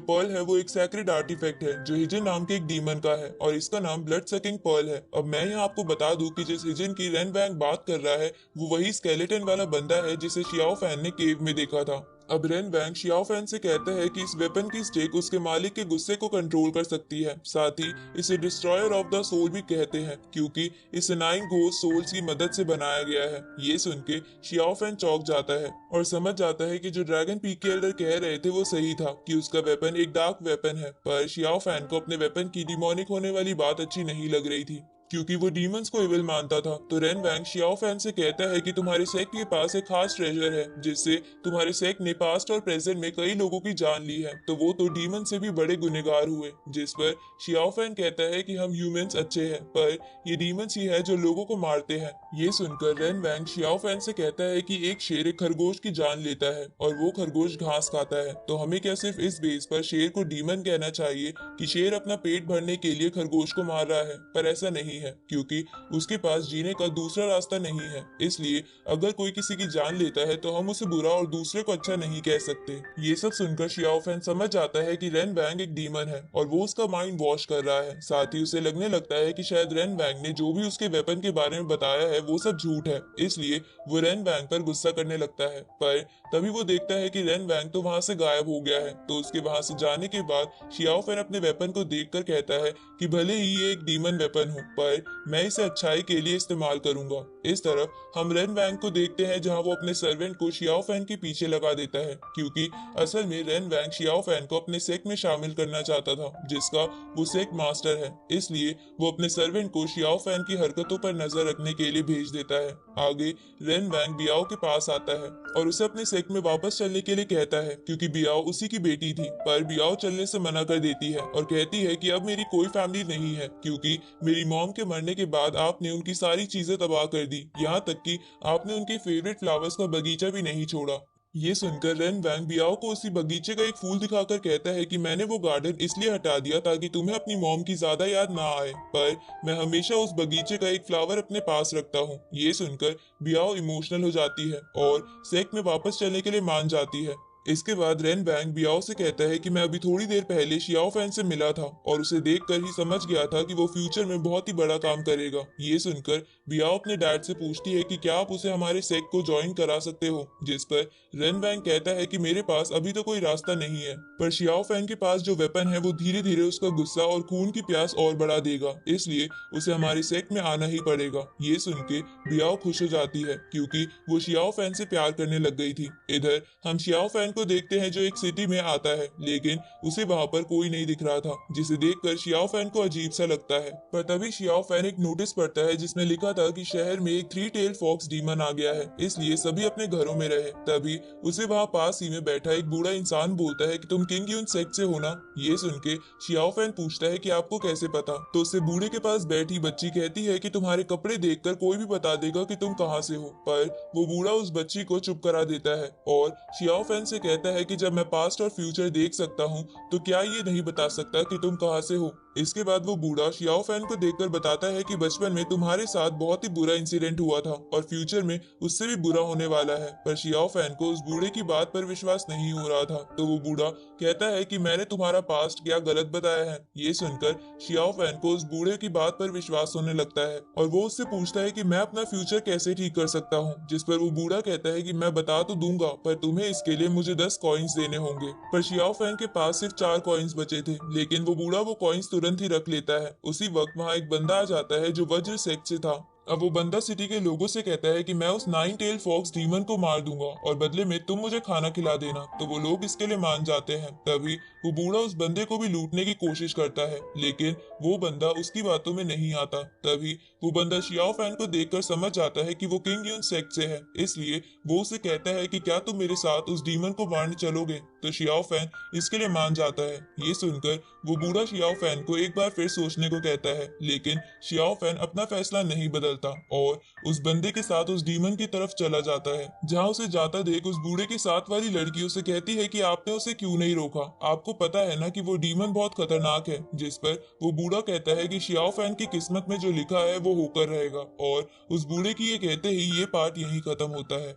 पर्ल है वो एक सैक्रेड आर्टिफैक्ट है जो हिजन नाम के एक डीमन का है, और इसका नाम ब्लड सकिंग पर्ल है। अब मैं यहाँ आपको बता दूं कि जिस हिजन की रेन वैंग बात कर रहा है वो वही स्केलेटन वाला बंदा है जिसे शियाओ फैन ने केव में देखा था। अब रेन वैंग शियाओ फैन से कहता है कि इस वेपन की स्टिक उसके मालिक के गुस्से को कंट्रोल कर सकती है, साथ ही इसे डिस्ट्रॉयर ऑफ द सोल भी कहते हैं क्योंकि इसे 9 घोस्ट सोल्स की मदद से बनाया गया है। ये सुन के शियाओ फैन चौंक जाता है और समझ जाता है कि जो ड्रैगन पीक के एल्डर कह रहे थे वो सही था कि उसका वेपन एक डार्क वेपन है। पर शियाओ फैन को अपने वेपन की डिमोनिक होने वाली बात अच्छी नहीं लग रही थी क्योंकि वो डीमंस को इविल मानता था। तो रेन वैंग शियाओ फैन से कहता है कि तुम्हारे सेक्ट के पास एक खास ट्रेजर है जिससे तुम्हारे सेक्ट ने पास्ट और प्रेजेंट में कई लोगों की जान ली है, तो वो तो डीमन से भी बड़े गुनहगार हुए। जिस पर शियाओ फैन कहता है कि हम ह्यूमंस अच्छे हैं, पर ये डीमंस ही है जो लोगों को मारते हैं। ये सुनकर रेन वैंग शियाओ फैन से कहता है कि एक शेर एक खरगोश की जान लेता है और वो खरगोश घास खाता है, तो हमें क्या सिर्फ इस बेस पर शेर को डीमन कहना चाहिए कि शेर अपना पेट भरने के लिए खरगोश को मार रहा है? पर ऐसा नहीं है क्योंकि उसके पास जीने का दूसरा रास्ता नहीं है, इसलिए अगर कोई किसी की जान लेता है तो हम उसे बुरा और दूसरे को अच्छा नहीं कह सकते। ये सब सुनकर शियाओ फैन समझ जाता है कि रेन वैंग एक डीमन है और वो उसका माइंड वॉश कर रहा है। साथ ही उसे लगने लगता है कि शायद रेन वैंग ने जो भी उसके वेपन के बारे में बताया है वो सब झूठ है, इसलिए वो रेन वैंग पर गुस्सा करने लगता है। पर तभी वो देखता है कि रेन वैंग तो वहां से गायब हो गया है। तो उसके वहां से जाने के बाद शियाओ फैन अपने वेपन को देखकर कहता है कि भले ही ये एक डीमन वेपन हो, पर मैं इसे अच्छाई के लिए इस्तेमाल करूंगा। इस तरफ हम रेन वैंग को देखते हैं जहां वो अपने सर्वेंट को शियाओ फैन के पीछे लगा देता है क्योंकि असल में रेन वैंग शियाओ फैन को अपने सेक्ट में शामिल करना चाहता था, जिसका वो सेक्ट मास्टर है। इसलिए वो अपने सर्वेंट को शियाओ फैन की हरकतों पर नजर रखने के लिए भेज देता है। आगे रेन वैंग बियाओ के पास आता है और उसे अपने सेक्ट में वापस चलने के लिए कहता है क्योंकि बियाओ उसी की बेटी थी, पर बियाओ चलने से मना कर देती है और कहती है कि अब मेरी कोई फैमिली नहीं है क्योंकि मेरी मॉम के मरने के बाद आपने उनकी सारी चीजें तबाह कर दी, यहाँ तक कि आपने उनके फेवरेट फ्लावर्स का बगीचा भी नहीं छोड़ा। ये सुनकर रेन वैंग बियाओ को उसी बगीचे का एक फूल दिखाकर कहता है कि मैंने वो गार्डन इसलिए हटा दिया ताकि तुम्हें अपनी मॉम की ज्यादा याद ना आए, पर मैं हमेशा उस बगीचे का एक फ्लावर अपने पास रखता हूँ। ये सुनकर बियाओ इमोशनल हो जाती है और सेक्ट में वापस चलने के लिए मान जाती है। इसके बाद रेन वैंग बियाओ से कहता है कि मैं अभी थोड़ी देर पहले शियाओ फैन से मिला था और उसे देखकर ही समझ गया था कि वो फ्यूचर में बहुत ही बड़ा काम करेगा। ये सुनकर बियाओ अपने डैड से पूछती है कि क्या आप उसे हमारे सेक्ट को ज्वाइन करा सकते हो, जिस पर रेन वैंग कहता है कि मेरे पास अभी तो कोई रास्ता नहीं है, पर शियाओ फैन के पास जो वेपन है वो धीरे धीरे उसका गुस्सा और खून की प्यास और बढ़ा देगा, इसलिए उसे हमारे सेक्ट में आना ही पड़ेगा। ये सुन के बियाओ खुश हो जाती है क्योंकि वो शियाओ फैन से प्यार करने लग गई थी। इधर हम शियाओ फैन को देखते हैं जो एक सिटी में आता है, लेकिन उसे वहां पर कोई नहीं दिख रहा था, जिसे देखकर शियाओ फैन को अजीब सा लगता है। पर तभी शियाओ फैन एक नोटिस पढ़ता है जिसमें लिखा था कि शहर में एक 3 टेल फॉक्स डीमन आ गया है, इसलिए सभी अपने घरों में रहे। तभी उसे वहां पास ही में बैठा एक बूढ़ा इंसान बोलता है कि तुम किंग यून सेक्ट से हो ना? ये सुन के शियाओ फैन पूछता है कि आपको कैसे पता? तो उससे बूढ़े के पास बैठी बच्ची कहती है कि तुम्हारे कपड़े देखकर कोई भी बता देगा कि तुम कहाँ से हो। पर वो बूढ़ा उस बच्ची को चुप करा देता है और शियाओ फैन से कहता है कि जब मैं पास्ट और फ्यूचर देख सकता हूँ तो क्या ये नहीं बता सकता कि तुम कहाँ से हो। इसके बाद वो बूढ़ा शियाओ फैन को देखकर बताता है कि बचपन में तुम्हारे साथ बहुत ही बुरा इंसिडेंट हुआ था और फ्यूचर में उससे भी बुरा होने वाला है। पर शियाओ फैन को उस बूढ़े की बात पर विश्वास नहीं हो रहा था। तो वो बूढ़ा कहता है कि मैंने तुम्हारा पास्ट क्या गलत बताया है। ये सुनकर शियाओ फैन को उस बूढ़े की बात पर विश्वास होने लगता है और वो उससे पूछता है कि मैं अपना फ्यूचर कैसे ठीक कर सकता हूँ। जिस पर वो बूढ़ा कहता है कि मैं बता तो दूंगा, पर तुम्हें इसके लिए मुझे 10 कॉइन्स देने होंगे। पर शियाओ फैन के पास सिर्फ 4 कॉइन्स बचे थे, लेकिन वो बूढ़ा वो कॉइन्स तुरंत ही रख लेता है। उसी वक्त वहाँ एक बंदा आ जाता है जो वज्र सेक्ट से था। अब वो बंदा सिटी के लोगों से कहता है कि मैं उस 9 टेल फॉक्स डीमन को मार दूंगा और बदले में तुम मुझे खाना खिला देना। तो वो लोग इसके लिए मान जाते हैं। तभी वो बूढ़ा उस बंदे को भी लूटने की कोशिश करता है, लेकिन वो बंदा उसकी बातों में नहीं आता। तभी वो बंदा शियाओ फैन को देखकर समझ जाता है कि वो किंग यून सेक्ट से है, इसलिए वो उसे कहता है कि क्या तुम मेरे साथ उस डीमन को मारने चलोगे। तो शियाओ फैन इसके लिए मान जाता है। ये सुनकर वो बूढ़ा शियाओ फैन को एक बार फिर सोचने को कहता है, लेकिन शियाओ फैन अपना फैसला नहीं बदलता और उस बंदे के साथ उस डीमन की तरफ चला जाता है। जहाँ उसे जाता देख उस बूढ़े के साथ वाली लड़की उसे कहती है कि आपने उसे क्यों नहीं रोका, आपको पता है ना कि वो डीमन बहुत खतरनाक है। जिस पर वो बूढ़ा कहता है कि शियाओ फैन की किस्मत में जो लिखा है वो होकर रहेगा और उस बूढ़े की ये कहते ही ये पार्ट यहीं खत्म होता है।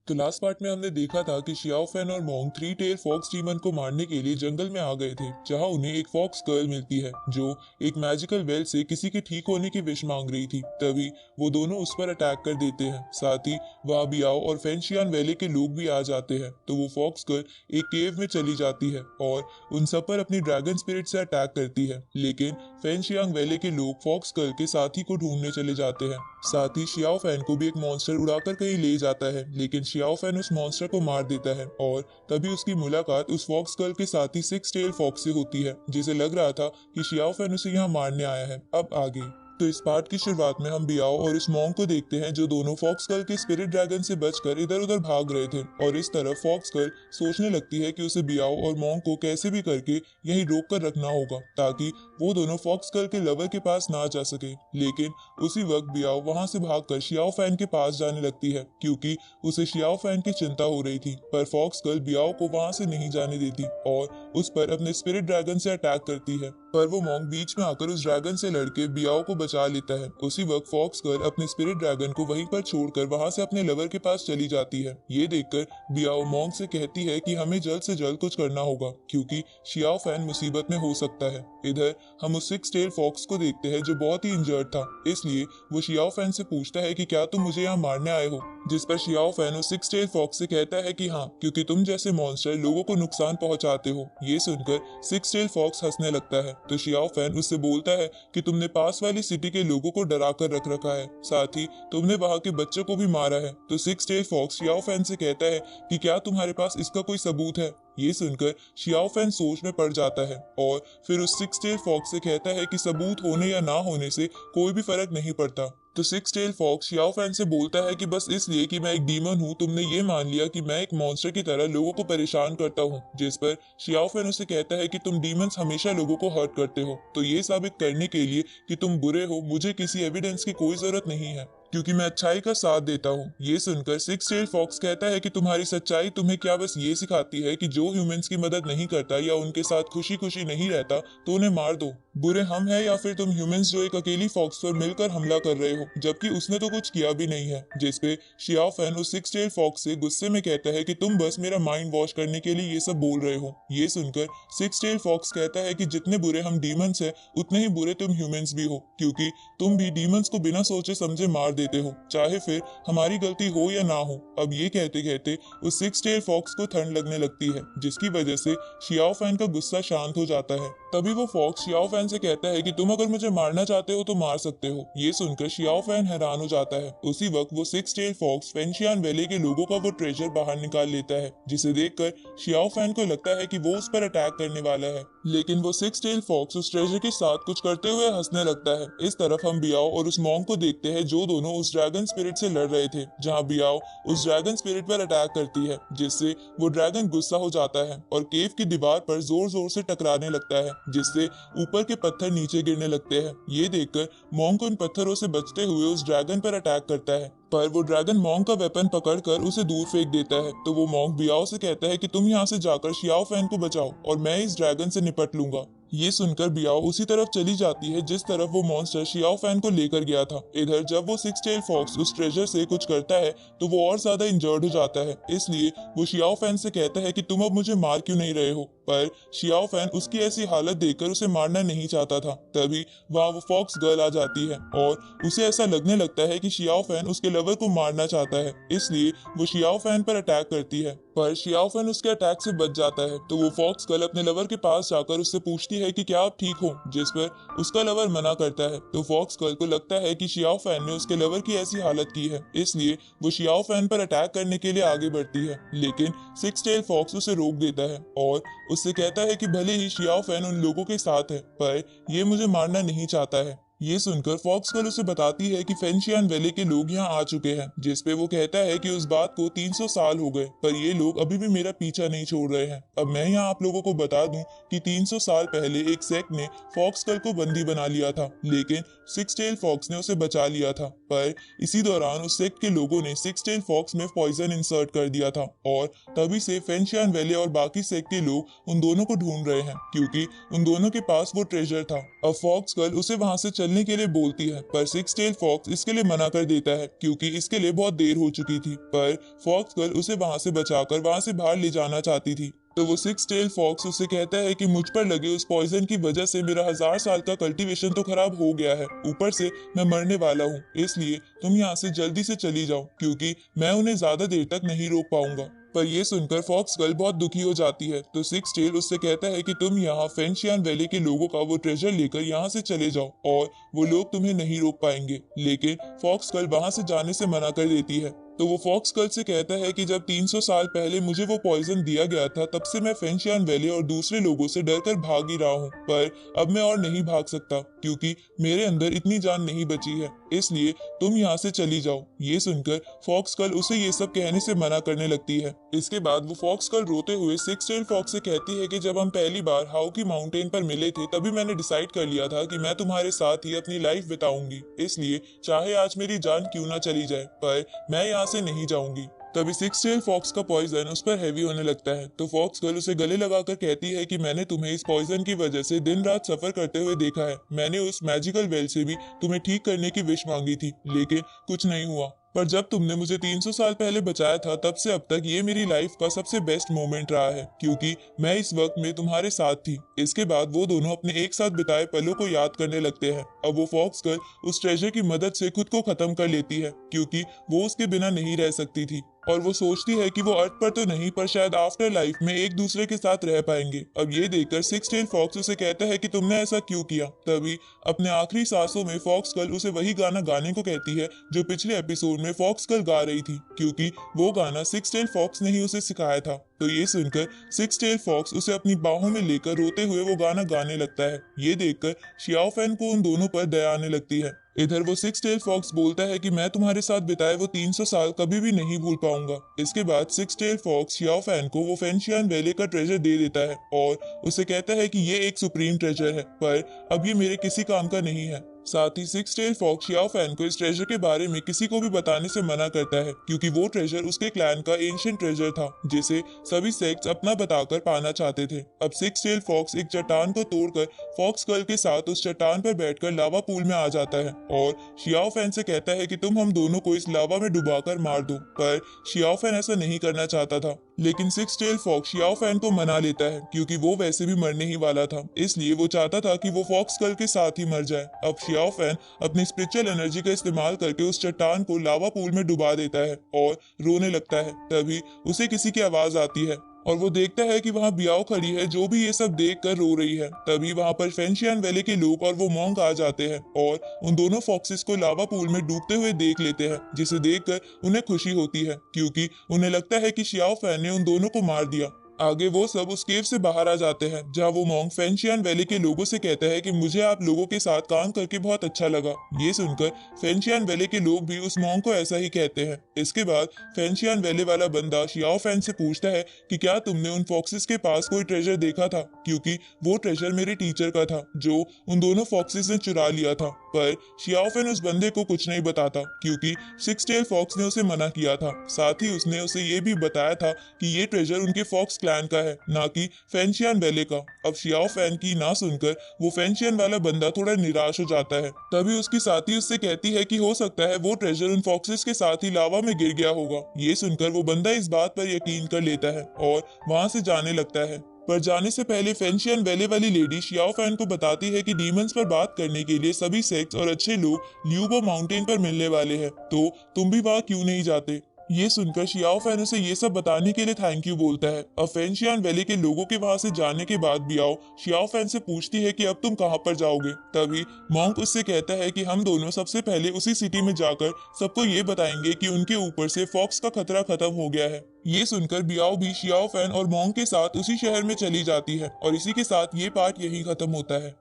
तो लास्ट पार्ट में हमने देखा था कि शियाओ फैन और मोंग 3 टेल फॉक्स डीमन को मारने के लिए जंगल में आ गए थे, जहां उन्हें एक फॉक्स गर्ल मिलती है जो एक मैजिकल वेल से किसी के ठीक होने की विश मांग रही थी। तभी वो दोनों उस पर अटैक कर देते हैं। साथ ही वहां बियाओ और फेंशियान वैले के लोग भी आ जाते हैं। तो वो फॉक्स गर्ल एक केव में चली जाती है और उन सब पर अपनी ड्रैगन स्पिरिट से अटैक करती है, लेकिन फेंशियांग वैले के लोग फॉक्स गर्ल के साथी को ढूंढने चले जाते हैं। साथ ही शियाओ फैन को भी एक मॉन्स्टर उड़ाकर कहीं ले जाता है, लेकिन शियाओ फैन उस मॉन्स्टर को मार देता है और तभी उसकी मुलाकात उस फॉक्स गर्ल के साथी 6 टेल फॉक्स से होती है, जिसे लग रहा था कि शियाओ फैन उसे यहाँ मारने आया है। अब आगे तो इस पार्ट की शुरुआत में हम बियाओ और इस मोंग को देखते हैं जो दोनों फॉक्स गर्ल के स्पिरिट ड्रैगन से बचकर इधर उधर भाग रहे थे। और इस तरफ फॉक्स गर्ल सोचने लगती है कि उसे बियाओ और मोंग को कैसे भी करके यहीं रोक कर रखना होगा ताकि वो दोनों फॉक्स गर्ल के लवर के पास ना जा सके। लेकिन उसी वक्त बियाओ वहां से भागकर शियाओ फैन के पास जाने लगती है, क्योंकि उसे शियाओ फैन की चिंता हो रही थी। पर फॉक्स गर्ल बियाओ को वहां से नहीं जाने देती और उस पर अपने स्पिरिट ड्रैगन से अटैक करती है। पर वो मोंग बीच में आकर उस ड्रैगन से लड़के बियाओ को बचा लेता है। उसी वक्त फॉक्स गर्ल अपने स्पिरिट ड्रैगन को वहीं पर छोड़कर वहां से अपने लवर के पास चली जाती है। ये देखकर बियाओ मोंग से कहती है कि हमें जल्द से जल्द कुछ करना होगा, क्योंकि शियाओ फैन मुसीबत में हो सकता है। इधर हम उस 6 टेल फॉक्स को देखते हैं जो बहुत ही इंजर्ड था, इसलिए वो शियाओ फैन से पूछता है कि क्या तुम मुझे यहाँ मारने आए हो। जिस पर शियाओ फैन उस 6 टेल फॉक्स से कहता है कि हाँ, क्योंकि तुम जैसे मॉन्स्टर लोगों को नुकसान पहुंचाते हो। ये सुनकर 6 टेल फॉक्स हंसने लगता है। तो शियाओ फैन उससे बोलता है कि तुमने पास वाली सिटी के लोगों को डरा कर रख रखा है, साथ ही तुमने वहां के बच्चों को भी मारा है। तो 6 टेल फॉक्स शियाओ फैन से कहता है कि क्या तुम्हारे पास इसका कोई सबूत है। ये सुनकर शियाओ फैन सोच में पड़ जाता है और फिर उस 6 टेल फॉक्स से कहता है कि सबूत होने या ना होने से कोई भी फर्क नहीं पड़ता। तो 6 टेल फॉक्स शियाओ फैन से बोलता है कि बस इसलिए कि मैं एक डीमन हूँ तुमने ये मान लिया कि मैं एक मॉन्स्टर की तरह लोगों को परेशान करता हूँ। जिस पर शियाओ फैन उसे कहता है कि तुम डीमंस हमेशा लोगों को हर्ट करते हो, तो ये साबित करने के लिए कि तुम बुरे हो मुझे किसी एविडेंस की कोई जरूरत नहीं है, क्योंकि मैं अच्छाई का साथ देता हूँ। ये सुनकर 6 टेल फॉक्स कहता है कि तुम्हारी सच्चाई तुम्हें क्या बस ये सिखाती है कि जो ह्यूमंस की मदद नहीं करता या उनके साथ खुशी खुशी नहीं रहता तो उन्हें मार दो। बुरे हम हैं या फिर तुम ह्यूमंस जो एक अकेली फॉक्स पर मिलकर हमला कर रहे हो, जबकि उसने तो कुछ किया भी नहीं है। जिस पे शियाओ फैन उस 6 टेल फॉक्स से गुस्से में कहता है कि तुम बस मेरा माइंड वॉश करने के लिए ये सब बोल रहे हो। ये सुनकर 6 टेल फॉक्स कहता है कि जितने बुरे हम डीमंस हैं उतने ही बुरे तुम ह्यूमंस भी हो, क्योंकि तुम भी डीमंस को बिना सोचे समझे मार देते हो, चाहे फिर हमारी गलती हो या ना हो। अब ये कहते कहते उस 6 टेल फॉक्स को ठंड लगने लगती है, जिसकी वजह से शियाओ फैन का गुस्सा शांत हो जाता है। तभी वो फॉक्स शियाओ फैन से कहता है कि तुम अगर मुझे मारना चाहते हो तो मार सकते हो। ये सुनकर शियाओ फैन हैरान हो जाता है। उसी वक्त वो 6 टेल फॉक्स फेंशियान वैली के लोगों का वो ट्रेजर बाहर निकाल लेता है, जिसे देखकर शियाओ फैन को लगता है कि वो उस पर अटैक करने वाला है, लेकिन वो 6 टेल फॉक्स उस ट्रेजर के साथ कुछ करते हुए हंसने लगता है। इस तरफ हम बियाओ और उस मोंग को देखते हैं जो दोनों उस ड्रैगन स्पिरिट से लड़ रहे थे, जहां बियाओ उस ड्रैगन स्पिरिट पर अटैक करती है, जिससे वो ड्रैगन गुस्सा हो जाता है और केव की दीवार पर जोर जोर से टकराने लगता है। जिससे ऊपर के पत्थर नीचे गिरने लगते हैं। ये देखकर मॉन्क उन पत्थरों से बचते हुए उस ड्रैगन पर अटैक करता है, पर वो ड्रैगन मॉन्क का वेपन पकड़कर उसे दूर फेंक देता है। तो वो मॉन्क बियाओ से कहता है कि तुम यहाँ से जाकर शियाओ फैन को बचाओ और मैं इस ड्रैगन से निपट लूंगा। ये सुनकर बियाओ उसी तरफ चली जाती है जिस तरफ वो मॉन्स्टर शियाओ फैन को लेकर गया था। इधर जब वो सिक्स टेल फॉक्स उस ट्रेजर से कुछ करता है तो वो और ज्यादा इंजर्ड हो जाता है, इसलिए वो शियाओ फैन से कहता है कि तुम अब मुझे मार क्यों नहीं रहे हो। पर शियाओ फैन उसकी ऐसी हालत देखकर उसे मारना नहीं चाहता था। तभी वहाँ वो फॉक्स गर्ल आ जाती है और उसे ऐसा लगने लगता है कि शियाओ फैन उसके लवर को मारना चाहता है, इसलिए वो शियाओ फैन पर अटैक करती है। पर शियाओ फैन उसके अटैक से बच जाता है। तो वो फॉक्स गर्ल अपने लवर के पास जाकर उससे पूछती है कि क्या आप ठीक हो, जिस पर उसका लवर मना करता है। तो फॉक्स गर्ल को लगता है कि शियाओ फैन ने उसके लवर की ऐसी हालत की है, इसलिए वो शियाओ फैन पर अटैक करने के लिए आगे बढ़ती है। लेकिन सिक्स टेल फॉक्स उसे रोक देता है और उससे कहता है कि भले ही शियाओ फैन उन लोगों के साथ है, पर ये मुझे मारना नहीं चाहता है। ये सुनकर फॉक्स गर्ल उसे बताती है कि फेंशियान वैली के लोग यहाँ आ चुके हैं, जिस पे वो कहता है कि उस बात को 300 साल हो गए, पर ये लोग अभी भी मेरा पीछा नहीं छोड़ रहे हैं। अब मैं यहाँ आप लोगों को बता दूं कि 300 साल पहले एक सेक्ट ने फॉक्स गर्ल को बंदी बना लिया था, लेकिन सिक्स टेल फॉक्स ने उसे बचा लिया था। पर इसी दौरान उस सेक्ट के लोगों ने सिक्स टेल फॉक्स में पॉइजन इंसर्ट कर दिया था और तभी से फेंशियान वैली और बाकी सेक्ट के लोग उन दोनों को ढूंढ रहे हैं, क्योंकि उन दोनों के पास वो ट्रेजर था। अब फॉक्स गर्ल उसे वहां से चलने के लिए बोलती है, पर सिक्स टेल फॉक्स इसके लिए मना कर देता है क्योंकि इसके लिए बहुत देर हो चुकी थी। पर फॉक्स गर्ल उसे वहां से बचाकर वहां से बाहर ले जाना चाहती थी। तो वो सिक्स टेल फॉक्स उसे कहता है कि मुझ पर लगे उस पॉइजन की वजह से मेरा 1000 साल का कल्टीवेशन तो खराब हो गया है, ऊपर से मैं मरने वाला हूँ, इसलिए तुम यहाँ से जल्दी से चली जाओ क्योंकि मैं उन्हें ज्यादा देर तक नहीं रोक पाऊंगा। पर ये सुनकर फॉक्स गर्ल बहुत दुखी हो जाती है। तो सिक्स टेल उससे कहता है कि तुम यहाँ फेंशियान वैली के लोगों का वो ट्रेजर लेकर यहाँ से चले जाओ और वो लोग तुम्हें नहीं रोक पाएंगे। लेकिन फॉक्स गर्ल वहां से जाने से मना कर देती है। तो वो फॉक्स गर्ल से कहता है कि जब 300 साल पहले मुझे वो पॉइजन दिया गया था, तब से मैं फेंशियान वैली और दूसरे लोगों से डरकर भाग ही रहा हूँ, पर अब मैं और नहीं भाग सकता क्योंकि मेरे अंदर इतनी जान नहीं बची है, इसलिए तुम यहाँ से चली जाओ। ये सुनकर फॉक्स गर्ल उसे ये सब कहने से मना करने लगती है। इसके बाद वो फॉक्स गर्ल रोते हुए सिक्स टेल फॉक्स से कहती है कि जब हम पहली बार हाउकी माउंटेन पर मिले थे, तभी मैंने डिसाइड कर लिया था कि मैं तुम्हारे साथ ही अपनी लाइफ बिताऊंगी, इसलिए चाहे आज मेरी जान क्यों ना चली जाए, पर मैं यहाँ से नहीं जाऊंगी। तभी सिक्स टेल फॉक्स का पॉइजन उस पर हैवी होने लगता है। तो फॉक्स गर्ल उसे गले लगाकर कहती है कि मैंने तुम्हें इस पॉइजन की वजह से दिन रात सफर करते हुए देखा है। मैंने उस मैजिकल वेल से भी तुम्हें ठीक करने की विश मांगी थी, लेकिन कुछ नहीं हुआ। पर जब तुमने मुझे 300 साल पहले बचाया था, तब से अब तक ये मेरी लाइफ का सबसे बेस्ट मोमेंट रहा है, क्योंकि मैं इस वक्त में तुम्हारे साथ थी। इसके बाद वो दोनों अपने एक साथ बिताए पलों को याद करने लगते हैं। अब वो फॉक्स गर्ल उस ट्रेजर की मदद से खुद को खत्म कर लेती है, क्योंकि वो उसके बिना नहीं रह सकती थी और वो सोचती है कि वो अर्थ पर तो नहीं, पर शायद आफ्टर लाइफ में एक दूसरे के साथ रह पाएंगे। अब ये देखकर सिक्स टेल फॉक्स उसे कहता है कि तुमने ऐसा क्यों किया। तभी अपने आखिरी सांसों में फॉक्स गर्ल उसे वही गाना गाने को कहती है जो पिछले एपिसोड में फॉक्स गर्ल गा रही थी, क्योंकि वो गाना सिक्स टेल फॉक्स ने ही उसे सिखाया था। तो ये सुनकर सिक्स टेल फॉक्स उसे अपनी बाहों में लेकर रोते हुए वो गाना गाने लगता है। ये देखकर शियाओ फैन को उन दोनों पर दया आने लगती है। इधर वो सिक्स टेल फॉक्स बोलता है कि मैं तुम्हारे साथ बिताए वो 300 साल कभी भी नहीं भूल पाऊंगा। इसके बाद six tail fox Xiao Fan को वो फेंशियान वैली का ट्रेजर दे देता है और उसे कहता है कि ये एक सुप्रीम ट्रेजर है, पर अब ये मेरे किसी काम का नहीं है। साथ ही six tail fox Xiao Fan को इस ट्रेजर के बारे में किसी को भी बताने से मना करता है, क्योंकि वो ट्रेजर उसके क्लैन का एंशिएंट ट्रेजर था जिसे सभी सेक्ट्स अपना बताकर पाना चाहते थे। अब सिक्स टेल फॉक्स एक चट्टान को तोड़कर फॉक्स गर्ल के साथ उस चट्टान पर बैठकर लावा पूल में आ जाता है और शियाओ फैन से कहता है कि तुम हम दोनों को इस लावा में डुबाकर मार दो। पर शियाओ फैन ऐसा नहीं करना चाहता था, लेकिन six tail fox Xiao Fan को मना लेता है, क्योंकि वो वैसे भी मरने ही वाला था, इसलिए वो चाहता था कि वो फॉक्स गर्ल के साथ ही मर जाए। अब शियाओ फैन अपनी स्पिरिचुअल एनर्जी का इस्तेमाल करके उस चट्टान को लावा पूल में डुबा देता है और रोने लगता है। तभी उसे किसी की आवाज आती है और वो देखता है कि वहाँ बियाओ खड़ी है, जो भी ये सब देख कर रो रही है। तभी वहाँ पर फेंशियान वैली के लोग और वो मॉन्क आ जाते हैं और उन दोनों फॉक्सेस को लावा पूल में डूबते हुए देख लेते हैं, जिसे देखकर उन्हें खुशी होती है, क्योंकि उन्हें लगता है कि शियाओ फैन ने उन दोनों को मार दिया। आगे वो सब उस केव से बाहर आ जाते हैं, जहाँ वो मॉन्क फेंशियान वैली के लोगों से कहता है कि मुझे आप लोगों के साथ काम करके बहुत अच्छा लगा। ये सुनकर फेंशियान वैली के लोग भी उस मॉन्क को ऐसा ही कहते हैं इसके बाद फेंशियान वैले वाला बंदा शियाओ फैन से पूछता है कि क्या तुमने उन फॉक्सेस के पास कोई ट्रेजर देखा था, क्योंकि वो ट्रेजर मेरे टीचर का था जो उन दोनों फॉक्सेस ने चुरा लिया था। पर शियाओ फैन उस बंदे को कुछ नहीं बताता क्योंकि सिक्स टेल फॉक्स ने उसे मना किया था। साथ ही उसने उसे ये भी बताया था कि ये ट्रेजर उनके फॉक्स क्लैन का है, ना कि फेंशियान वैले का। अब शियाओ फैन की ना सुनकर वो फेंशियन वाला बंदा थोड़ा निराश हो जाता है। तभी उसकी साथी उससे कहती है कि हो सकता है वो ट्रेजर उन फॉक्सेस के साथ ही लावा में गिर गया होगा। ये सुनकर वो बंदा इस बात पर यकीन कर लेता है और वहां से जाने लगता है। पर जाने से पहले फेंशियन वैले वाली लेडी शियाओ फैन को बताती है कि डीमंस पर बात करने के लिए सभी सेक्स और अच्छे लोग ल्यूबो माउंटेन पर मिलने वाले हैं, तो तुम भी वहां क्यों नहीं जाते। ये सुनकर शियाओ फैन उसे ये सब बताने के लिए थैंक यू बोलता है। अब फेंशियान वैली के लोगों के वहां से जाने के बाद बियाओ शियाओ फैन से पूछती है कि अब तुम कहां पर जाओगे। तभी मॉन्क उससे कहता है कि हम दोनों सबसे पहले उसी सिटी में जाकर सबको ये बताएंगे कि उनके ऊपर से फॉक्स का खतरा खत्म हो गया है। ये सुनकर बियाओ भी शियाओ फैन और मॉन्क के साथ उसी शहर में चली जाती है और इसी के साथ ये पार्ट यही खत्म होता है।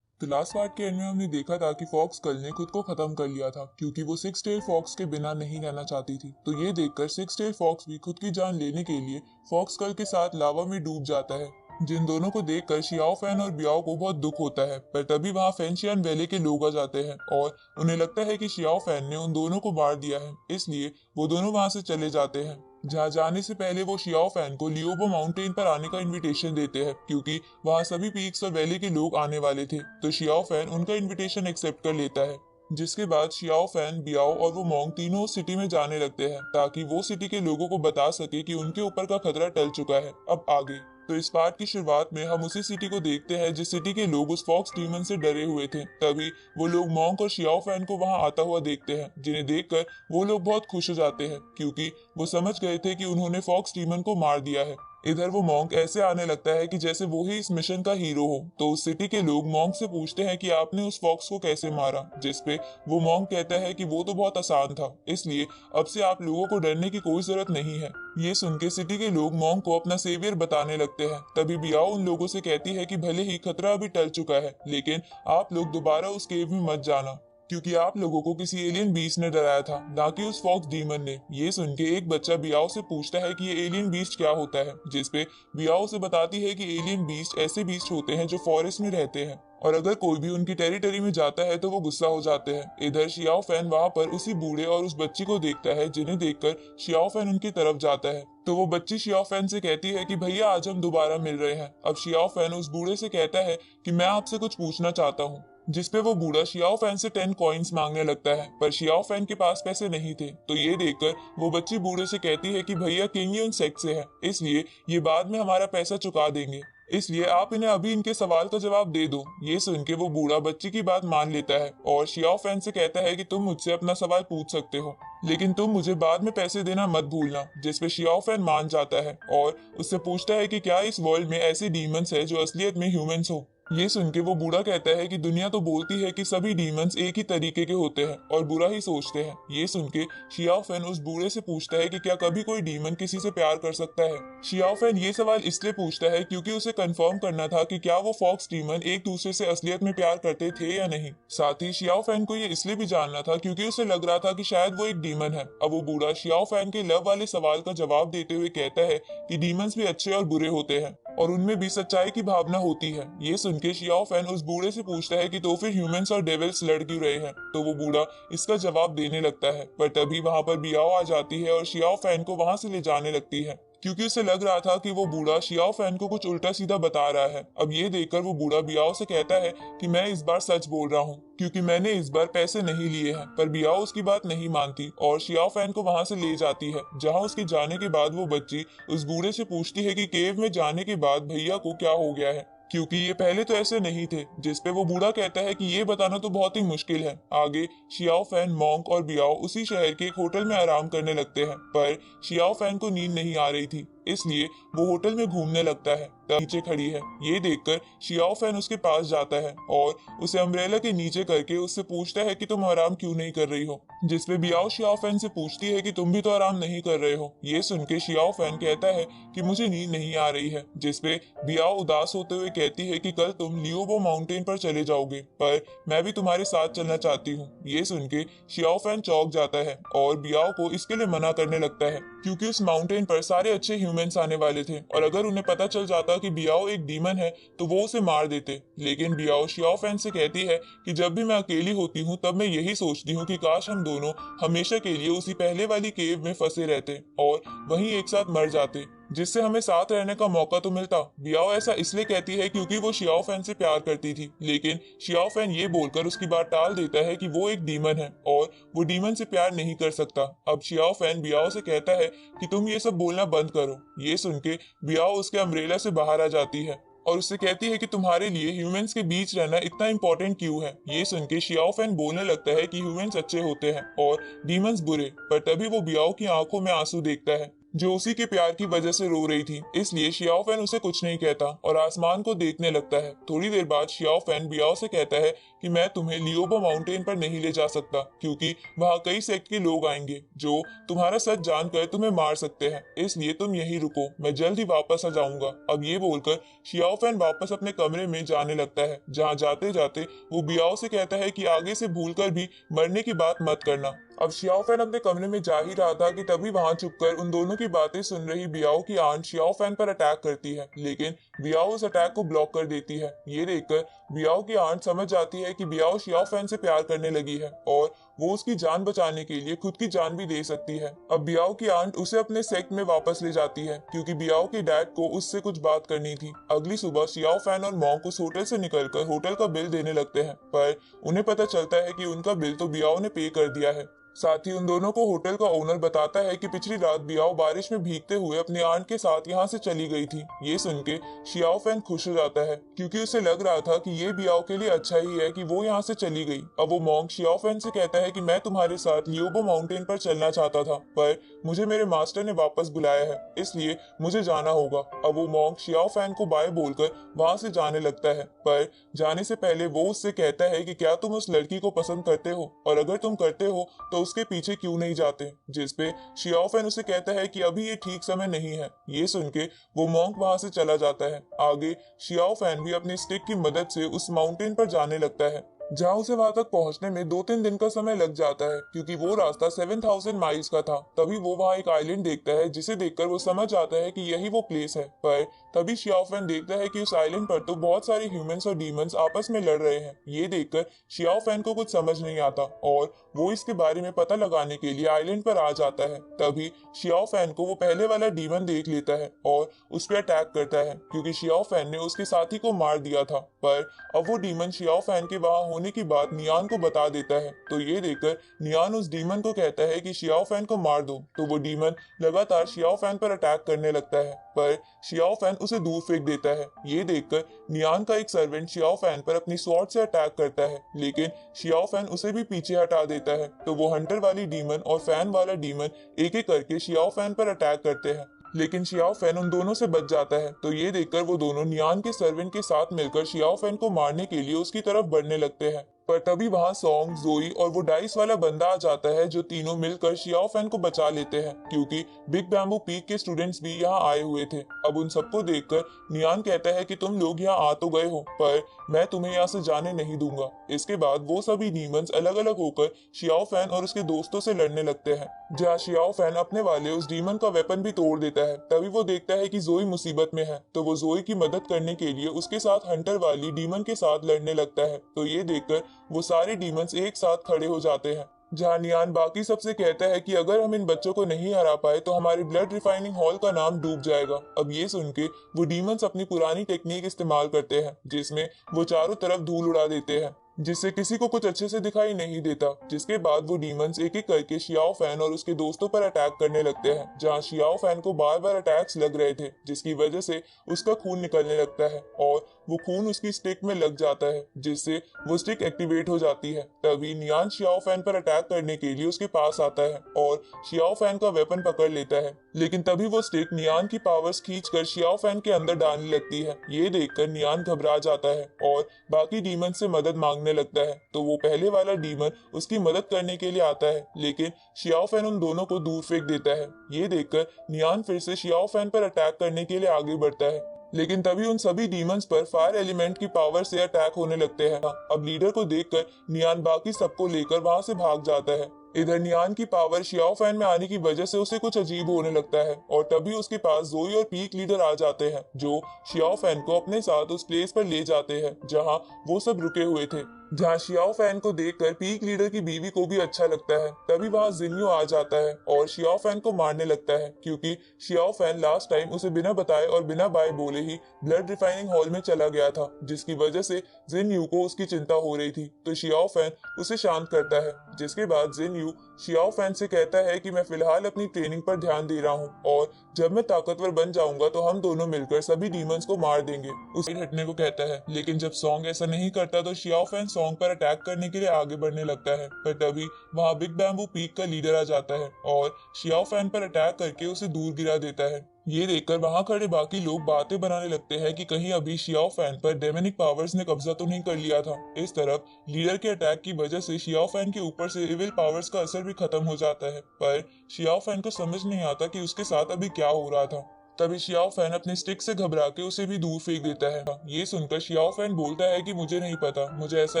तो लास्ट पार्ट के एंड में हमने देखा था कि फॉक्स गर्ल ने खुद को खत्म कर लिया था क्योंकि वो सिक्स टेल फॉक्स के बिना नहीं रहना चाहती थी। तो ये देखकर सिक्स टेल फॉक्स भी खुद की जान लेने के लिए फॉक्स गर्ल के साथ लावा में डूब जाता है। जिन दोनों को देखकर शियाओ फैन और बियाओ को बहुत दुख होता है, पर तभी वहाँ फेंशियान वैले के लोग आ जाते हैं और उन्हें लगता है कि शियाओ फैन ने उन दोनों को मार दिया है, इसलिए वो दोनों वहां से चले जाते हैं। जहाँ जाने से पहले वो शियाओ फैन को लियोबो माउंटेन पर आने का इनविटेशन देते हैं क्योंकि वहाँ सभी पीक्स और वैली के लोग आने वाले थे। तो शियाओ फैन उनका इनविटेशन एक्सेप्ट कर लेता है, जिसके बाद शियाओ फैन, बियाओ और वो मॉन्ग तीनों उस सिटी में जाने लगते हैं ताकि वो सिटी के लोगों को बता सके कि उनके ऊपर का खतरा टल चुका है। अब आगे तो इस पार्ट की शुरुआत में हम उसी सिटी को देखते हैं जिस सिटी के लोग उस फॉक्स डीमन से डरे हुए थे। तभी वो लोग मॉन्क और शियाओ फैन को वहां आता हुआ देखते हैं, जिन्हें देखकर वो लोग बहुत खुश हो जाते हैं क्योंकि वो समझ गए थे कि उन्होंने फॉक्स डीमन को मार दिया है। इधर वो मॉन्क ऐसे आने लगता है कि जैसे वो ही इस मिशन का हीरो हो। तो उस सिटी के लोग मॉन्क से पूछते हैं कि आपने उस फॉक्स को कैसे मारा, जिसपे वो मॉन्क कहता है कि वो तो बहुत आसान था, इसलिए अब से आप लोगों को डरने की कोई जरूरत नहीं है। ये सुन के सिटी के लोग मॉन्क को अपना सेवियर बताने लगते हैं। तभी बियाओ उन लोगों से कहती है कि भले ही खतरा अभी टल चुका है, लेकिन आप लोग दोबारा उस केव में मत जाना क्योंकि आप लोगों को किसी एलियन बीस्ट ने डराया था, ना कि उस फॉक्स डीमन ने। ये सुन के एक बच्चा बियाओ से पूछता है कि ये एलियन बीस्ट क्या होता है, जिसपे बियाओ से बताती है कि एलियन बीस्ट ऐसे बीस्ट होते हैं जो फॉरेस्ट में रहते हैं और अगर कोई भी उनकी टेरिटरी में जाता है तो वो गुस्सा हो जाते हैं। इधर शियाओ फैन वहां पर उसी बूढ़े और उस बच्ची को देखता है, जिन्हें देखकर शियाओ फैन उनकी तरफ जाता है। तो वो बच्ची शियाओ फैन से कहती है कि भैया आज हम दोबारा मिल रहे हैं। अब शियाओ फैन उस बूढ़े से कहता है कि मैं आपसे कुछ पूछना चाहता हूँ, जिसपे वो बूढ़ा शियाओ फैन से 10 कॉइन्स मांगने लगता है, पर शियाओ फैन के पास पैसे नहीं थे। तो ये देखकर वो बच्ची बूढ़े से कहती है कि भैया किंग उन सेक्स से है, इसलिए ये बाद में हमारा पैसा चुका देंगे, इसलिए आप इन्हें अभी इनके सवाल का जवाब दे दो। ये सुन के वो बूढ़ा बच्ची की बात मान लेता है और शियाओ फैन से कहता है कि तुम मुझसे अपना सवाल पूछ सकते हो, लेकिन तुम मुझे बाद में पैसे देना मत भूलना। जिसपे शियाओ फैन मान जाता है और उससे पूछता है कि क्या इस वर्ल्ड में ऐसे डीमंस है जो असलियत में ह्यूमंस हो। ये सुन के वो बूढ़ा कहता है कि दुनिया तो बोलती है कि सभी डीमंस एक ही तरीके के होते हैं और बुरा ही सोचते हैं। ये सुन के शियाओ फैन उस बूढ़े से पूछता है कि क्या कभी कोई डीमन किसी से प्यार कर सकता है। शियाओ फैन ये सवाल इसलिए पूछता है क्योंकि उसे कंफर्म करना था कि क्या वो फॉक्स डीमन एक दूसरे से असलियत में प्यार करते थे या नहीं। साथ ही शियाओ फैन को ये इसलिए भी जानना था क्योंकि उसे लग रहा था कि शायद वो एक डीमन है। अब वो बूढ़ा शियाओ फैन के लव वाले सवाल का जवाब देते हुए कहता है कि डीमंस भी अच्छे और बुरे होते हैं और उनमें भी सच्चाई की भावना होती है। ये सुन के शियाओ फैन उस बूढ़े से पूछता है कि तो फिर ह्यूमंस और डेविल्स लड़ क्यों रहे हैं। तो वो बूढ़ा इसका जवाब देने लगता है, पर तभी वहां पर बियाओ आ जाती है और शियाओ फैन को वहां से ले जाने लगती है क्योंकि उसे लग रहा था कि वो बूढ़ा शियाओ फैन को कुछ उल्टा सीधा बता रहा है। अब ये देखकर वो बूढ़ा बियाओ से कहता है कि मैं इस बार सच बोल रहा हूँ क्योंकि मैंने इस बार पैसे नहीं लिए हैं। पर बियाओ उसकी बात नहीं मानती और शियाओ फैन को वहां से ले जाती है, जहां उसके जाने के बाद वो बच्ची उस बूढ़े से पूछती है कि केव में जाने के बाद भैया को क्या हो गया है, क्योंकि ये पहले तो ऐसे नहीं थे। जिसपे वो बूढ़ा कहता है कि ये बताना तो बहुत ही मुश्किल है। आगे शियाओ फैन, मॉन्क और बियाओ उसी शहर के एक होटल में आराम करने लगते हैं, पर शियाओ फैन को नींद नहीं आ रही थी, इसलिए वो होटल में घूमने लगता है। तब नीचे खड़ी है ये देखकर शियाओ फैन उसके पास जाता है और उसे अम्ब्रेला के नीचे करके उससे पूछता है कि तुम आराम क्यों नहीं कर रही हो, जिसपे बियाओ शियाओ फैन से पूछती है कि तुम भी तो आराम नहीं कर रहे हो। ये सुन के शियाओ फैन कहता है कि मुझे नींद नहीं आ रही है, जिसपे बियाओ उदास होते हुए कहती है कि कल तुम लियोबो माउंटेन पर चले जाओगे, पर मैं भी तुम्हारे साथ चलना चाहती हूँ। ये सुन के शियाओ फैन चौंक जाता है और बियाओ को इसके लिए मना करने लगता है, क्योंकि उस माउंटेन पर सारे अच्छे ह्यूमंस आने वाले थे और अगर उन्हें पता चल जाता कि बियाओ एक डीमन है तो वो उसे मार देते। लेकिन बियाओ शियाओ फैन से कहती है कि जब भी मैं अकेली होती हूँ तब मैं यही सोचती हूँ कि काश हम दोनों हमेशा के लिए उसी पहले वाली केव में फंसे रहते और वहीं एक साथ मर जाते, जिससे हमें साथ रहने का मौका तो मिलता। बियाओ ऐसा इसलिए कहती है क्योंकि वो शियाओ फैन से प्यार करती थी, लेकिन शियाओ फैन ये बोलकर उसकी बात टाल देता है कि वो एक डीमन है और वो डीमन से प्यार नहीं कर सकता। अब शियाओ फैन बियाओ से कहता है कि तुम ये सब बोलना बंद करो। ये सुन के बियाओ उसके अम्ब्रेला से बाहर आ जाती है और उससे कहती है कि तुम्हारे लिए ह्यूमंस के बीच रहना इतना इम्पोर्टेंट क्यों है। ये सुन के शियाओ फैन बोलने लगता है कि ह्यूमंस अच्छे होते हैं और डीमंस बुरे, पर तभी वो बियाओ की आंखों में आंसू देखता है जो उसी के प्यार की वजह से रो रही थी। इसलिए शियाओ फैन उसे कुछ नहीं कहता और आसमान को देखने लगता है। थोड़ी देर बाद शियाओ फैन बियाओ से कहता है कि मैं तुम्हें लियोबो माउंटेन पर नहीं ले जा सकता, क्योंकि वहाँ कई सेक्ट के लोग आएंगे जो तुम्हारा सच जानकर तुम्हें मार सकते हैं, इसलिए तुम यहीं रुको, मैं जल्द ही वापस आ जाऊंगा। अब ये बोलकर शियाओ फैन वापस अपने कमरे में जाने लगता है, जहाँ जाते जाते वो बियाओ से कहता है कि आगे से भूलकर भी मरने की बात मत करना। अब शियाओ फैन अपने कमरे में जा ही रहा था कि तभी वहां छुपकर उन दोनों की बातें सुन रही बियाओ की आंट शियाओ फैन पर अटैक करती है, लेकिन बियाओ उस अटैक को ब्लॉक कर देती है। ये देखकर बियाओ की आंट समझ जाती है कि बियाओ शियाओ फैन से प्यार करने लगी है और वो उसकी जान बचाने के लिए खुद की जान भी दे सकती है। अब बियाओ की आंट उसे अपने सेक्ट में वापस ले जाती है, क्योंकि बियाओ के डैड को उससे कुछ बात करनी थी। अगली सुबह शियाओ फैन और मॉन्क उस होटल से निकलकर होटल का बिल देने लगते हैं, पर उन्हें पता चलता है कि उनका बिल तो बियाओ ने पे कर दिया है। साथ ही उन दोनों को होटल का ओनर बताता है कि पिछली रात बियाओ बारिश में भीगते हुए अपनी आंट के साथ यहाँ से चली गई थी। ये सुन के शियाओ फैन खुश हो जाता है, क्योंकि उसे लग रहा था कि ये बियाओ के लिए अच्छा ही है कि वो यहाँ से चली गई। अब वो मॉन्क शियाओ फैन से कहता है कि मैं तुम्हारे साथ लियोबो माउंटेन पर चलना चाहता था, पर मुझे मेरे मास्टर ने वापस बुलाया है, इसलिए मुझे जाना होगा। अब वो मॉन्क शियाओ फैन को बाय बोलकर वहां से जाने लगता है, पर जाने से पहले वो उससे कहता है कि क्या तुम उस लड़की को पसंद करते हो, और अगर तुम करते हो तो उसके पीछे क्यों नहीं जाते, जिसपे शियाओ फैन उसे कहता है कि अभी ये ठीक समय नहीं है। ये सुन के वो मॉन्क वहां से चला जाता है। आगे शियाओ फैन भी अपने स्टिक की मदद से उस माउंटेन पर जाने लगता है, जहाँ उसे वहां तक पहुंचने में 2-3 दिन का समय लग जाता है, क्योंकि वो रास्ता 7000 माइल्स का था। तभी वो वहाँ एक आइलैंड देखता है, जिसे देखकर वो समझ जाता है कि यही वो प्लेस है। पर तभी शियाओ फैन देखता है कि उस आइलैंड पर तो बहुत सारे ह्यूमंस और डीमंस आपस में लड़ रहे हैं। ये देखकर शियाओ फैन को कुछ समझ नहीं आता और वो इसके बारे में पता लगाने के लिए आइलैंड पर आ जाता है। तभी शियाओ फैन को वो पहले वाला डीमन देख लेता है और उस पर अटैक करता है, क्योंकि शियाओ फैन ने उसके साथी को मार दिया था। पर अब वो डीमन शियाओ फैन के वहां होने की बात नियान को बता देता है, तो ये देखकर नियान उस डीमन को कहता है कि शियाओ फैन को मार दो। तो वो डीमन लगातार शियाओ फैन पर अटैक करने लगता है, पर शियाओ फैन उसे दूर फेंक देता है। ये देखकर नियान का एक सर्वेंट शियाओ फैन पर अपनी स्वॉर्ड से अटैक करता है, लेकिन शियाओ फैन उसे भी पीछे हटा देता है। तो वो हंटर वाली डीमन और फैन वाला डीमन एक एक करके शियाओ फैन पर अटैक करते हैं, लेकिन शियाओ फैन उन दोनों से बच जाता है। तो ये देखकर वो दोनों नियान के सर्वेंट के साथ मिलकर शियाओ फैन को मारने के लिए उसकी तरफ बढ़ने लगते हैं। पर तभी वहां सॉन्ग, जोई और वो डाइस वाला बंदा आ जाता है, जो तीनों मिलकर शियाओ फैन को बचा लेते हैं, क्योंकि बिग बैम्बू पीक के स्टूडेंट्स भी यहाँ आए हुए थे। अब उन सबको देखकर नियान कहता है कि तुम लोग यहाँ आ तो गए हो, पर मैं तुम्हें यहाँ से जाने नहीं दूंगा। इसके बाद वो सभी डीमंस अलग अलग होकर शियाओ फैन और उसके दोस्तों से लड़ने लगते हैं, जहाँ शियाओ फैन अपने वाले उस डीमन का वेपन भी तोड़ देता है। तभी वो देखता है कि जोई मुसीबत में है, तो वो जोई की मदद करने के लिए उसके साथ हंटर वाली डीमन के साथ लड़ने लगता है। तो ये देखकर वो सारे डीमंस एक साथ खड़े हो जाते हैं, जहाँ नियान बाकी सबसे कहता है कि अगर हम इन बच्चों को नहीं हरा पाए तो हमारे ब्लड रिफाइनिंग हॉल का नाम डूब जाएगा। अब ये सुन के वो डीमंस अपनी पुरानी टेक्निक इस्तेमाल करते हैं, जिसमें वो चारों तरफ धूल उड़ा देते हैं, जिससे किसी को कुछ अच्छे से दिखाई नहीं देता। जिसके बाद वो डीमंस एक एक करके शियाओ फैन और उसके दोस्तों पर अटैक करने लगते हैं, जहाँ शियाओ फैन को बार बार अटैक्स लग रहे थे, जिसकी वजह से उसका खून निकलने लगता है और वो खून उसकी स्टिक में लग जाता है, जिससे वो स्टिक एक्टिवेट हो जाती है। तभी नियान शियाओ फैन पर अटैक करने के लिए उसके पास आता है और शियाओ फैन का वेपन पकड़ लेता है, लेकिन तभी वो स्टिक नियान की पावर्स खींचकर शियाओ फैन के अंदर डालने लगती है। ये देखकर नियान घबरा जाता है और बाकी डीमन से मदद मांगने लगता है। तो वो पहले वाला डीमन उसकी मदद करने के लिए आता है, लेकिन शियाओ फैन उन दोनों को दूर फेंक देता है। ये देखकर नियान फिर से शियाओ फैन पर अटैक करने के लिए आगे बढ़ता है, लेकिन तभी उन सभी डीमंस पर फायर एलिमेंट की पावर से अटैक होने लगते हैं। अब लीडर को देखकर नियान बाकी सबको लेकर वहां से भाग जाता है। इधर नियान की पावर शियाओ फैन में आने की वजह से उसे कुछ अजीब होने लगता है और तभी उसके पास जोई और पीक लीडर आ जाते हैं, जो शियाओ फैन को अपने साथ उस प्लेस पर ले जाते हैं जहां वो सब रुके हुए थे। जहां शियाओ फैन को देखकर पीक लीडर की बीवी को भी अच्छा लगता है। तभी वहां जिन्यू आ जाता है और शियाओ फैन को मारने लगता है, क्योंकि शियाओ फैन लास्ट टाइम उसे बिना बताए और बिना बाय बोले ही ब्लड रिफाइनिंग हॉल में चला गया था, जिसकी वजह से जिन्यू को उसकी चिंता हो रही थी। तो शियाओ फैन उसे शांत करता है, जिसके बाद जिन्यू शियाओ फैन से कहता है कि मैं फिलहाल अपनी ट्रेनिंग पर ध्यान दे रहा हूँ और जब मैं ताकतवर बन जाऊंगा तो हम दोनों मिलकर सभी डीमंस को मार देंगे। उसे हटने को कहता है, लेकिन जब सॉन्ग ऐसा नहीं करता तो शियाओ फैन सॉन्ग पर अटैक करने के लिए आगे बढ़ने लगता है। पर तभी वहाँ बिग बैम्बू पीक का लीडर आ जाता है और शियाओ फैन पर अटैक करके उसे दूर गिरा देता है। ये देखकर वहां खड़े बाकी लोग बातें बनाने लगते हैं कि कहीं अभी शियाओ फैन पर डेमोनिक पावर्स ने कब्जा तो नहीं कर लिया था। इस तरफ लीडर के अटैक की वजह से शियाओ फैन के ऊपर से इविल पावर्स का असर भी खत्म हो जाता है, पर शियाओ फैन को समझ नहीं आता कि उसके साथ अभी क्या हो रहा था। तभी शियाओ फैन अपने स्टिक से घबरा के उसे भी दूर फेंक देता है। ये सुनकर शियाओ फैन बोलता है कि मुझे नहीं पता, मुझे ऐसा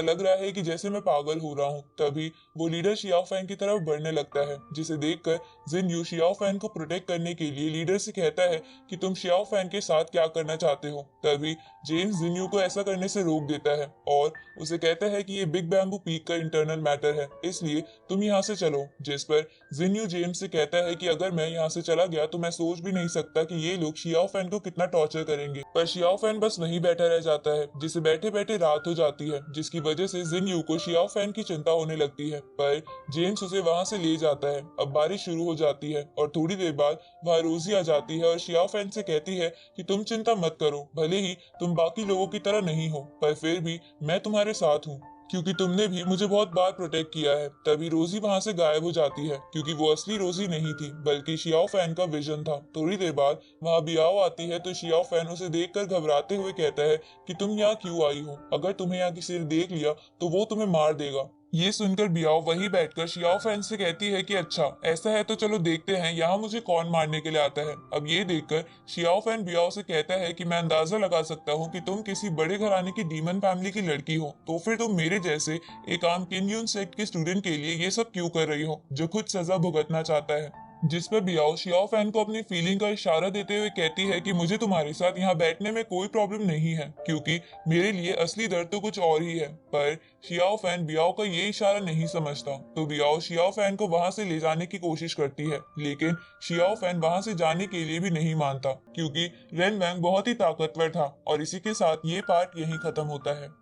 लग रहा है कि जैसे मैं पागल हो रहा हूँ। तभी वो लीडर शियाओ फैन की तरफ बढ़ने लगता है, जिसे देखकर जिन्यू शियाओ फैन को प्रोटेक्ट करने के लिए लीडर से कहता है कि तुम शियाओ फैन के साथ क्या करना चाहते हो। तभी जेम्स जिन्यू को ऐसा करने से रोक देता है और उसे कहता है कि ये बिग बैम्बू पीक का इंटरनल मैटर है, इसलिए तुम यहाँ से चलो। जिस पर जिन्यू जेम्स से कहता है कि अगर मैं यहाँ से चला गया तो मैं सोच भी नहीं सकता कि ये लोग शियाओ फैन को कितना टॉर्चर करेंगे। पर शियाओ फैन बस वहीं बैठा रह जाता है, जिसे बैठे बैठे रात हो जाती है, जिसकी वजह से जिन्यू को शियाओ फैन की चिंता होने लगती है। पर जेम्स उसे वहां से ले जाता है। अब बारिश शुरू हो जाती है और थोड़ी देर बाद वहां रोजी आ जाती है और शियाओ फैन से कहती है कि तुम चिंता मत करो, भले ही तुम बाकी लोगों की तरह नहीं हो, पर फिर भी मैं तुम्हारे साथ हूँ, क्योंकि तुमने भी मुझे बहुत बार प्रोटेक्ट किया है। तभी रोजी वहां से गायब हो जाती है, क्योंकि वो असली रोजी नहीं थी बल्कि शियाओ फैन का विजन था। थोड़ी देर बाद वहां बियाओ आती है तो शियाओ फैन उसे देखकर घबराते हुए कहता है कि तुम यहाँ क्यों आई हो, अगर तुम्हें यहाँ किसी ने देख लिया तो वो तुम्हें मार देगा। ये सुनकर बियाओ वहीं बैठकर शियाओ फैन से कहती है कि अच्छा ऐसा है तो चलो देखते हैं यहाँ मुझे कौन मारने के लिए आता है। अब ये देखकर शियाओ फैन बियाओ से कहता है कि मैं अंदाजा लगा सकता हूँ कि तुम किसी बड़े घराने की डीमन फैमिली की लड़की हो, तो फिर तुम मेरे जैसे एक आम किन्यून सेक्ट के स्टूडेंट के लिए ये सब क्यों कर रही हो, जो खुद सजा भुगतना चाहता है। जिस पर बियाओ शियाओ फैन को अपनी फीलिंग का इशारा देते हुए कहती है कि मुझे तुम्हारे साथ यहाँ बैठने में कोई प्रॉब्लम नहीं है, क्योंकि मेरे लिए असली दर्द तो कुछ और ही है। पर शियाओ फैन बियाओ का ये इशारा नहीं समझता, तो बियाओ शियाओ फैन को वहां से ले जाने की कोशिश करती है, लेकिन शियाओ फैन वहां से जाने के लिए भी नहीं मानता, क्योंकि रेन वैंग बहुत ही ताकतवर था। और इसी के साथ ये पार्ट यहीं खत्म होता है।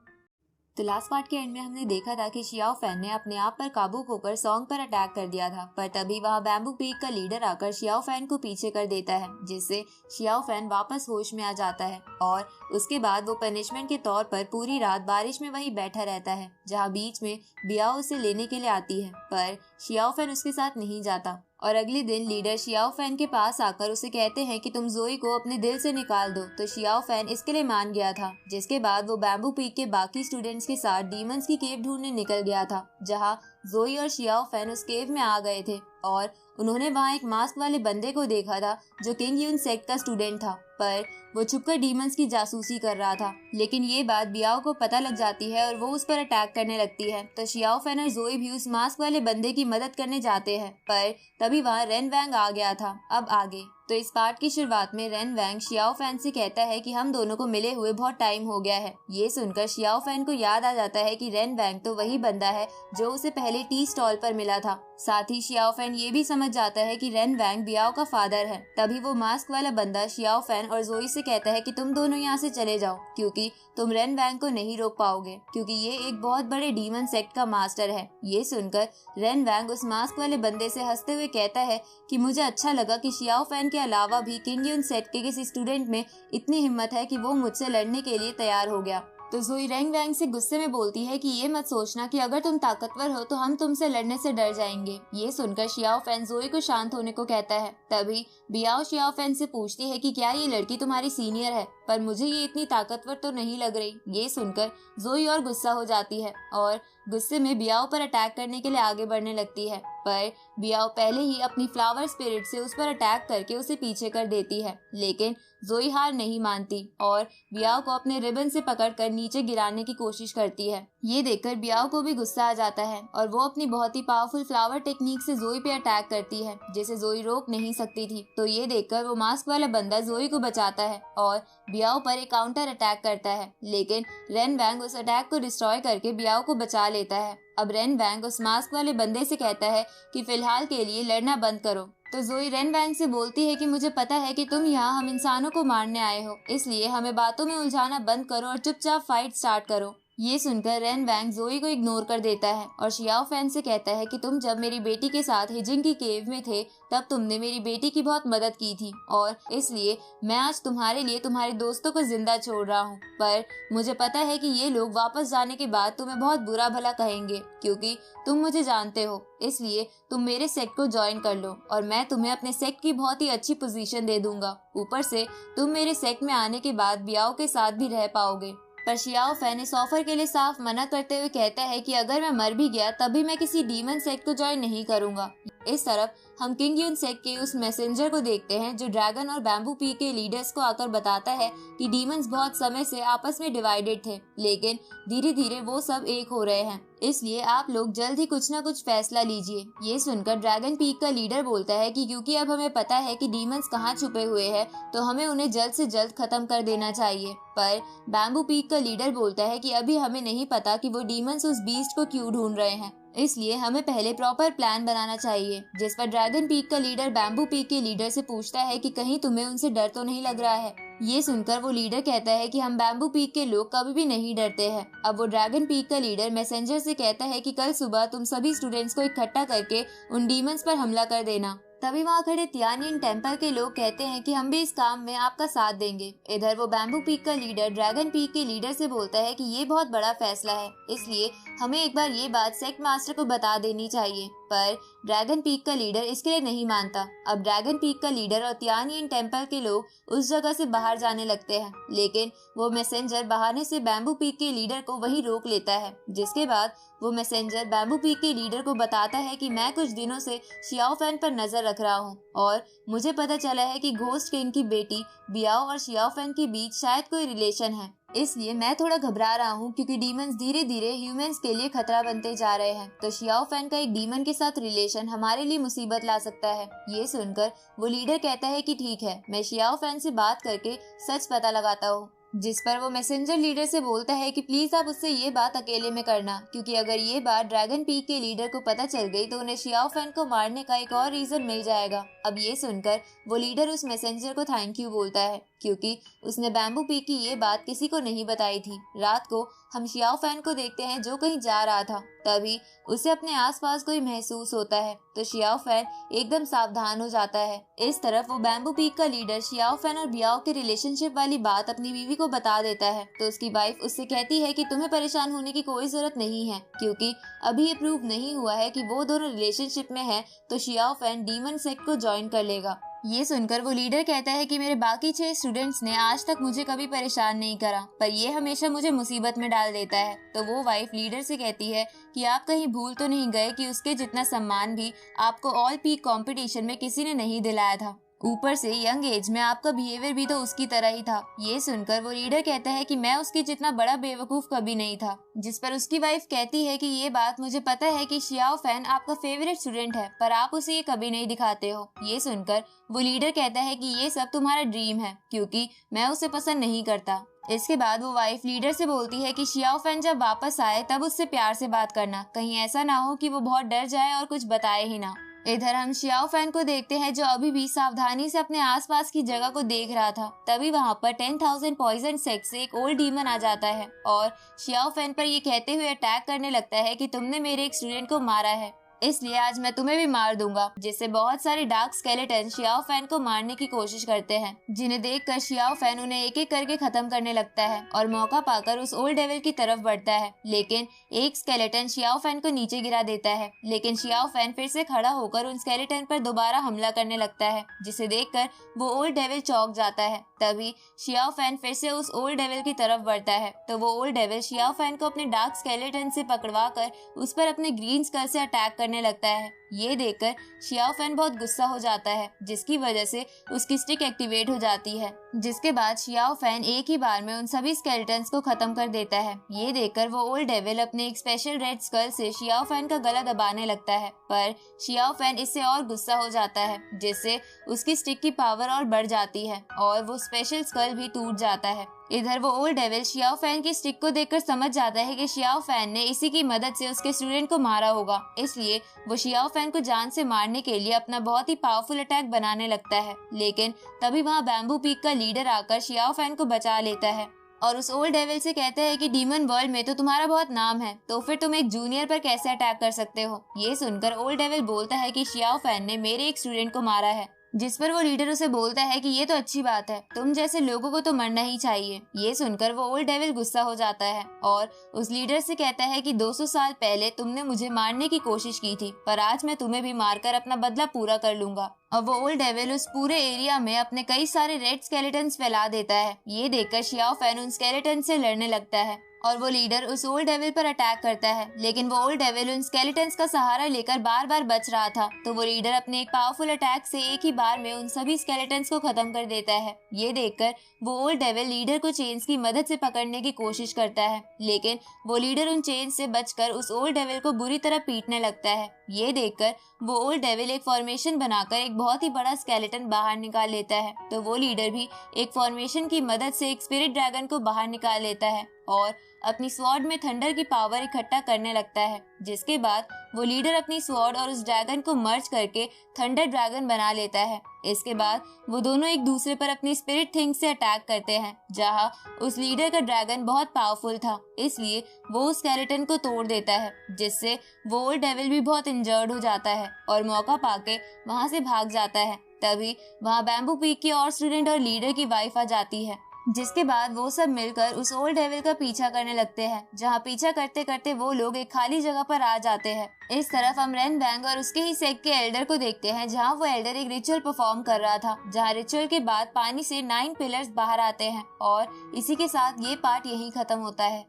तो लास्ट पार्ट के एंड में हमने देखा था कि शियाओ फैन ने अपने आप पर काबू खोकर सॉन्ग पर अटैक कर दिया था, पर तभी वहाँ बैम्बू पीक का लीडर आकर शियाओ फैन को पीछे कर देता है, जिससे शियाओ फैन वापस होश में आ जाता है। और उसके बाद वो पनिशमेंट के तौर पर पूरी रात बारिश में वहीं बैठा रहता है, जहाँ बीच में बियाओ उसे लेने के लिए आती है, पर शियाओ फैन उसके साथ नहीं जाता। और अगले दिन लीडर शियाओ फैन के पास आकर उसे कहते हैं कि तुम जोई को अपने दिल से निकाल दो, तो शियाओ फैन इसके लिए मान गया था। जिसके बाद वो बैम्बू पीक के बाकी स्टूडेंट्स के साथ डीमंस की केव ढूंढने निकल गया था, जहाँ जोई और शियाओ फैन उस केव में आ गए थे और उन्होंने वहाँ एक मास्क वाले बंदे को देखा था जो किंग यून सेक्ट का स्टूडेंट था, पर वो छुपकर डीमंस की जासूसी कर रहा था। लेकिन ये बात बियाओ को पता लग जाती है और वो उस पर अटैक करने लगती है, तो शियाओ फैन और जोई भी उस मास्क वाले बंदे की मदद करने जाते हैं, पर तभी वहाँ रेन वैंग आ गया था। अब आगे तो इस पार्ट की शुरुआत में रेन वैंग शियाओ फैन से कहता है कि हम दोनों को मिले हुए बहुत टाइम हो गया है। ये सुनकर शियाओ फैन को याद आ जाता है कि रेन वैंग तो वही बंदा है जो उसे पहले टी स्टॉल पर मिला था, साथ ही शियाओ फैन ये भी समझ जाता है कि रेन वैंग बियाओ का फादर है। तभी वो मास्क वाला बंदा शियाओ फैन और जोई से कहता है कि तुम दोनों यहाँ से चले जाओ, क्योंकि तुम रेन वैंग को नहीं रोक पाओगे, क्योंकि ये एक बहुत बड़े डीमन सेक्ट का मास्टर है। ये सुनकर रेन वैंग उस मास्क वाले बंदे से हंसते हुए कहता है कि मुझे अच्छा लगा कि शियाओ फैन के अलावा भी किंग युन सेट के किसी स्टूडेंट में इतनी हिम्मत है कि वो मुझसे लड़ने के लिए तैयार हो गया। तो जोई रेन वैंग से गुस्से में बोलती है कि ये मत सोचना कि अगर तुम ताकतवर हो तो हम तुमसे लड़ने से डर जाएंगे। ये सुनकर शियाओ फैन जोई को शांत होने को कहता है। तभी बियाओ शियाओ फैन से पूछती है कि क्या ये लड़की तुम्हारी सीनियर है, पर मुझे ये इतनी ताकतवर तो नहीं लग रही। ये सुनकर जोई और गुस्सा हो जाती है और गुस्से में बियाओ पर अटैक करने के लिए आगे बढ़ने लगती है, पर बियाओ पहले ही अपनी फ्लावर स्पिरिट से उस पर अटैक करके उसे पीछे कर देती है। लेकिन जोई हार नहीं मानती और बियाओ को अपने रिबन से पकड़कर नीचे गिराने की कोशिश करती है। ये देखकर बियाओ को भी गुस्सा आ जाता है और वो अपनी बहुत ही पावरफुल फ्लावर टेक्निक से जोई पे अटैक करती है, जिसे जोई रोक नहीं सकती थी। तो ये देखकर वो मास्क वाला बंदा जोई को बचाता है और बियाओ पर एक काउंटर अटैक करता है, लेकिन रेन वैंग उस अटैक को डिस्ट्रॉय करके बियाओ को बचा लेता है। अब रेन वैंग उस मास्क वाले बंदे से कहता है कि फिलहाल के लिए लड़ना बंद करो। तो जोई रेन वैंग से बोलती है कि मुझे पता है कि तुम यहाँ हम इंसानों को मारने आए हो, इसलिए हमें बातों में उलझाना बंद करो और चुपचाप फाइट स्टार्ट करो। ये सुनकर रेन वैंग जोई को इग्नोर कर देता है और शियाओ फैन से कहता है कि तुम जब मेरी बेटी के साथ हिजिंग की केव में थे तब तुमने मेरी बेटी की बहुत मदद की थी और इसलिए मैं आज तुम्हारे लिए तुम्हारे दोस्तों को जिंदा छोड़ रहा हूँ। पर मुझे पता है कि ये लोग वापस जाने के बाद तुम्हें बहुत बुरा भला कहेंगे, क्योंकि तुम मुझे जानते हो, इसलिए तुम मेरे सेक्ट को ज्वाइन कर लो और मैं तुम्हें अपने सेक्ट की बहुत ही अच्छी पोजीशन दे दूंगा। ऊपर से तुम मेरे सेक्ट में आने के बाद बियाओ के साथ भी रह पाओगे। पर शियाओ फैन इस ऑफर के लिए साफ मना करते हुए कहता है कि अगर मैं मर भी गया तब भी मैं किसी डीमन सेक्ट को ज्वाइन नहीं करूंगा। इस तरफ हम किंग युन सेक्ट के उस मैसेंजर को देखते हैं जो ड्रैगन और बैम्बू पी के लीडर्स को आकर बताता है कि डीमंस बहुत समय से आपस में डिवाइडेड थे, लेकिन धीरे धीरे वो सब एक हो रहे हैं, इसलिए आप लोग जल्द ही कुछ न कुछ फैसला लीजिए। ये सुनकर ड्रैगन पीक का लीडर बोलता है कि क्योंकि अब हमें पता है कि डीमंस कहाँ छुपे हुए हैं तो हमें उन्हें जल्द से जल्द खत्म कर देना चाहिए। पर बैम्बू पीक का लीडर बोलता है कि अभी हमें नहीं पता कि वो डीमंस उस बीस्ट को क्यों ढूंढ रहे हैं, इसलिए हमें पहले प्रॉपर प्लान बनाना चाहिए। जिस पर ड्रैगन पीक का लीडर बैम्बू पीक के लीडर से पूछता है कि कहीं तुम्हें उनसे डर तो नहीं लग रहा है। ये सुनकर वो लीडर कहता है कि हम बैम्बू पीक के लोग कभी भी नहीं डरते हैं। अब वो ड्रैगन पीक का लीडर मैसेंजर से कहता है कि कल सुबह तुम सभी स्टूडेंट्स को इकट्ठा करके उन डीमंस पर हमला कर देना। तभी वहाँ खड़े तियानियन टेम्पल के लोग कहते हैं कि हम भी इस काम में आपका साथ देंगे। इधर वो बैम्बू पीक का लीडर ड्रैगन पीक के लीडर से बोलता है कि ये बहुत बड़ा फैसला है, इसलिए हमें एक बार ये बात सेक्ट मास्टर को बता देनी चाहिए। पर ड्रैगन पीक का लीडर इसके लिए नहीं मानता। अब ड्रैगन पीक का लीडर और तियानियन टेम्पल के लोग उस जगह से बाहर जाने लगते हैं, लेकिन वो मैसेंजर बहाने से बैम्बू पीक के लीडर को वहीं रोक लेता है। जिसके बाद वो मैसेंजर बैम्बू पीक के लीडर को बताता है कि मैं कुछ दिनों से शियाओ फैन पर नजर रख रहा हूँ और मुझे पता चला है कि घोस्ट किंग की बेटी बियाओ और शियाओ फैन के बीच शायद कोई रिलेशन है, इसलिए मैं थोड़ा घबरा रहा हूँ क्योंकि डीमंस धीरे धीरे ह्यूमंस के लिए खतरा बनते जा रहे हैं। तो शियाओ फैन का एक डीमन के साथ रिलेशन हमारे लिए मुसीबत ला सकता है। ये सुनकर वो लीडर कहता है कि ठीक है, मैं शियाओ फैन से बात करके सच पता लगाता हूँ। जिस पर वो मैसेंजर लीडर से बोलता है कि प्लीज आप उससे ये बात अकेले में करना, क्योंकि अगर ये बात ड्रैगन पीक के लीडर को पता चल गई तो उन्हें शियाओ फैन को मारने का एक और रीजन मिल जाएगा। अब ये सुनकर वो लीडर उस मैसेंजर को थैंक यू बोलता है, क्योंकि उसने बैम्बू पीक की ये बात किसी को नहीं बताई थी। रात को हम शियाओ फैन को देखते हैं जो कहीं जा रहा था, तभी उसे अपने आसपास कोई महसूस होता है तो शियाओ फैन एकदम सावधान हो जाता है। इस तरफ वो बैम्बू पीक का लीडर शियाओ फैन और बियाओ के रिलेशनशिप वाली बात अपनी बीवी को बता देता है तो उसकी वाइफ उससे कहती है कि तुम्हें परेशान होने की कोई जरूरत नहीं है, क्योंकि अभी ये प्रूव नहीं हुआ है कि वो दोनों रिलेशनशिप में है तो शियाओ फैन डीमन सेक्ट को ज्वाइन कर लेगा। ये सुनकर वो लीडर कहता है कि मेरे बाकी 6 स्टूडेंट्स ने आज तक मुझे कभी परेशान नहीं करा, पर ये हमेशा मुझे मुसीबत में डाल देता है। तो वो वाइफ लीडर से कहती है कि आप कहीं भूल तो नहीं गए कि उसके जितना सम्मान भी आपको ऑल पीक कंपटीशन में किसी ने नहीं दिलाया था। ऊपर से यंग एज में आपका बिहेवियर भी तो उसकी तरह ही था। ये सुनकर वो लीडर कहता है कि मैं उसके जितना बड़ा बेवकूफ कभी नहीं था। जिस पर उसकी वाइफ कहती है कि ये बात मुझे पता है कि शियाओ फैन आपका फेवरेट स्टूडेंट है, पर आप उसे ये कभी नहीं दिखाते हो। ये सुनकर वो लीडर कहता है कि ये सब तुम्हारा ड्रीम है, क्योंकि मैं उसे पसंद नहीं करता। इसके बाद वो वाइफ लीडर से बोलती है कि शियाओ फैन जब वापस आए तब उससे प्यार से बात करना, कहीं ऐसा ना हो कि वो बहुत डर जाए और कुछ बताए ही ना। इधर हम शियाओ फैन को देखते हैं जो अभी भी सावधानी से अपने आसपास की जगह को देख रहा था। तभी वहाँ पर 10,000 पॉइजन सेक्स से एक ओल्ड डीमन आ जाता है और शियाओ फैन पर ये कहते हुए अटैक करने लगता है कि तुमने मेरे एक स्टूडेंट को मारा है, इसलिए आज मैं तुम्हें भी मार दूंगा। जिससे बहुत सारे डार्क स्केलेटन शियाओ फैन को मारने की कोशिश करते हैं, जिन्हें देखकर शियाओ फैन उन्हें एक एक करके खत्म करने लगता है और मौका पाकर उस ओल्ड डेविल की तरफ बढ़ता है। लेकिन एक स्केलेटन शियाओ फैन को नीचे गिरा देता है, लेकिन शियाओ फैन फिर से खड़ा होकर उन स्केलेटन पर दोबारा हमला करने लगता है, जिसे देखकर वो ओल्ड डेविल चौंक जाता है। तभी शियाओ फैन फिर से उस ओल्ड डेविल की तरफ बढ़ता है तो वो ओल्ड डेविल शियाओ फैन को अपने डार्क स्केलेटन से पकड़वा कर उस पर अपने ग्रीन स्कल से अटैक करने लगता है। ये देखकर शियाओ फैन बहुत गुस्सा हो जाता है, जिसकी वजह से उसकी स्टिक एक्टिवेट हो जाती है। जिसके बाद शियाओ फैन एक ही बार में उन सभी स्केलेटन्स को खत्म कर देता है। ये देखकर वो ओल्ड डेविल अपने एक स्पेशल रेड स्कल से शियाओ फैन का गला दबाने लगता है, पर शियाओ फैन इससे और गुस्सा हो जाता है, जिससे उसकी स्टिक की पावर और बढ़ जाती है और वो स्पेशल स्कल भी टूट जाता है। इधर वो ओल्ड डेविल शियाओ फैन की स्टिक को देखकर समझ जाता है कि शियाओ फैन ने इसी की मदद से उसके स्टूडेंट को मारा होगा, इसलिए वो शियाओ फैन को जान से मारने के लिए अपना बहुत ही पावरफुल अटैक बनाने लगता है। लेकिन तभी वहाँ बैम्बू पीक का लीडर आकर शियाओ फैन को बचा लेता है और उस ओल्ड डेविल से कहता है कि डीमन वर्ल्ड में तो तुम्हारा बहुत नाम है, तो फिर तुम एक जूनियर पर कैसे अटैक कर सकते हो। ये सुनकर ओल्ड डेविल बोलता है कि शियाओ फैन ने मेरे एक स्टूडेंट को मारा है। जिस पर वो लीडर उसे बोलता है कि ये तो अच्छी बात है, तुम जैसे लोगों को तो मरना ही चाहिए। ये सुनकर वो ओल्ड डेविल गुस्सा हो जाता है और उस लीडर से कहता है कि 200 साल पहले तुमने मुझे मारने की कोशिश की थी, पर आज मैं तुम्हें भी मारकर अपना बदला पूरा कर लूंगा। और वो ओल्ड डेविल उस पूरे एरिया में अपने कई सारे रेड स्केलेटन्स फैला देता है। ये देखकर शियाओ फैन उन स्केलेटन से लड़ने लगता है और वो लीडर उस ओल्ड डेविल पर अटैक करता है, लेकिन वो ओल्ड डेविल उन स्केलेटन्स का सहारा लेकर बार बार बच रहा था, तो वो लीडर अपने एक पावरफुल अटैक से एक ही बार में उन सभी स्केलेटन्स को खत्म कर देता है। ये देखकर वो ओल्ड डेविल लीडर को चेन्स की मदद से पकड़ने की कोशिश करता है, लेकिन वो लीडर उन चेन्स से बचकर उस ओल्ड डेविल को बुरी तरह पीटने लगता है। ये देखकर वो ओल्ड डेविल एक फॉर्मेशन बनाकर एक बहुत ही बड़ा स्केलेटन बाहर निकाल लेता है, तो वो लीडर भी एक फॉर्मेशन की मदद से एक स्पिरिट ड्रैगन को बाहर निकाल लेता है और अपनी स्वॉर्ड में थंडर की पावर इकट्ठा करने लगता है। जिसके बाद वो लीडर अपनी स्वॉर्ड और उस ड्रैगन को मर्ज करके थंडर ड्रैगन बना लेता है। इसके बाद वो दोनों एक दूसरे पर अपनी स्पिरिट थिंग्स से अटैक करते हैं, जहां उस लीडर का ड्रैगन बहुत पावरफुल था, इसलिए वो उस स्केलेटन को तोड़ देता है, जिससे वो ओल्ड डेविल भी बहुत इंजर्ड हो जाता है और मौका पाके वहां से भाग जाता है। तभी वहां बैम्बू पीक की और स्टूडेंट और लीडर की वाइफ आ जाती है, जिसके बाद वो सब मिलकर उस ओल्ड डेविल का पीछा करने लगते हैं, जहाँ पीछा करते करते वो लोग एक खाली जगह पर आ जाते हैं। इस तरफ हम रेन बैंग और उसके ही सेक्ट के एल्डर को देखते हैं, जहाँ वो एल्डर एक रिचुअल परफॉर्म कर रहा था, जहाँ रिचुअल के बाद पानी से 9 पिलर्स बाहर आते हैं और इसी के साथ ये पार्ट यहीं खत्म होता है।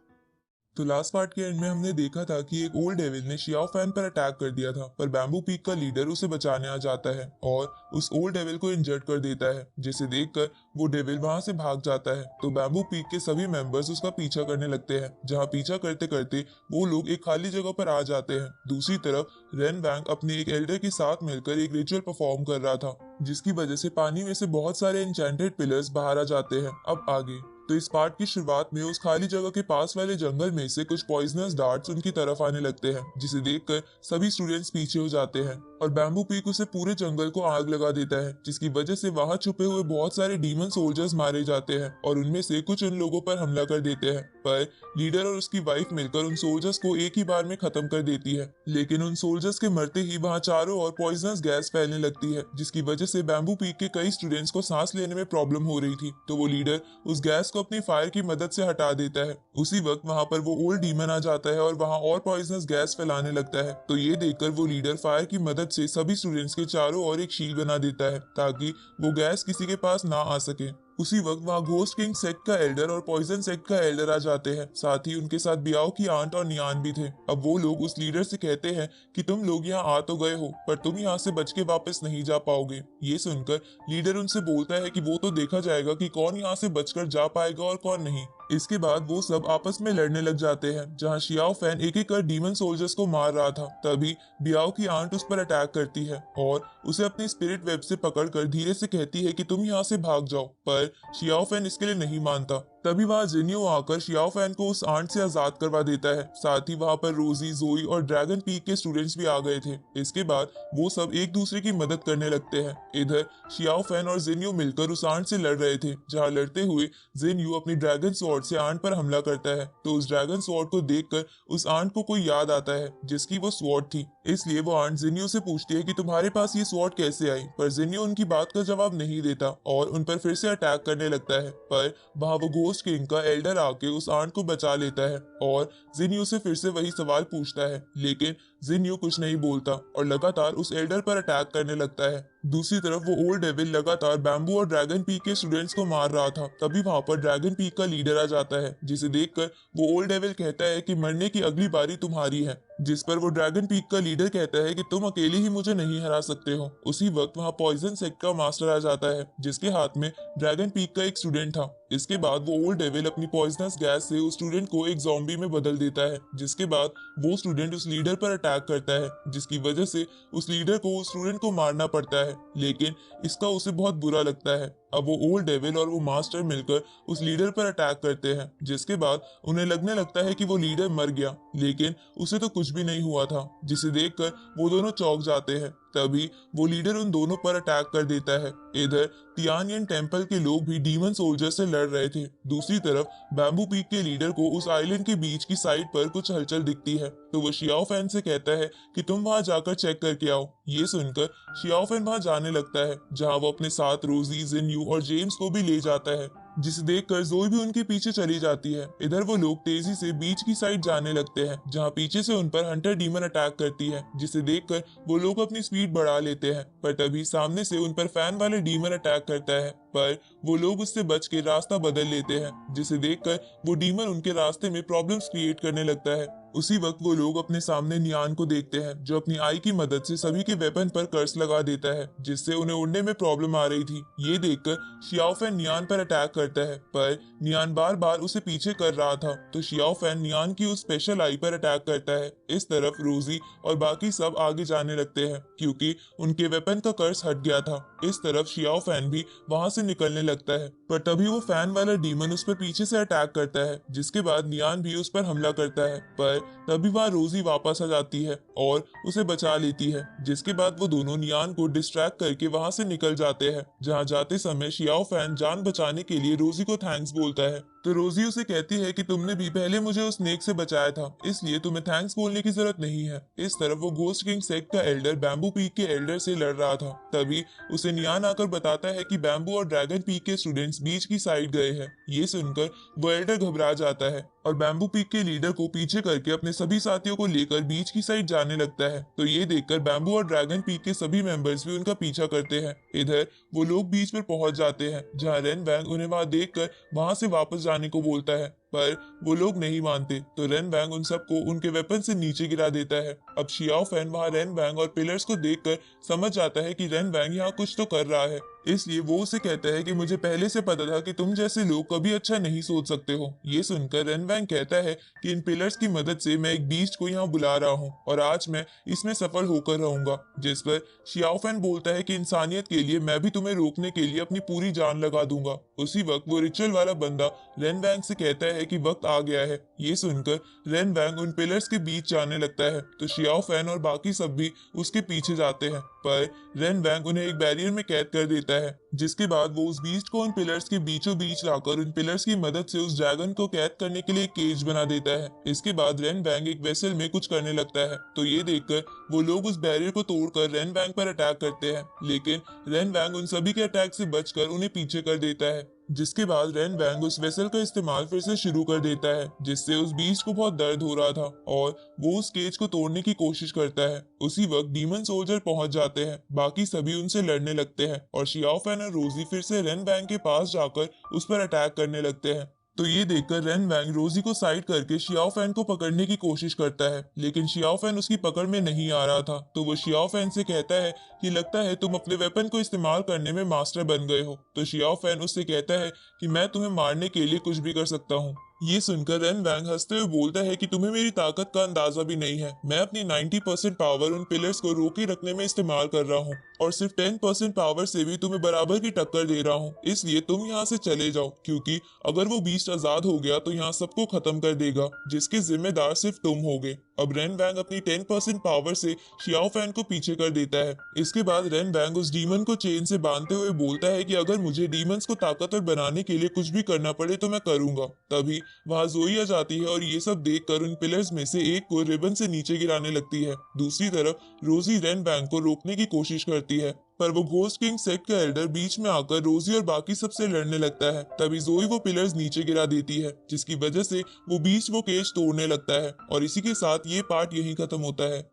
तो लास्ट पार्ट के एंड में हमने देखा था कि एक ओल्ड डेविल ने शियाओ फैन पर अटैक कर दिया था, पर बैम्बू पीक का लीडर उसे बचाने आ जाता है और उस ओल्ड डेविल को इंजर्ड कर देता है, जिसे देखकर वो डेविल वहां से भाग जाता है। तो बैम्बू पीक के सभी मेंबर्स उसका पीछा करने लगते हैं, जहां पीछा करते करते वो लोग एक खाली जगह पर आ जाते हैं। दूसरी तरफ रेन बैंक अपने एक एल्डर के साथ मिलकर एक रिचुअल परफॉर्म कर रहा था, जिसकी वजह से पानी में से बहुत सारे एन्चेंटेड पिलर्स बाहर आ जाते हैं। अब आगे तो इस पार्ट की शुरुआत में उस खाली जगह के पास वाले जंगल में से कुछ पॉइजनस डार्ट्स उनकी तरफ आने लगते हैं, जिसे देखकर सभी स्टूडेंट्स पीछे हो जाते हैं और बैम्बू पीक उसे पूरे जंगल को आग लगा देता है, जिसकी वजह से वहां छुपे हुए बहुत सारे डीमन सोल्जर्स मारे जाते हैं और उनमें से कुछ उन लोगों पर हमला कर देते हैं। पर लीडर और उसकी वाइफ मिलकर उन सोल्जर्स को एक ही बार में खत्म कर देती है, लेकिन उन सोल्जर्स के मरते ही वहां चारों ओर पॉइजनस गैस फैलने लगती है, जिसकी वजह से बैम्बू पीक के कई स्टूडेंट्स को सांस लेने में प्रॉब्लम हो रही थी। तो वो लीडर उस गैस को अपनी फायर की मदद से हटा देता है। उसी वक्त वहां पर वो ओल्ड डीमन आ जाता है और वहां और पॉइजनस गैस फैलाने लगता है। तो ये देखकर वो लीडर फायर की मदद से सभी स्टूडेंट्स के चारों ओर एक शील्ड बना देता है, ताकि वो गैस किसी के पास ना आ सके। उसी वक्त वहाँ घोस्ट किंग सेक्ट का एल्डर और पॉइजन सेक्ट का एल्डर आ जाते हैं। साथ ही उनके साथ बियाओ की आंट और नियान भी थे। अब वो लोग उस लीडर से कहते हैं कि तुम लोग यहाँ आ तो गए हो, पर तुम यहाँ से बच के वापस नहीं जा पाओगे। ये सुनकर लीडर उनसे बोलता है कि वो तो देखा जाएगा कि कौन यहाँ से बचकर जा पाएगा और कौन नहीं। इसके बाद वो सब आपस में लड़ने लग जाते हैं, जहाँ शियाओ फैन एक एक कर डीमन सोल्जर्स को मार रहा था। तभी बियाओ की आंट उस पर अटैक करती है और उसे अपनी स्पिरिट वेब से पकड़कर धीरे से कहती है कि तुम यहाँ से भाग जाओ, पर शियाओ फैन इसके लिए नहीं मानता। तभी वहाँ जिन्यो आकर शियाओ फैन को उस आंट से आजाद करवा देता है। साथ ही वहाँ पर रोजी, जोई और ड्रैगन पीक के स्टूडेंट्स भी आ गए थे। इसके बाद वो सब एक दूसरे की मदद करने लगते हैं। इधर शियाओ फैन और जिन्यो मिलकर उस आंट से लड़ रहे थे, जहाँ लड़ते हुए जिन्यो अपनी ड्रैगन स्वॉर्ड से आंट पर हमला करता है। तो उस ड्रैगन स्वॉर्ड को देखकर उस आंट को कोई याद आता है जिसकी वो स्वॉर्ड थी। इसलिए वो आंट जिन्यो से पूछती है कि तुम्हारे पास ये स्वॉर्ड कैसे आई, पर जिन्यो उनकी बात का जवाब नहीं देता और उन पर फिर से अटैक करने लगता है। पर वहाँ वो घोस्ट किंग का एल्डर आके उस आंट को बचा लेता है और जिन्यो से फिर से वही सवाल पूछता है, लेकिन जिन्यो कुछ नहीं बोलता और लगातार उस एल्डर पर अटैक करने लगता है। दूसरी तरफ वो ओल्ड डेविल लगातार बैम्बू और ड्रैगन पीक के स्टूडेंट्स को मार रहा था। तभी वहां पर ड्रैगन पीक का लीडर आ जाता है, जिसे देखकर वो ओल्ड डेविल कहता है कि मरने की अगली बारी तुम्हारी है। जिस पर वो ड्रैगन पीक का लीडर कहता है कि तुम अकेले ही मुझे नहीं हरा सकते हो। उसी वक्त वहाँ पॉइजन सेक्ट का मास्टर आ जाता है, जिसके हाथ में ड्रैगन पीक का एक स्टूडेंट था। इसके बाद वो ओल्ड डेविल अपनी पॉइजनस गैस से उस स्टूडेंट को एक ज़ॉम्बी में बदल देता है, जिसके बाद वो स्टूडेंट उस लीडर पर अटैक करता है, जिसकी वजह से उस लीडर को उस स्टूडेंट को मारना पड़ता है, लेकिन इसका उसे बहुत बुरा लगता है। अब वो ओल्ड डेविल और वो मास्टर मिलकर उस लीडर पर अटैक करते हैं, जिसके बाद उन्हें लगने लगता है कि वो लीडर मर गया, लेकिन उसे तो कुछ भी नहीं हुआ था, जिसे देखकर वो दोनों चौंक जाते हैं। तभी वो लीडर उन दोनों पर अटैक कर देता है। इधर तियानयन टेम्पल के लोग भी डीमन सोल्जर से लड़ रहे थे। दूसरी तरफ बैम्बू पीक के लीडर को उस आइलैंड के बीच की साइड पर कुछ हलचल दिखती है, तो वो शियाओ फैन से कहता है कि तुम वहां जाकर चेक करके आओ। ये सुनकर शियाओ फैन वहां जाने लगता है, जहां वो अपने साथ रोजी, जिन्यू और जेम्स को भी ले जाता है, जिसे देखकर जोई भी उनके पीछे चली जाती है। इधर वो लोग तेजी से बीच की साइड जाने लगते हैं, जहां पीछे से उन पर हंटर डीमन अटैक करती है, जिसे देखकर वो लोग अपनी स्पीड बढ़ा लेते हैं। पर तभी सामने से उन पर फैन वाले डीमन अटैक करता है, पर वो लोग उससे बच के रास्ता बदल लेते हैं, जिसे देखकर वो डीमन उनके रास्ते में प्रॉब्लम्स क्रिएट करने लगता है। उसी वक्त वो लोग अपने सामने नियान को देखते हैं, जो अपनी आई की मदद से सभी के वेपन पर कर्स लगा देता है, जिससे उन्हें उड़ने में प्रॉब्लम आ रही थी। ये देखकर शियाओ फैन नियान पर अटैक करता है, पर नियान बार बार उसे पीछे कर रहा था, तो शियाओ फैन नियान की उस स्पेशल आई पर अटैक करता है। इस तरफ रोजी और बाकी सब आगे जाने लगते हैं, क्योंकि उनके वेपन का कर्स हट गया था। इस तरफ शियाओ फैन भी वहां से निकलने लगता है, पर तभी वो फैन वाला डीमन उस पर पीछे से अटैक करता है, जिसके बाद नियान भी उस पर हमला करता है। पर तभी वहाँ रोजी वापस आ जाती है और उसे बचा लेती है, जिसके बाद वो दोनों नियान को डिस्ट्रैक्ट करके वहां से निकल जाते हैं। जहाँ जाते समय शियाओ फैन जान बचाने के लिए रोजी को थैंक्स बोलता है, तो रोजी उसे कहती है कि तुमने भी पहले मुझे उस स्नेक से बचाया था, इसलिए तुम्हें थैंक्स बोलने की जरूरत नहीं है। इस तरफ वो घोस्ट किंग सेक्ट का एल्डर बैम्बू पीक के एल्डर से लड़ रहा था। तभी उसे नियान आकर बताता है कि बैम्बू और ड्रैगन पीक के स्टूडेंट्स बीच की साइड गए हैं। ये सुनकर वो एल्डर घबरा जाता है और बैम्बू पीक के लीडर को पीछे करके अपने सभी साथियों को लेकर बीच की साइड जाने लगता है। तो ये देखकर बैम्बू और ड्रैगन पीक के सभी मेंबर्स भी उनका पीछा करते हैं। इधर वो लोग बीच पर पहुंच जाते हैं, जहाँ रेन वैंग उन्हें वहां देखकर वहां से वापस जाने को बोलता है, पर वो लोग नहीं मानते। तो रेन वैंग उन सबको उनके वेपन से नीचे गिरा देता है। अब शियाओ फैन वहां रेन वैंग और पिलर्स को देखकर समझ जाता है कि रेन वैंग यहाँ कुछ तो कर रहा है, इसलिए वो उसे कहता है कि मुझे पहले से पता था कि तुम जैसे लोग कभी अच्छा नहीं सोच सकते हो। ये सुनकर रेन वैंग कहता है कि इन पिलर्स की मदद से मैं एक बीस्ट को यहाँ बुला रहा हूँ और आज मैं इसमें सफल होकर रहूंगा। जिस पर शियाओ फैन बोलता है कि इंसानियत के लिए मैं भी तुम्हें रोकने के लिए अपनी पूरी जान लगा दूंगा। उसी वक्त वो रिचुअल वाला बंदा रेन वैंग से कहता है कि वक्त आ गया है। ये सुनकर रेन वैंग उन पिलर्स के बीच जाने लगता है, तो शियाओ फैन और बाकी सब भी उसके पीछे जाते हैं, पर रेन वैंग उन्हें एक बैरियर में कैद कर देता है, जिसके बाद वो उस बीस्ट को उन पिलर्स के बीचों बीच लाकर उन पिलर्स की मदद से उस ड्रैगन को कैद करने के लिए एक केज बना देता है। इसके बाद रेन वैंग एक वेसल में कुछ करने लगता है, तो ये देखकर वो लोग उस बैरियर को तोड़कर रेन वैंग पर अटैक करते हैं, लेकिन रेन वैंग उन सभी के अटैक से बचकर उन्हें पीछे कर देता है। जिसके बाद रेन वैंग उस वेसल का इस्तेमाल फिर से शुरू कर देता है, जिससे उस बीस्ट को बहुत दर्द हो रहा था और वो उस केज को तोड़ने की कोशिश करता है। उसी वक्त डीमन सोल्जर पहुंच जाते हैं, बाकी सभी उनसे लड़ने लगते हैं और शियाओ फैन और रोजी फिर से रेन वैंग के पास जाकर उस पर अटैक करने लगते हैं। तो ये देखकर रेन वैंग रोजी को साइड करके शियाओ फैन को पकड़ने की कोशिश करता है, लेकिन शियाओ फैन उसकी पकड़ में नहीं आ रहा था। तो वो शियाओ फैन से कहता है कि लगता है तुम अपने वेपन को इस्तेमाल करने में मास्टर बन गए हो। तो शियाओ फैन उससे कहता है कि मैं तुम्हें मारने के लिए कुछ भी कर सकता हूँ। ये सुनकर रेन वैंग हंसते हुए बोलता है कि तुम्हें मेरी ताकत का अंदाजा भी नहीं है। मैं अपनी 90% पावर उन पिलर्स को रोके रखने में इस्तेमाल कर रहा हूँ और सिर्फ 10% पावर से भी तुम्हें बराबर की टक्कर दे रहा हूँ। इसलिए तुम यहाँ से चले जाओ, क्योंकि अगर वो बीस्ट आजाद हो गया तो यहाँ सबको खत्म कर देगा, जिसके जिम्मेदार सिर्फ तुम होगे। अब रेन वैंग अपनी 10% पावर से शियाओ फैन को पीछे कर देता है। इसके बाद रेन वैंग उस डीमन को चेन से बांधते हुए बोलता है कि अगर मुझे डीमंस को ताकतवर बनाने के लिए कुछ भी करना पड़े तो मैं करूंगा। तभी वहां जोई आ जाती है और ये सब देखकर उन पिलर्स में से एक को रिबन से नीचे गिराने लगती है। दूसरी तरफ रोजी रेन वैंग को रोकने की कोशिश करती है, पर वो घोस्ट किंग सेक्ट का एल्डर बीच में आकर रोजी और बाकी सबसे लड़ने लगता है। तभी जोई वो पिलर्स नीचे गिरा देती है, जिसकी वजह से वो बीच वो केज तोड़ने लगता है और इसी के साथ ये पार्ट यहीं खत्म होता है।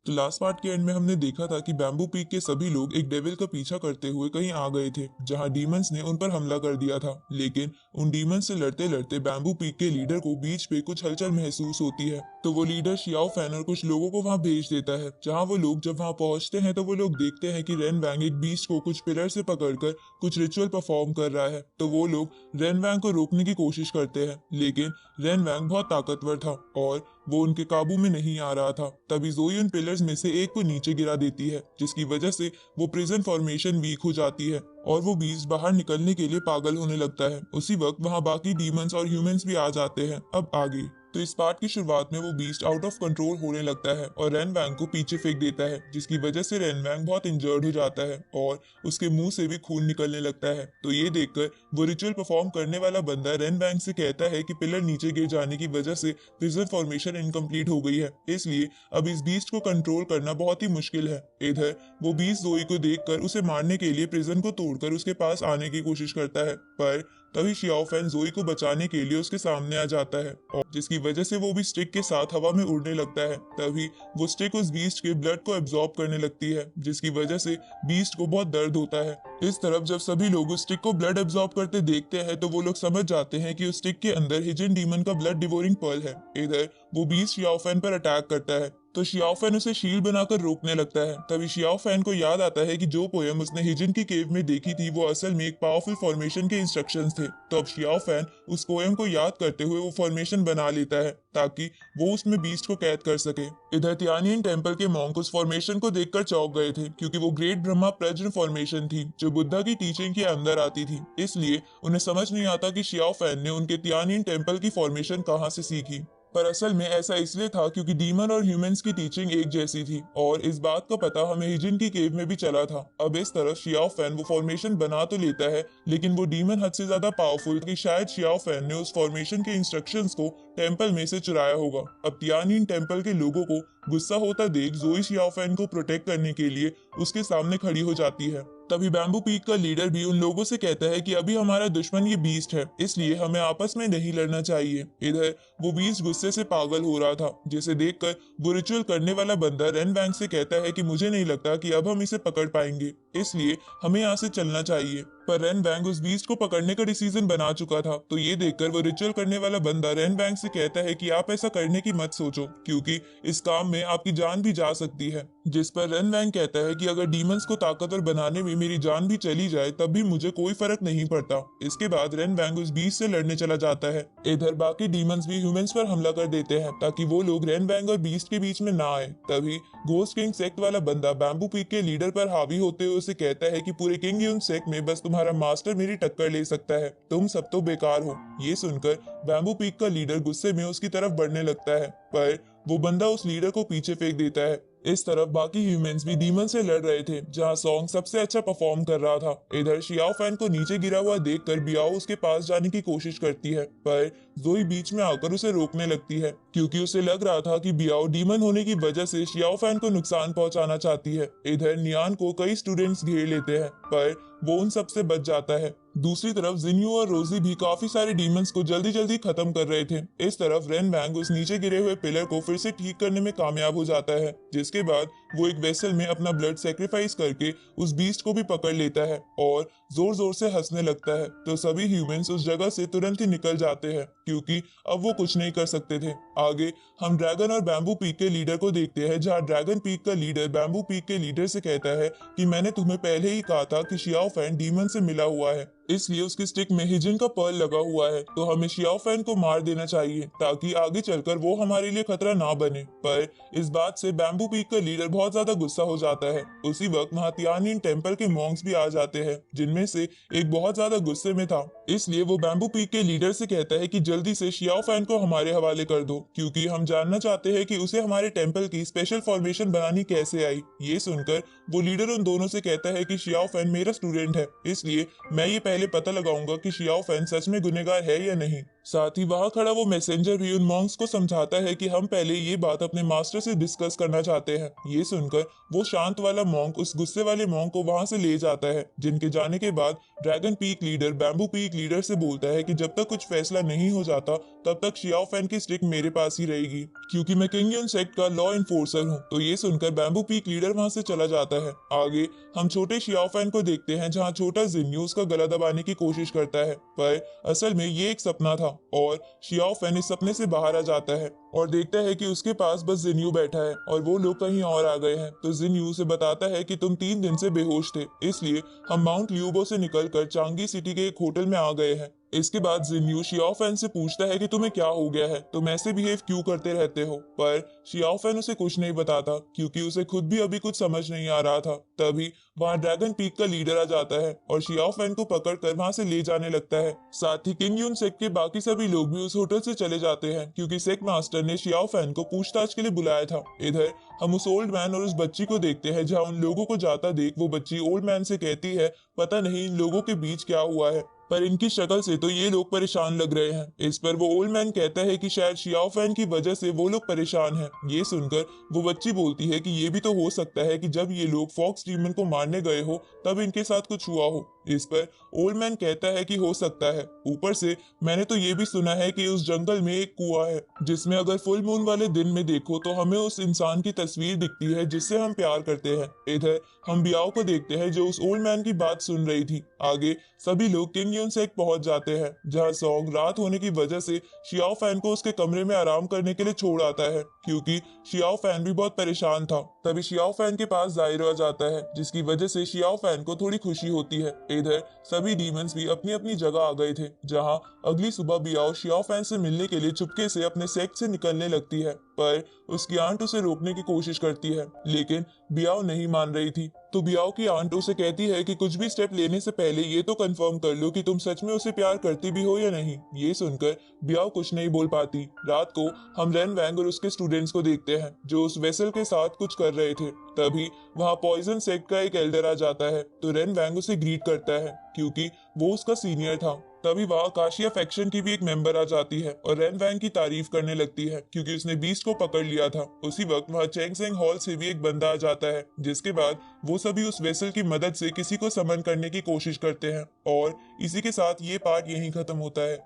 तो लास्ट पार्ट के एंड में हमने देखा था कि बैम्बू पीक के सभी लोग एक डेविल का पीछा करते हुए कहीं आ गए थे, जहां डीमंस ने उन पर हमला कर दिया था। लेकिन उन डीमंस से लड़ते लड़ते बैम्बू पीक के लीडर को बीच पे कुछ हलचल महसूस होती है। तो वो लीडर शियाओ फैन और कुछ लोगों को वहां भेज देता है। जहां वो लोग जब वहां पहुंचते हैं तो वो लोग देखते हैं कि रेन वैंग एक बीस्ट को कुछ पिलर से पकड़कर कुछ रिचुअल परफॉर्म कर रहा है। तो वो लोग रेन वैंग को रोकने की कोशिश करते हैं, लेकिन रेन वैंग बहुत ताकतवर था और वो उनके काबू में नहीं आ रहा था। तभी जोई उन पिलर्स में से एक को नीचे गिरा देती है, जिसकी वजह से वो प्रिजन फॉर्मेशन वीक हो जाती है और वो बीस्ट बाहर निकलने के लिए पागल होने लगता है। उसी वक्त वहां बाकी डीमंस और ह्यूमंस भी आ जाते हैं। अब आगे तो इस पार्ट की शुरुआत में वो बीस्ट आउट ऑफ कंट्रोल होने लगता है और रेन वैंग को पीछे फेंक देता है, जिसकी वजह से रेन वैंग बहुत इंजर्ड हो जाता है और उसके मुंह से भी खून निकलने लगता है। तो ये देखकर वो रिचुअल परफॉर्म करने वाला बंदा रेन वैंग से कहता है कि पिलर नीचे गिर जाने की वजह से प्रिजन फॉर्मेशन इनकम्प्लीट हो गई है, इसलिए अब इस बीस्ट को कंट्रोल करना बहुत ही मुश्किल है। इधर वो बीस्ट जोई को देखकर उसे मारने के लिए प्रिजन को तोड़कर उसके पास आने की कोशिश करता है, पर तभी शियाओ फैन जोई को बचाने के लिए उसके सामने आ जाता है और जिसकी वजह से वो भी स्टिक के साथ हवा में उड़ने लगता है। तभी वो स्टिक उस बीस्ट के ब्लड को एब्जॉर्ब करने लगती है, जिसकी वजह से बीस्ट को बहुत दर्द होता है। इस तरफ जब सभी लोग उस स्टिक को ब्लड एब्जॉर्ब करते देखते हैं तो वो लोग समझ जाते हैं कि उस स्टिक के अंदर हिजन डीमन का ब्लड डिवोरिंग पर्ल है। इधर वो बीस्ट शियाओ फैन पर अटैक करता है, तो शियाओ फैन उसे शील्ड बनाकर रोकने लगता है। तभी शियाओ फैन को याद आता है कि जो पोयम उसने हिजन की केव में देखी थी वो असल में एक पावरफुल फॉर्मेशन के इंस्ट्रक्शंस थे। तो अब शियाओ फैन उस पोयम को याद करते हुए वो फॉर्मेशन बना लेता है ताकि वो उसमें बीस्ट को कैद कर सके। इधर तियानियन टेम्पल के मॉन्क उस फॉर्मेशन को देखकर चौंक गए थे, क्योंकि वो ग्रेट ब्रह्मा प्रज्ञ फॉर्मेशन थी जो बुद्धा की टीचिंग के अंदर आती थी। इसलिए उन्हें समझ नहीं आता कि शियाओ फैन ने उनके तियानियन टेम्पल की फॉर्मेशन कहाँ से सीखी। पर असल में ऐसा इसलिए था क्योंकि डीमन और ह्यूमंस की टीचिंग एक जैसी थी और इस बात का पता हमें हिजन की केव में भी चला था। अब इस तरफ शियाओ फैन वो फॉर्मेशन बना तो लेता है, लेकिन वो डीमन हद से ज्यादा पावरफुल कि शायद शियाओ फैन ने उस फॉर्मेशन के इंस्ट्रक्शंस को टेम्पल में से चुराया होगा। अब तियानियन टेम्पल के लोगों को गुस्सा होता देख जोई शियाओ फैन को प्रोटेक्ट करने के लिए उसके सामने खड़ी हो जाती है। तभी बैम्बू पीक का लीडर भी उन लोगों से कहता है कि अभी हमारा दुश्मन ये बीस्ट है, इसलिए हमें आपस में नहीं लड़ना चाहिए। इधर वो बीस्ट गुस्से से पागल हो रहा था, जिसे देखकर वो रिचुअल करने वाला बंदा रेन वैंग से कहता है कि मुझे नहीं लगता कि अब हम इसे पकड़ पाएंगे, इसलिए हमें यहाँ से चलना चाहिए। पर रेन वैंग उस बीस्ट को पकड़ने का डिसीजन बना चुका था। तो ये देखकर वो रिचुअल करने वाला बंदा रेन वैंग से कहता है कि आप ऐसा करने की मत सोचो, क्योंकि इस काम में आपकी जान भी जा सकती है। जिस पर रेन वैंग कहता है कि अगर डीमंस को ताकतवर बनाने में मेरी जान भी चली जाए तब भी मुझे कोई फर्क नहीं पड़ता। इसके बाद रेन वैंग उस बीस्ट से लड़ने चला जाता है। इधर बाकी डीमंस भी ह्यूमंस पर हमला कर देते हैं ताकि वो लोग रेन वैंग और बीस्ट के बीच में ना आए। तभी घोस्ट किंग सेक्ट वाला बंदा बैम्बू पीक के लीडर पर हावी होते हुए उसे कहता है कि पूरे किंग यून सेक्ट में बस तुम्हारा मास्टर मेरी टक्कर ले सकता है, तुम सब तो बेकार हो। ये सुनकर बैम्बू पीक का लीडर गुस्से में उसकी तरफ बढ़ने लगता है, पर वो बंदा उस लीडर को पीछे फेंक देता है। इस तरफ बाकी ह्यूमंस भी डीमन से लड़ रहे थे, जहां सॉन्ग सबसे अच्छा परफॉर्म कर रहा था। इधर शियाओ फैन को नीचे गिरा हुआ देखकर बियाओ उसके पास जाने की कोशिश करती है, पर जोई बीच में आकर उसे रोकने लगती है, क्योंकि उसे लग रहा था कि बियाओ डीमन होने की वजह से शियाओ फैन को नुकसान पहुंचाना चाहती है। इधर नियान को कई स्टूडेंट्स घेर लेते हैं, पर वो उन सबसे बच जाता है। दूसरी तरफ जिन्यू और रोजी भी काफी सारे डीमंस को जल्दी जल्दी खत्म कर रहे थे। इस तरफ रेन वैंग उस नीचे गिरे हुए पिलर को फिर से ठीक करने में कामयाब हो जाता है, जिसके बाद वो एक वेसल में अपना ब्लड सेक्रीफाइस करके उस बीस्ट को भी पकड़ लेता है और जोर जोर से हंसने लगता है। तो सभी ह्यूमंस उस जगह से तुरंत ही निकल जाते हैं क्योंकि अब वो कुछ नहीं कर सकते थे। आगे हम ड्रैगन और बैम्बू पीक के लीडर को देखते हैं, जहाँ ड्रैगन पीक का लीडर बैम्बू पीक के लीडर से कहता है कि मैंने तुम्हें पहले ही कहा था कि शियाओ फैन डीमन से मिला हुआ है, इसलिए उसकी स्टिक में हिजिन का पर्ल लगा हुआ है, तो हमें शियाओ फैन को मार देना चाहिए ताकि आगे चलकर वो हमारे लिए खतरा ना बने। पर इस बात से बैम्बू पीक का लीडर बहुत ज्यादा गुस्सा हो जाता है। उसी वक्त वहाँ तियानिन टेम्पल के मॉन्क्स भी आ जाते हैं, जिनमें से एक बहुत ज्यादा गुस्से में था, इसलिए वो बैम्बू पीक के लीडर से कहता है कि जल्दी से शियाओ फैन को हमारे हवाले कर दो, क्योंकि हम जानना चाहते हैं कि उसे हमारे टेम्पल की स्पेशल फॉर्मेशन बनानी कैसे आई। ये सुनकर वो लीडर उन दोनों से कहता है कि शियाओ फैन मेरा स्टूडेंट है, इसलिए मैं ये पहले पता लगाऊंगा कि शियाओ फैन सच में गुनहगार है या नहीं। साथ ही वहाँ खड़ा वो मैसेंजर भी उन मॉन्क्स को समझाता है कि हम पहले ये बात अपने मास्टर से डिस्कस करना चाहते हैं। ये सुनकर वो शांत वाला मॉन्क उस गुस्से वाले मॉन्क को वहां से ले जाता है, जिनके जाने के बाद dragon peak leader bamboo peak leader से बोलता है कि जब तक कुछ फैसला नहीं हो जाता तब तक शियाओ फैन की स्टिक मेरे पास ही रहेगी, क्योंकि मैं किंगयुन सेक्ट का लॉ इन्फोर्सर हूँ। तो ये सुनकर बैम्बू पीक लीडर वहां से चला जाता है। आगे हम छोटे शियाओ फैन को देखते हैं, जहाँ छोटा जिन्यू उसका गला दबाने की कोशिश करता है, पर असल में ये एक सपना था और शियाओ फैन इस सपने से बाहर आ जाता है और देखता है कि उसके पास बस जिन्यू बैठा है और वो लोग कहीं और आ गए हैं। तो जिन्यू से बताता है कि तुम 3 दिन से बेहोश थे, इसलिए हम माउंट ल्यूबो से निकलकर चांगी सिटी के एक होटल में आ गए हैं। इसके बाद जिन्यू शियाओ फैन से पूछता है कि तुम्हें क्या हो गया है, तुम ऐसे बिहेव क्यों करते रहते हो। पर शियाओ फैन उसे कुछ नहीं बताता, क्योंकि उसे खुद भी अभी कुछ समझ नहीं आ रहा था। तभी वहाँ ड्रैगन पीक का लीडर आ जाता है और शियाओ फैन को पकड़कर वहाँ से ले जाने लगता है। साथ ही किंगयुन सेक्ट के बाकी सभी लोग भी उस होटल से चले जाते हैं, क्योंकि सेक्ट मास्टर ने शियाओ फैन को पूछताछ के लिए बुलाया था। इधर हम उस ओल्ड मैन और उस बच्ची को देखते हैं, जहाँ उन लोगों को जाता देख वो बच्ची ओल्ड मैन से कहती है, पता नहीं इन लोगों के बीच क्या हुआ है, पर इनकी शक्ल से तो ये लोग परेशान लग रहे हैं। इस पर वो ओल्ड मैन कहता है कि शायद शियाओ फैन की वजह से वो लोग परेशान हैं। ये सुनकर वो बच्ची बोलती है कि ये भी तो हो सकता है कि जब ये लोग फॉक्स डीमन को मारने गए हो तब इनके साथ कुछ हुआ हो। इस पर ओल्ड मैन कहता है कि हो सकता है, ऊपर से मैंने तो ये भी सुना है कि उस जंगल में एक कुआं है, जिसमें अगर फुल मून वाले दिन में देखो तो हमें उस इंसान की तस्वीर दिखती है जिससे हम प्यार करते हैं। इधर हम बियाओ को देखते हैं, जो उस ओल्ड मैन की बात सुन रही थी। आगे सभी लोग किंगयुन सेक्ट पहुंच जाते हैं, जहां सॉन्ग रात होने की वजह से शियाओ फैन को उसके कमरे में आराम करने के लिए छोड़ आता है, क्योंकि शियाओ फैन भी बहुत परेशान था। तभी शियाओ फैन के पास जाइरो आ जाता है, जिसकी वजह से शियाओ फैन को थोड़ी खुशी होती है। इधर सभी डीमंस भी अपनी अपनी जगह आ गए थे, जहां अगली सुबह बियाओ शियाओ फैन से मिलने के लिए चुपके से अपने सेक्ट से निकलने लगती है, पर उसकी आंट उसे रोकने की कोशिश करती है, लेकिन बियाओ नहीं मान रही थी। तो बियाओ की आंट उसे कहती है कि कुछ भी स्टेप लेने से पहले ये तो कंफर्म कर लो कि तुम सच में उसे प्यार करती भी हो या नहीं। ये सुनकर बियाओ कुछ नहीं बोल पाती। रात को हम रेन वैंग और उसके स्टूडेंट्स को देखते हैं, जो उस वेसल के साथ कुछ कर रहे थे। तभी वहाँ पॉइजन सेक्ट का एक एल्डर आ जाता है, तो रेन वैंग उसे ग्रीट करता है, क्योंकि वो उसका सीनियर था। तभी वहाँ काशिया फैक्शन की भी एक मेंबर आ जाती है और रेन वैंग की तारीफ करने लगती है, क्योंकि उसने बीस्ट को पकड़ लिया था। उसी वक्त वहाँ चेंगसेंग हॉल से भी एक बंदा आ जाता है, जिसके बाद वो सभी उस वेसल की मदद से किसी को समन करने की कोशिश करते हैं। और इसी के साथ ये पार्ट यहीं खत्म होता है।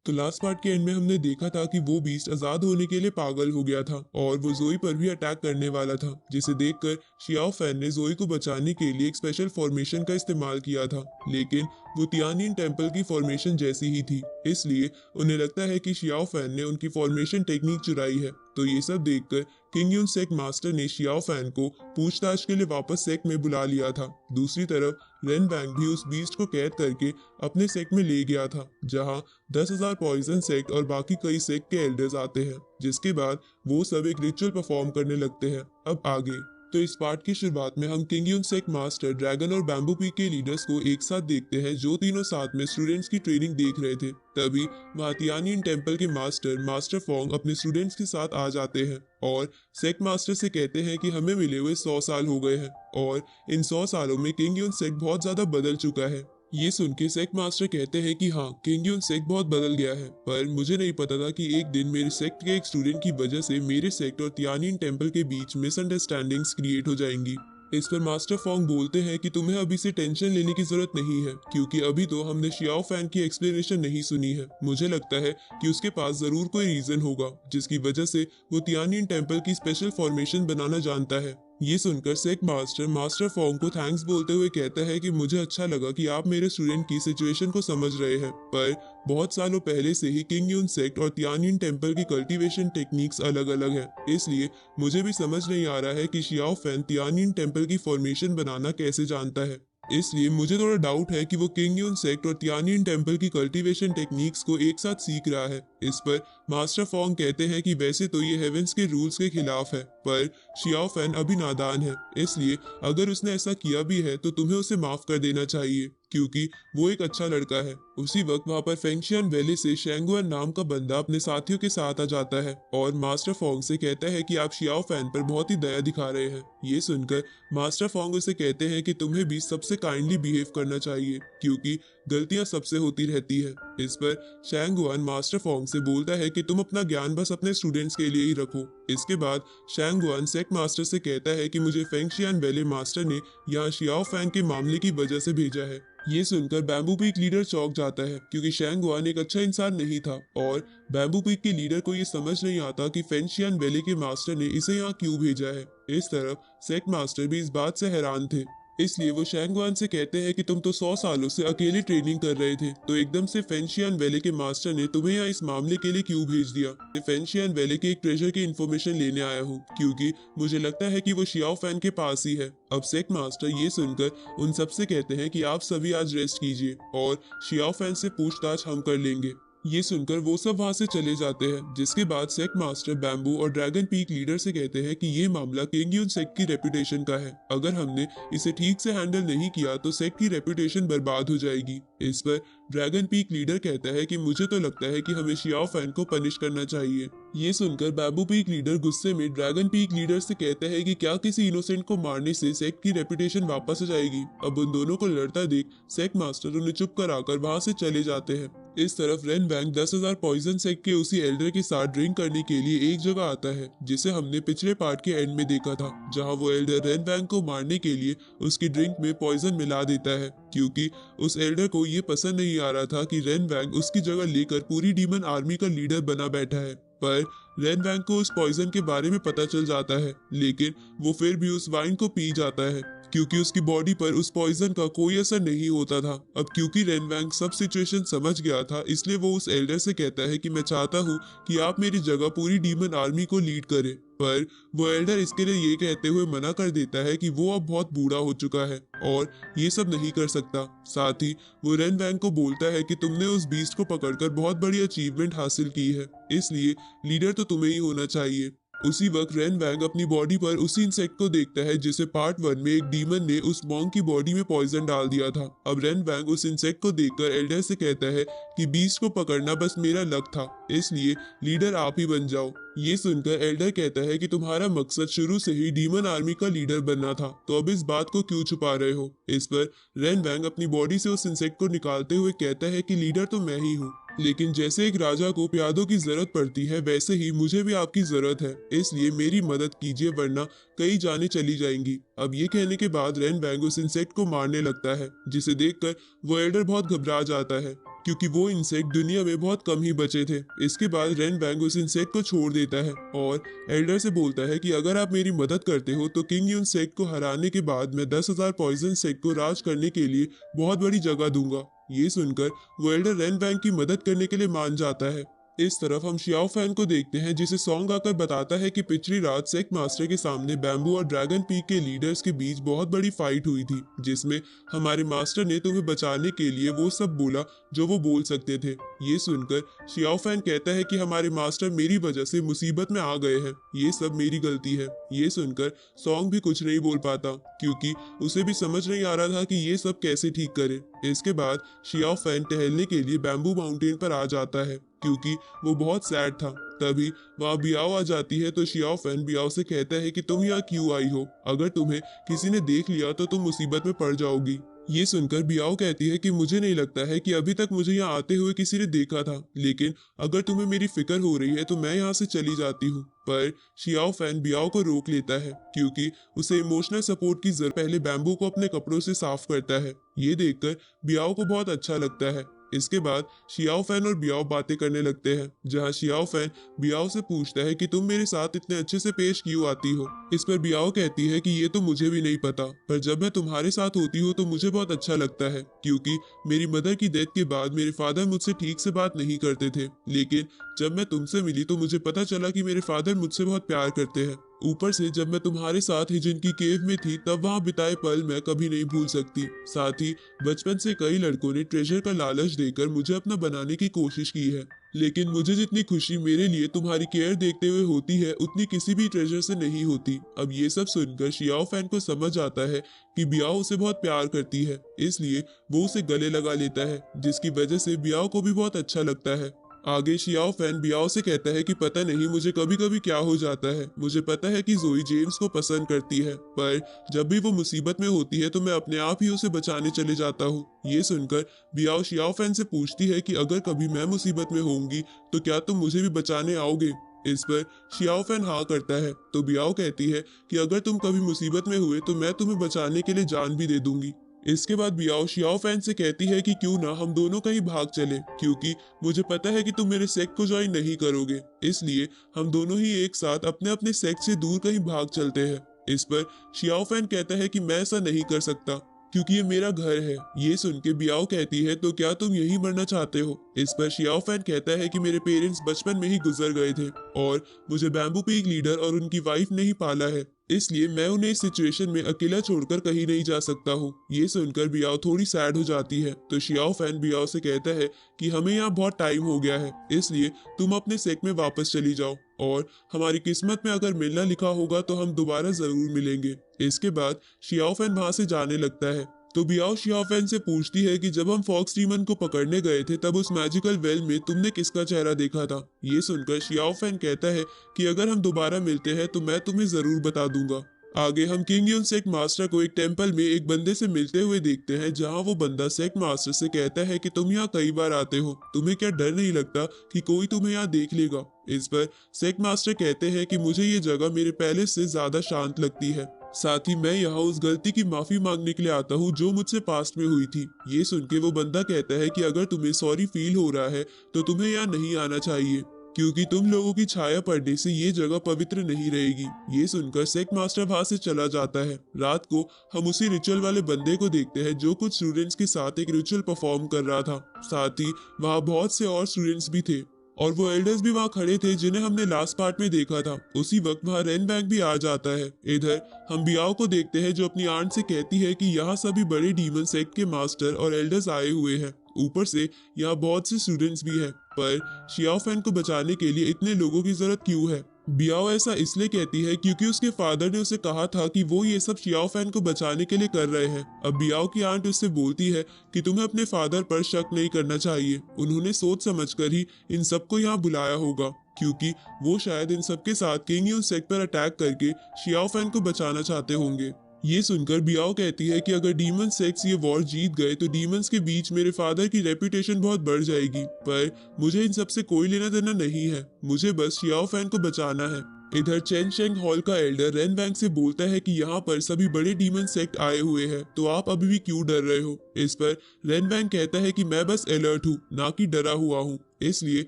तो लास्ट पार्ट के एंड में हमने देखा था कि वो बीस्ट आजाद होने के लिए पागल हो गया था और वो जोई पर भी अटैक करने वाला था, जिसे देखकर शियाओ फैन ने जोई को बचाने के लिए एक स्पेशल फॉर्मेशन का इस्तेमाल किया था, लेकिन वो तियानिन टेम्पल की फॉर्मेशन जैसी ही थी, इसलिए उन्हें लगता है कि शियाओ फैन ने उनकी फॉर्मेशन टेक्निक चुराई है। तो ये सब देखकर किंगयुन सेक्ट मास्टर ने शियाओ फैन को पूछताछ के लिए वापस सेक्ट में बुला लिया था। दूसरी तरफ रेन वैंग भी उस बीस्ट को कैद करके अपने सेक्ट में ले गया था, जहां 10,000 पॉइजन सेक्ट और बाकी कई सेक्ट के एल्डर्स आते हैं, जिसके बाद वो सब एक रिचुअल परफॉर्म करने लगते हैं। अब आगे तो इस पार्ट की शुरुआत में हम किंगयुन सेक्ट मास्टर, ड्रैगन और बैम्बू पीक के लीडर्स को एक साथ देखते हैं, जो तीनों साथ में स्टूडेंट्स की ट्रेनिंग देख रहे थे। तभी वहाँ तियानिन टेम्पल के मास्टर फोंग अपने स्टूडेंट्स के साथ आ जाते हैं और सेक्ट मास्टर से कहते हैं कि हमें मिले हुए 100 साल हो गए हैं और इन 100 सालों में किंगयुन सेक्ट बहुत ज्यादा बदल चुका है। ये सुन के सेक्ट मास्टर कहते हैं कि हाँ, किंगयुन सेक्ट बहुत बदल गया है, पर मुझे नहीं पता था कि एक दिन मेरे सेक्ट के एक स्टूडेंट की वजह से मेरे सेक्ट और तियानिन टेम्पल के बीच मिसअंडरस्टैंडिंग्स क्रिएट हो जाएंगी। इस पर मास्टर फोंग बोलते हैं कि तुम्हें अभी से टेंशन लेने की जरूरत नहीं है, क्योंकि अभी तो हमने शियाओ फैन की एक्सप्लेनेशन नहीं सुनी है। मुझे लगता है कि उसके पास जरूर कोई रीजन होगा जिसकी वजह से वो तियानिन टेम्पल की स्पेशल फॉर्मेशन बनाना जानता है। ये सुनकर सेक मास्टर मास्टर फोंग को थैंक्स बोलते हुए कहता है कि मुझे अच्छा लगा कि आप मेरे स्टूडेंट की सिचुएशन को समझ रहे हैं, पर बहुत सालों पहले से ही किंग यून सेक्ट और तियानिन टेम्पल की कल्टीवेशन टेक्निक्स अलग अलग है, इसलिए मुझे भी समझ नहीं आ रहा है कि शियाओ फैन तियानिन टेम्पल की फॉर्मेशन बनाना कैसे जानता है। इसलिए मुझे थोड़ा डाउट है कि वो किंग यून सेक्ट और तियानिन टेम्पल की कल्टीवेशन टेक्निक्स को एक साथ सीख रहा है। इस पर मास्टर फोंग कहते हैं कि वैसे तो ये हेवेंस के रूल्स के खिलाफ है, पर शियाओ फैन अभी नादान है, इसलिए अगर उसने ऐसा किया भी है तो तुम्हें उसे माफ कर देना चाहिए, क्योंकि वो एक अच्छा लड़का है। उसी वक्त वहाँ पर फेंगशियन वैली से शेंगुअन नाम का बंदा अपने साथियों के साथ आ जाता है और मास्टर फोंग से कहता है कि आप शियाओ फैन पर बहुत ही दया दिखा रहे हैं। ये सुनकर मास्टर फोंग उसे कहते हैं कि तुम्हें भी सबसे काइंडली बिहेव करना चाहिए, क्योंकि गलतियां सबसे होती रहती है। इस पर शैंगुआन मास्टर फोंग से बोलता है कि तुम अपना ज्ञान बस अपने स्टूडेंट्स के लिए ही रखो। इसके बाद शैंगुआन सेक मास्टर से कहता है कि मुझे फेंगशियन वैली मास्टर ने यहाँ शियाओ फैन के मामले की वजह से भेजा है। ये सुनकर बैम्बू पीक लीडर चौंक जाता है, क्योंकि शैंगुआन एक अच्छा इंसान नहीं था और बैम्बू पीक के लीडर को ये समझ नहीं आता कि फेंगशियन वैली के मास्टर ने इसे यहाँ क्यों भेजा है। इस तरफ सेक मास्टर भी इस बात से हैरान थे, इसलिए वो शैंगुआन से कहते हैं कि तुम तो 100 सालों से अकेले ट्रेनिंग कर रहे थे, तो एकदम से फेंगशियन वैली के मास्टर ने तुम्हें यहाँ इस मामले के लिए क्यों भेज दिया। मैं फेंगशियन वैली के एक ट्रेजर की इन्फॉर्मेशन लेने आया हूँ, क्योंकि मुझे लगता है कि वो शियाओ फैन के पास ही है। अब सेक मास्टर ये सुनकर उन सबसे कहते हैं कि आप सभी आज रेस्ट कीजिए और शियाओ फैन से पूछताछ हम कर लेंगे। ये सुनकर वो सब वहां से चले जाते हैं, जिसके बाद सेक मास्टर बैम्बू और ड्रैगन पीक लीडर से कहते हैं कि ये मामला किंग यून सेक्ट की रेपुटेशन का है, अगर हमने इसे ठीक से हैंडल नहीं किया तो सेक्ट की रेपुटेशन बर्बाद हो जाएगी। इस पर ड्रैगन पीक लीडर कहता है कि मुझे तो लगता है कि हमें शियाओ फैन को पनिश करना चाहिए। ये सुनकर बैम्बू पीक लीडर गुस्से में ड्रैगन पीक लीडर से कहता है कि क्या किसी इनोसेंट को मारने से सेक्ट की रेपुटेशन वापस आ जाएगी। अब उन दोनों को लड़ता देख सेक मास्टर उन्हें चुप कराकर वहां से चले जाते हैं। इस तरफ रेन वैंग 10,000 पॉइजन सेक्ट के उसी एल्डर के साथ ड्रिंक करने के लिए एक जगह आता है, जिसे हमने पिछले पार्ट के एंड में देखा था, जहां वो एल्डर रेन वैंग को मारने के लिए उसकी ड्रिंक में पॉइजन मिला देता है, क्योंकि उस एल्डर को ये पसंद नहीं आ रहा था कि रेन वैंग उसकी जगह लेकर पूरी डीमन आर्मी का लीडर बना बैठा है। पर रेन वैंग को उस पॉइजन के बारे में पता चल जाता है, लेकिन वो फिर भी उस वाइन को पी जाता है, क्योंकि उसकी बॉडी पर उस पॉइजन का कोई असर नहीं होता था। अब क्योंकि रेन वैंग सब सिचुएशन समझ गया था, इसलिए वो उस एल्डर से कहता है कि मैं चाहता हूँ कि आप मेरी जगह पूरी डीमन आर्मी को लीड करें। पर वो एल्डर इसके लिए ये कहते हुए मना कर देता है कि वो अब बहुत बूढ़ा हो चुका है और ये सब नहीं कर सकता। साथ ही वो रेन वैंग को बोलता है कि तुमने उस बीस्ट को पकड़कर बहुत बड़ी अचीवमेंट हासिल की है, इसलिए लीडर तो तुम्हें ही होना चाहिए। उसी वक्त रेन वैंग अपनी बॉडी पर उसी इंसेक्ट को देखता है जिसे पार्ट 1 में एक डीमन ने उस मॉन्क की बॉडी में पॉइजन डाल दिया था। अब रेन वैंग उस इंसेक्ट को देखकर एल्डर से कहता है कि बीस्ट को पकड़ना बस मेरा लक था, इसलिए लीडर आप ही बन जाओ। ये सुनकर एल्डर कहता है कि तुम्हारा मकसद शुरू से ही डीमन आर्मी का लीडर बनना था, तो अब इस बात को क्यों छुपा रहे हो। इस पर रेन वैंग अपनी बॉडी से उस इंसेक्ट को निकालते हुए कहता है कि लीडर तो मैं ही हूँ, लेकिन जैसे एक राजा को प्यादों की जरूरत पड़ती है, वैसे ही मुझे भी आपकी जरूरत है, इसलिए मेरी मदद कीजिए वरना कई जानें चली जाएंगी। अब ये कहने के बाद रेन वैंग उस इंसेक्ट को मारने लगता है, जिसे देखकर वो एल्डर बहुत घबरा जाता है, क्योंकि वो इंसेक्ट दुनिया में बहुत कम ही बचे थे। इसके बाद रेन वैंग उस इंसेक्ट को छोड़ देता है और एल्डर से बोलता है कि अगर आप मेरी मदद करते हो तो किंग यून सेक्ट को हराने के बाद मैं 10,000 पॉइजन सेक्ट को राज करने के लिए बहुत बड़ी जगह दूंगा। ये सुनकर वो एल्डर रेन वैंग की मदद करने के लिए मान जाता है। इस तरफ हम शियाओ फैन को देखते हैं, जिसे सॉन्ग आकर बताता है कि पिछली रात सेक मास्टर के सामने बैम्बू और ड्रैगन पीक के लीडर्स के बीच बहुत बड़ी फाइट हुई थी, जिसमें हमारे मास्टर ने तुम्हें बचाने के लिए वो सब बोला जो वो बोल सकते थे। ये सुनकर शियाओ फैन कहता है कि हमारे मास्टर मेरी वजह से मुसीबत में आ गए हैं, ये सब मेरी गलती है। ये सुनकर सॉन्ग भी कुछ नहीं बोल पाता, क्योंकि उसे भी समझ नहीं आ रहा था कि ये सब कैसे ठीक करे। इसके बाद शियाओ फैन टहलने के लिए बैम्बू माउंटेन पर आ जाता है, क्योंकि वो बहुत सैड था। तभी वहाँ बियाओ आ जाती है, तो शियाओ फैन बियाओ से कहता है कि तुम यहाँ क्यों आई हो, अगर तुम्हें किसी ने देख लिया तो तुम मुसीबत में पड़ जाओगी। ये सुनकर बियाओ कहती है कि मुझे नहीं लगता है कि अभी तक मुझे यहाँ आते हुए किसी ने देखा था, लेकिन अगर तुम्हें मेरी फिक्र हो रही है तो मैं यहाँ से चली जाती हूँ। पर शियाओ फैन बियाओ को रोक लेता है क्योंकि उसे इमोशनल सपोर्ट की जरूरत। पहले बैम्बू को अपने कपड़ों से साफ करता है। ये देखकर बियाओ को बहुत अच्छा लगता है। इसके बाद शियाओ फैन और बियाओ बातें करने लगते हैं, जहां शियाओ फैन बियाओ से पूछता है कि तुम मेरे साथ इतने अच्छे से पेश क्यों आती हो। इस पर बियाओ कहती है कि ये तो मुझे भी नहीं पता, पर जब मैं तुम्हारे साथ होती हूँ तो मुझे बहुत अच्छा लगता है, क्योंकि मेरी मदर की डेथ के बाद मेरे फादर मुझसे ठीक से बात नहीं करते थे, लेकिन जब मैं तुमसे मिली तो मुझे पता चला कि मेरे फादर मुझसे बहुत प्यार करते हैं। ऊपर से जब मैं तुम्हारे साथ हिजन की केव में थी तब वहां बिताए पल मैं कभी नहीं भूल सकती। साथ ही बचपन से कई लड़कों ने ट्रेजर का लालच देकर मुझे अपना बनाने की कोशिश की है, लेकिन मुझे जितनी खुशी मेरे लिए तुम्हारी केयर देखते हुए होती है उतनी किसी भी ट्रेजर से नहीं होती। अब ये सब सुनकर शियाओ फैन को समझ आता है कि बियाओ उसे बहुत प्यार करती है, इसलिए वो उसे गले लगा लेता है, जिसकी वजह से बियाओ को भी बहुत अच्छा लगता है। आगे शियाओ फैन बियाओ से कहता है कि पता नहीं मुझे कभी कभी क्या हो जाता है, मुझे पता है कि जोई जेम्स को पसंद करती है, पर जब भी वो मुसीबत में होती है तो मैं अपने आप ही उसे बचाने चले जाता हूँ। ये सुनकर बियाओ शियाओ फैन से पूछती है कि अगर कभी मैं मुसीबत में होंगी तो क्या तुम मुझे भी बचाने आओगे। इस पर शियाओ फैन हाँ करता है, तो बियाओ कहती है कि अगर तुम कभी मुसीबत में हुए तो मैं तुम्हें बचाने के लिए जान भी दे दूंगी। इसके बाद बियाओ शियाओ फैन से कहती है कि क्यों ना हम दोनों कहीं भाग चले, क्योंकि मुझे पता है कि तुम मेरे सेक्ट को ज्वाइन नहीं करोगे, इसलिए हम दोनों ही एक साथ अपने अपने सेक्ट से दूर कहीं भाग चलते हैं। इस पर शियाओ फैन कहता है कि मैं ऐसा नहीं कर सकता क्योंकि ये मेरा घर है। ये सुन के बियाओ कहती है तो क्या तुम यहीं मरना चाहते हो। इस पर शियाओ फैन कहता है कि मेरे पेरेंट्स बचपन में ही गुजर गए थे और मुझे बैम्बू पीक लीडर और उनकी वाइफ ने ही पाला है, इसलिए मैं उन्हें इस सिचुएशन में अकेला छोड़कर कहीं नहीं जा सकता हूँ। ये सुनकर बियाओ थोड़ी सैड हो जाती है, तो शियाओ फैन बियाओ से कहता है कि हमें यहाँ बहुत टाइम हो गया है, इसलिए तुम अपने सेक्ट में वापस चली जाओ और हमारी किस्मत में अगर मिलना लिखा होगा तो हम दोबारा जरूर मिलेंगे। इसके बाद शियाओ फैन वहां से जाने लगता है, तो बियाओ शियाओ फैन से पूछती है कि जब हम फॉक्स डीमन को पकड़ने गए थे तब उस मैजिकल वेल में तुमने किसका चेहरा देखा था। ये सुनकर शियाओ फैन कहता है कि अगर हम दोबारा मिलते हैं तो मैं तुम्हें जरूर बता दूंगा। आगे हम किंग यून सेक्ट मास्टर को एक टेंपल में एक बंदे से मिलते हुए देखते हैं, जहां वो बंदा सेक्ट मास्टर से कहता है कि तुम यहाँ कई बार आते हो, तुम्हें क्या डर नहीं लगता कि कोई तुम्हें यहाँ देख लेगा। इस पर सेक्ट मास्टर कहते हैं कि मुझे ये जगह मेरे पैलेस से ज्यादा शांत लगती है, साथ ही मैं यहाँ उस गलती की माफी मांगने के लिए आता हूँ जो मुझसे पास्ट में हुई थी। ये सुन के वो बंदा कहता है कि अगर तुम्हें सॉरी फील हो रहा है तो तुम्हें यहाँ नहीं आना चाहिए, क्योंकि तुम लोगों की छाया पड़ने से ये जगह पवित्र नहीं रहेगी। ये सुनकर सेक्ट मास्टर वहां से चला जाता है। रात को हम उसी रिचुअल वाले बंदे को देखते हैं जो कुछ स्टूडेंट्स के साथ एक रिचुअल परफॉर्म कर रहा था। साथ ही वहाँ बहुत से और स्टूडेंट्स भी थे और वो एल्डर्स भी वहाँ खड़े थे जिन्हें हमने लास्ट पार्ट में देखा था। उसी वक्त वहाँ रेन बैंक भी आ जाता है। इधर हम बियाओ को देखते हैं जो अपनी आंट से कहती है कि यहाँ सभी बड़े डीमन सेक्ट के मास्टर और एल्डर्स आए हुए हैं, ऊपर से यहाँ बहुत से स्टूडेंट्स भी हैं, पर शियाओ फैन को बचाने के लिए इतने लोगों की जरूरत क्यों है। बियाओ ऐसा इसलिए कहती है क्योंकि उसके फादर ने उसे कहा था कि वो ये सब शियाओ फैन को बचाने के लिए कर रहे हैं। अब बियाओ की आंट उससे बोलती है कि तुम्हें अपने फादर पर शक नहीं करना चाहिए, उन्होंने सोच समझकर ही इन सबको यहाँ बुलाया होगा, क्योंकि वो शायद इन सबके साथ किंग यून सेक्ट पर अटैक करके शियाओ फैन को बचाना चाहते होंगे। ये सुनकर बियाओ कहती है कि अगर डीमन सेक्स ये वॉर जीत गए तो डीमंस के बीच मेरे फादर की रेपुटेशन बहुत बढ़ जाएगी, पर मुझे इन सब से कोई लेना देना नहीं है, मुझे बस शियाओ फैन को बचाना है। इधर चेन शेंग हॉल का एल्डर रेन बैंक से बोलता है कि यहाँ पर सभी बड़े डीमन सेक्ट आए हुए हैं, तो आप अभी भी क्यों डर रहे हो। इस पर रेन बैंक कहता है कि मैं बस अलर्ट हूँ, ना कि डरा हुआ हूँ, इसलिए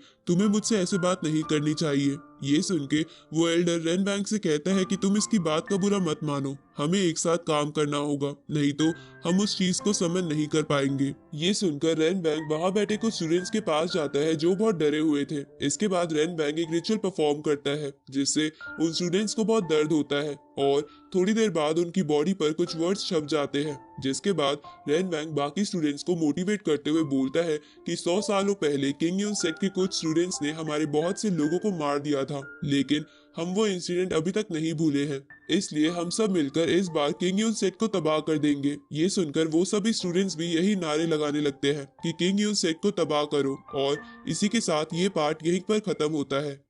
तुम्हें मुझसे ऐसे बात नहीं करनी चाहिए। ये सुन के वो एल्डर रेन बैंक से कहता है कि तुम इसकी बात का बुरा मत मानो, हमें एक साथ काम करना होगा, नहीं तो हम उस चीज को समझ नहीं कर पाएंगे। ये सुनकर रेन बैंक वहां बैठे कुछ स्टूडेंट्स के पास जाता है जो बहुत डरे हुए थे। इसके बाद रेन बैंक एक रिचुअल परफॉर्म करता है जिससे उन स्टूडेंट्स को बहुत दर्द होता है और थोड़ी देर बाद उनकी बॉडी पर कुछ वर्ड्स छप जाते हैं, जिसके बाद रेन बैंक बाकी स्टूडेंट्स को मोटिवेट करते हुए बोलता है कि 100 सालों पहले किंग यून सेक्ट के कुछ स्टूडेंट्स ने हमारे बहुत से लोगों को मार दिया था, लेकिन हम वो इंसिडेंट अभी तक नहीं भूले हैं, इसलिए हम सब मिलकर इस बार किंग यून सेक्ट को तबाह कर देंगे। ये सुनकर वो सभी स्टूडेंट्स भी यही नारे लगाने लगते हैं कि किंग यून सेक्ट को तबाह करो, और इसी के साथ ये पार्ट यहीं पर खत्म होता है।